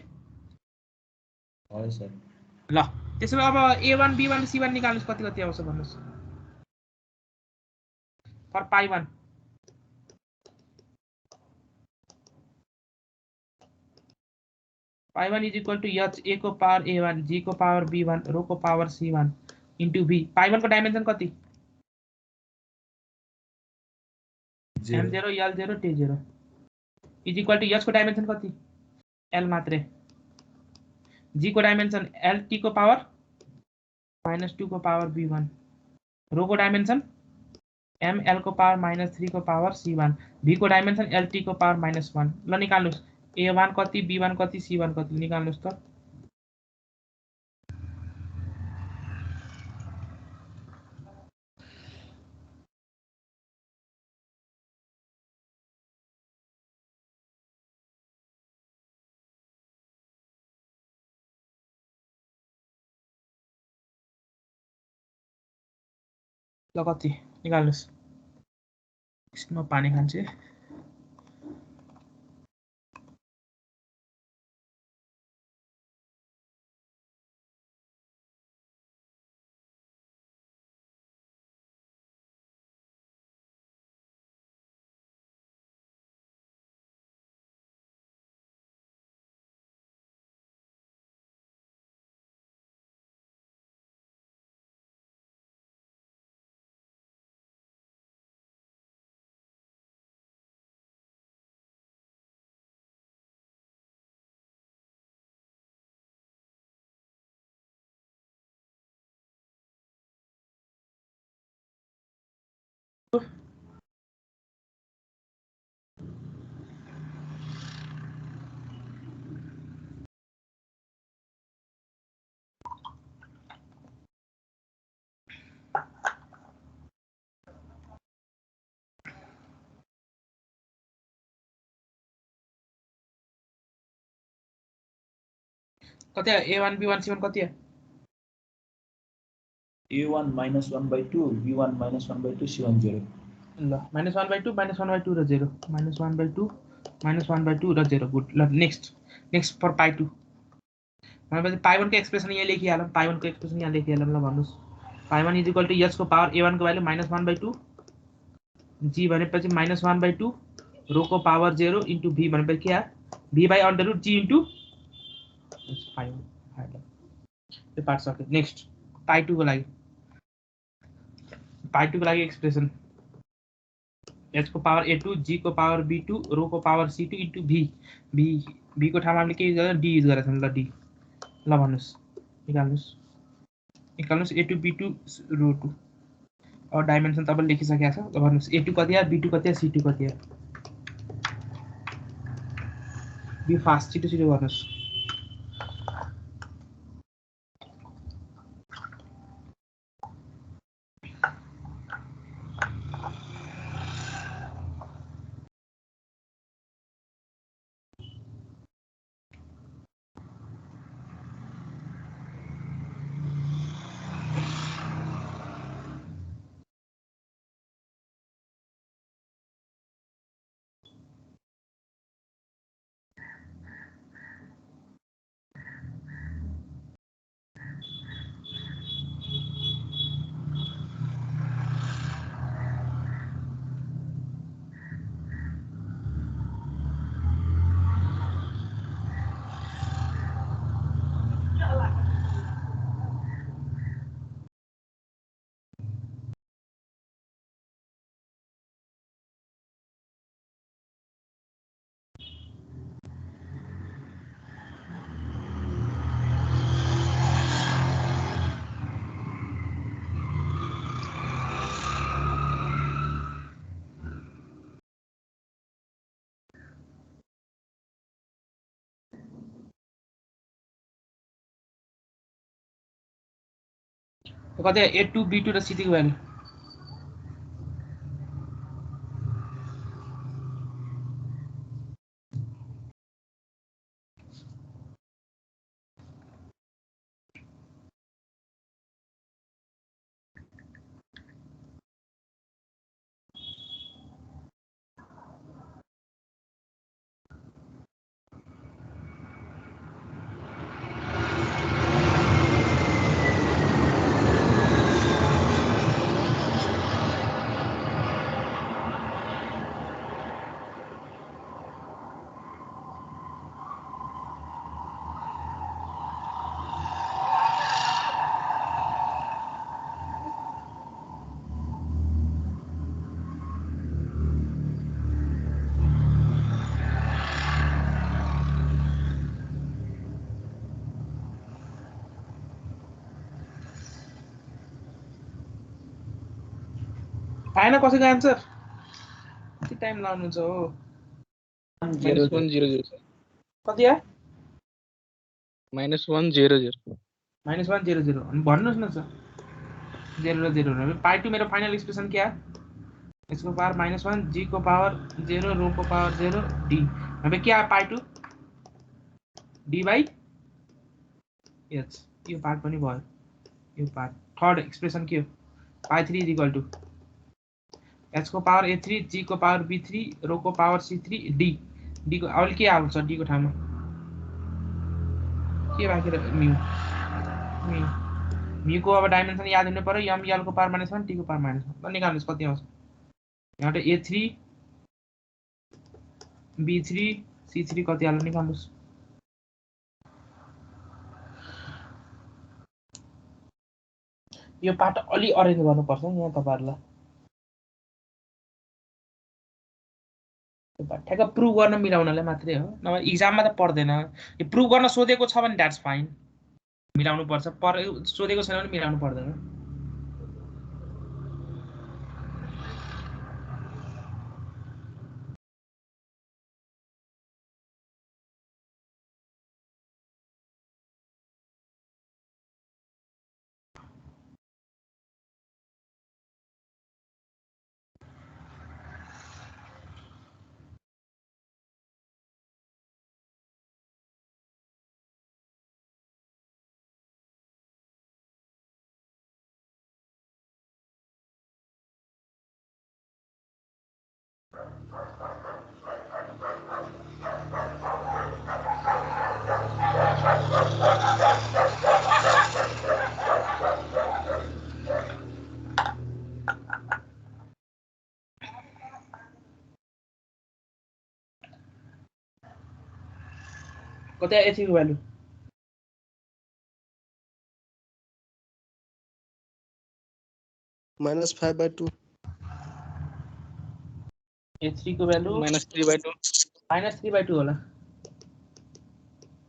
ल त्यसो भए अब a1 b1 c1 निकाल्नुस्, कति आउँछ भन्नुस् for pi 1। Pi 1 is equal to h, a को पावर a1, g को पावर b1, रो को पावर c1 इन्टु b। पाई 1 को डाइमेन्सन कति, m0 l0 t0 is equal to h को डाइमेन्सन कति, l मात्रै, g को डाइमेन्सन l t को पावर -2 को पावर b1, रो को डाइमेन्सन m l को पावर -3 को पावर c1 v को डाइमेन्सन lt को पावर -1 ल निकाल्नुस् a1 कति b1 कति c1 कति निकाल्नुस् त ल कति निकाल्नुस् म पानी खान्छु कति a1 b1 c1 कति a1 -1/2 b1 -1/2 c1 0 ल -1/2 -1/2 र 0 -1/2 -1/2 र 0 गुड ल नेक्स्ट फर पाई 2 भनेपछि पाई 1 को एक्सप्रेसन यहाँ लेखिहालौँ पाई 1 को एक्सप्रेसन यहाँ लेखिहालौँ ल भन्नुस् पाई 1 इज इक्वल टु h को पावर a1 को भ्यालु -1/2 g भनेपछि -1/2 रो को पावर 0 इन्टु v भनेपछि के आयो v by under root g into pi 1 यो पार्ट सक्यो नेक्स्ट पाई 2 को लागि एक्सप्रेसन h को पावर a2 g को पावर b2 रो को पावर c2 इन्टु v को ठाउँमा हामीले के युज गर्छौं d युज गरेछौं ल d ल भन्नुस् निकाल्नुस् a2 b2 रो 2 और डाइमेन्सन तपाईले लेखिसकेका छ ल भन्नुस् a2 कति आयो b2 कति आयो c2 कति आयो बी फास्ट छिटो गर्नुस् कति a2 b2 र c2 को भ्यालु आएन कसैको आन्सर कति टाइम लाउनुहुन्छ हो -100 कति आयो -100 -100 अनि भन्नुहोस् न सर 0 र 0 हो पाई टू मेरो फाइनल एक्सप्रेसन क्या यसको पावर -1 जी को पावर 0 रो को पावर 0 डी अब क्या पाई टू डी बाई एच यो पार्ट पनि भयो यो पार्ट थर्ड एक्सप्रेसन के हो पाई 3 इज इक्वल टू एच को पावर a3 जी को पावर b3 रो को पावर c3 डी डी को अहिले के आउँछ डी को ठाउँमा के बाँकी म्यू म्यू म्यू को अब डाइमेन्सन याद हुनु पर्यो एम यल को पावर -1 टी को पावर -1 निकाल्नुस् कति आउँछ यहाँ a3 b3 c3 कति हाल्नु निकाल्नुस् यो पार्ट अलि अरेन्ज गर्नुपर्छ यहाँ तपाईहरुलाई ठ्याक्क प्रुभ गर्न मिलाउनलाई मात्रै हो नभए एक्जाममा त पर्दैन यो प्रुभ गर्न सोधेको छ भने द्याट्स फाइन मिलाउनु पर्छ पर सोधेको छैन भने मिलाउनु पर्दैन कति आयो a3 को भ्यालु -5/2 a3 को भ्यालु -3/2 -3/2 होला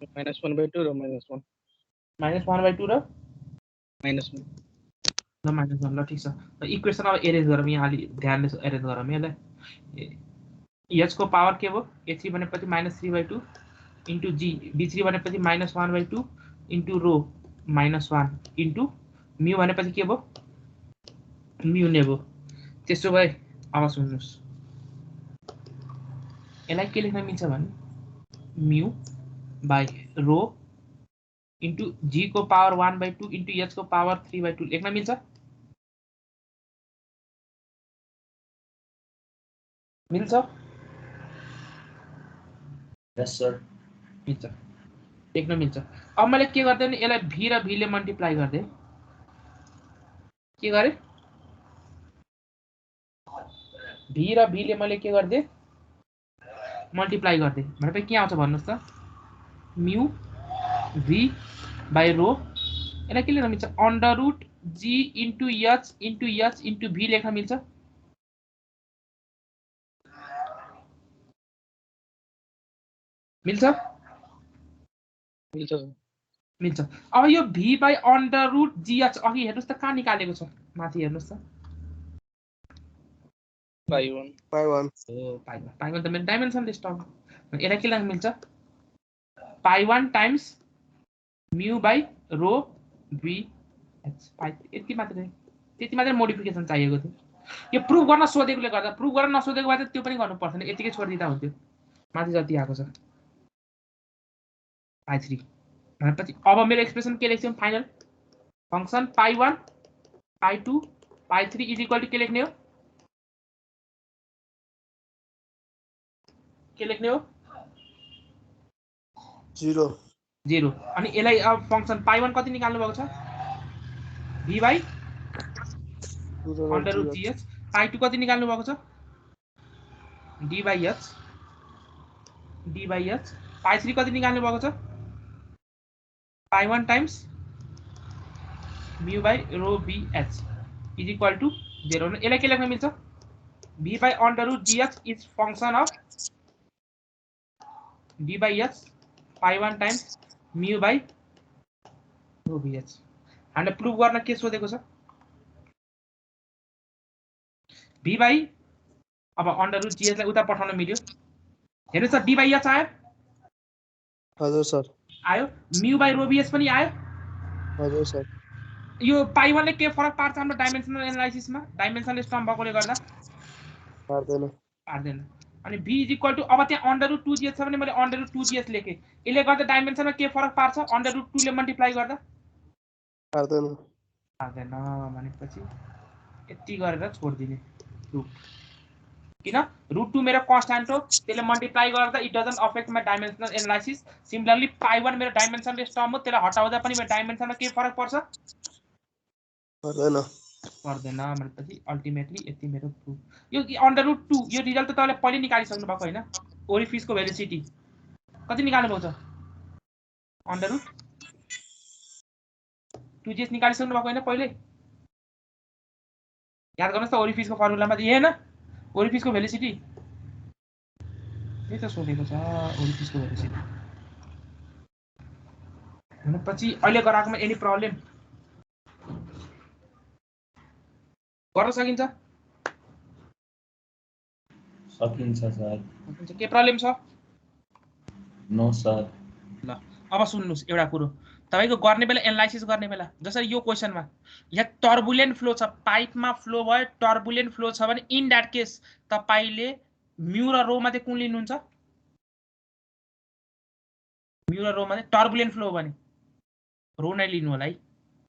-1/2 र -1 -1/2 र -1 ल -1 ल ठीक छ र इक्वेसन अब एरेन्ज गरौँ यहाँ अलि ध्यानले एरेन्ज गरौँ यसलाई h को पावर के भयो a3 भनेपछि -3/2 इन्टु जी b3 भनेपछि -1/2 इन्टु रो -1 इन्टु म्यू भनेपछि के भयो म्यू नै भयो त्यसो भए अब सुन्नुस् यसलाई के लेख्न मिल्छ भने म्यू बाइ रो इन्टु जी को पावर 1/2 इन्टु h को पावर 3/2 लेख्न मिल्छ मिल्छ यस सर मिल्छ लेख्न मिल्छ अब मैले के गर्दै भने यसलाई v र v ले मल्टिप्लाई गर्दै के गरे v र v ले मैले के गर्दै मल्टिप्लाई गर्दै भनेपछि के आउँछ भन्नुस् त म्यू v बाइ रो यसलाई के लेख्न मिल्छ under root g into h into v लेख्न मिल्छ मिल्छ मिल्छ अब यो v by under root gh अघि हेर्नुस् त कहाँ निकालेको छ माथि हेर्नुस् त /1 ओ पाई1 त मेरो डाइमेन्सन लिस्ट हो यसलाई के लेख्न मिल्छ pi one times mu by rho v h pi यति मात्रै मोडिफिकेसन चाहिएको थियो यो प्रुभ गर्न सोधेकोले गर्दा प्रुभ गर्न नसोधेको भए त त्यो पनि गर्नु पर्दैन यतिकै छोडिदिँदा हुन्थ्यो माथि जति आएको छ पाई3 भनेपछि अब मेरो एक्सप्रेसन के लेख्छौं फाइनल फंक्सन पाई1 पाई2 पाई3 इज इक्वल टु के लेख्ने हो के लेख्ने हो 0 अनि यसलाई अब फंक्सन पाई1 कति निकाल्नु भएको छ v by under root gh पाई2 कति निकाल्नु भएको छ d बाइ h पाई3 कति निकाल्नु भएको छ pi one times mu by rho bh is equal to 0 यसलाई के लेख्न मिल्छ v by under root gh is function of d by h pi one times mu by rho bh हामीले प्रुभ गर्न के सोधेको छ v बाई अब अन्डर रुट जीएस लाई उता पठाउन मिल्यो हेर्नुस् त डी बाई एच आयो हजुर सर आयो म्यु बाई रो बीएस पनि आयो हजुर सर यो पाइ 1 ले के फरक पार्छ हाम्रो डाइमेन्सनल एनालाइसिसमा डाइमेन्सनल स्टर्म भएकोले गर्दा पार्दैन पार्दैन अनि v इज इक्वल टु अब त्यहाँ अन्डर रुट 2 जीएस छ भने मैले अन्डर रुट 2 जीएस लेखे यसले गर्दा डाइमेन्सनमा के फरक पार्छ अन्डर रुट 2 ले मल्टिप्लाई गर्दा पार्दैन पार्दैन भनेपछि यति गरेर छोड्दिने रुट किन रुट 2 मेरो कन्स्ट्यान्ट हो त्यसले मल्टिप्लाई गर्दा it doesn't affect my dimensional analysis similarly pi 1 मेरो डाइमेन्सनल स्टर्म हो त्यसलाई हटाउँदा पनि मेरो डाइमेन्सनमा के फरक पर्छ पर्दैन पर्दैन भनेपछि अल्टिमेटली यति मेरो प्रुफ यो अन्डर रुट 2 यो रिजल्ट त तपाईले पहिले निकालिसक्नु भएको हैन ओरिफिसको भेलोसिटी कति निकाल्नु भएको छ अन्डर रुट 2gs निकालिसक्नु भएको हैन पहिले याद गर्नुस् त ओरिफिसको फर्मुलामा दिए हैन ओरिफिसको भेलोसिटी यही त सोधेको छ ओरिफिसको भेलोसिटी भनेपछि अहिले गराएकोमा एनी प्रब्लम गर्न सकिन्छ सर के प्रब्लम छ नो सर ल अब सुन्नुस् एउटा कुरो तपाईको गर्ने बेला एनालाइसिस गर्ने बेला जसरी यो क्वेशनमा यहाँ टर्बुलेन्ट फ्लो छ पाइपमा फ्लो भयो टर्बुलेन्ट फ्लो छ भने इन दैट केस तपाईले म्यु र रो मध्ये कुन लिनुहुन्छ म्यु र रो मध्ये टर्बुलेन्ट फ्लो भने रो नै लिनु होला है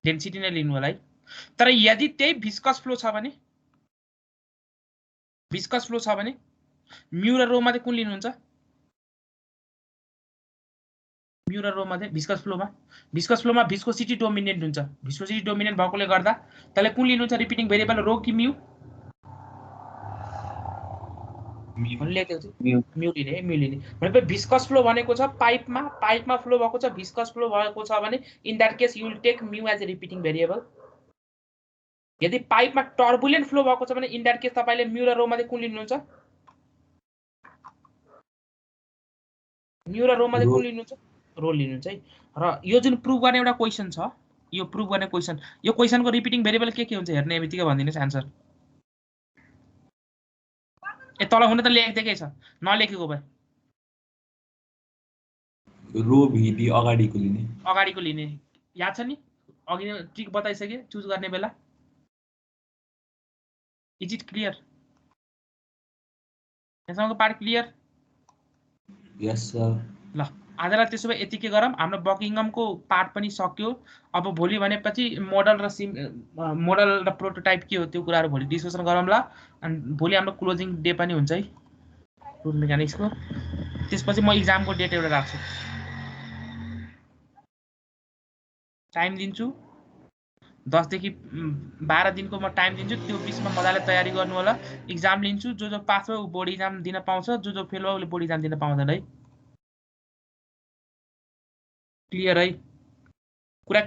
डेन्सिटी नै लिनु होला है तर यदि त्यही भिस्कस फ्लो छ भने म्यु र रो मध्ये कुन लिनुहुन्छ म्यु र रो मध्ये भिस्कस फ्लोमा भिस्कोसिटी डोमिनेन्ट हुन्छ भिस्कोसिटी डोमिनेन्ट भएकोले गर्दा त्यसले कुन लिनुहुन्छ रिपिटिङ भेरिएबल रो कि म्यु म्यु लिने भनेपछि भिस्कस फ्लो भनेको छ पाइपमा फ्लो भएको छ भिस्कस फ्लो भएको छ भने in that case you will take mu as a repeating variable यदि पाइपमा टर्बुलेन्ट फ्लो भएको छ भने इन दैट केस तपाईले म्यु र रो मध्ये कुन लिनुहुन्छ म्यु र रो मध्ये कुन लिनुहुन्छ रो लिनुहुन्छ है र यो जुन प्रुफ गर्ने एउटा क्वेशन छ यो प्रुफ गर्ने क्वेशन यो क्वेशनको रिपिटिङ भेरिएबल के हुन्छ हेर्ने बित्तिकै भनिदिनुस् आन्सर ए तल हुन त लेख्दैकै छ नलेखेको भए रो भिडी अगाडिको लिने याद छ नि अघि नै ट्रिक बताइसके चुज गर्ने बेला इज इट क्लियर यसको पार्ट क्लियर यस सर ल आजलाई त्यसो भए यतिकै गरौँ हाम्रो बकिङमको पार्ट पनि सक्यो अब भोलि भनेपछि मोडल र प्रोटोटाइप के हो त्यो कुराहरु भोलि डिस्कसन गरौँला अनि भोलि हाम्रो क्लोजिङ डे पनि हुन्छ है फ्लुइड मेकानिक्सको त्यसपछि म एक्जामको डेट एउटा राख्छु टाइम दिन्छु 10 देखि 12 दिनको म टाइम दिन्छु त्यो बीचमा मजाले तयारी गर्नु होला एक्जाम लिन्छु जो पास भयो बोर्ड एक्जाम दिन पाउँछ जो फेल भयो उसले बोर्ड एक्जाम दिन पाउँदैन है क्लियर है कुरा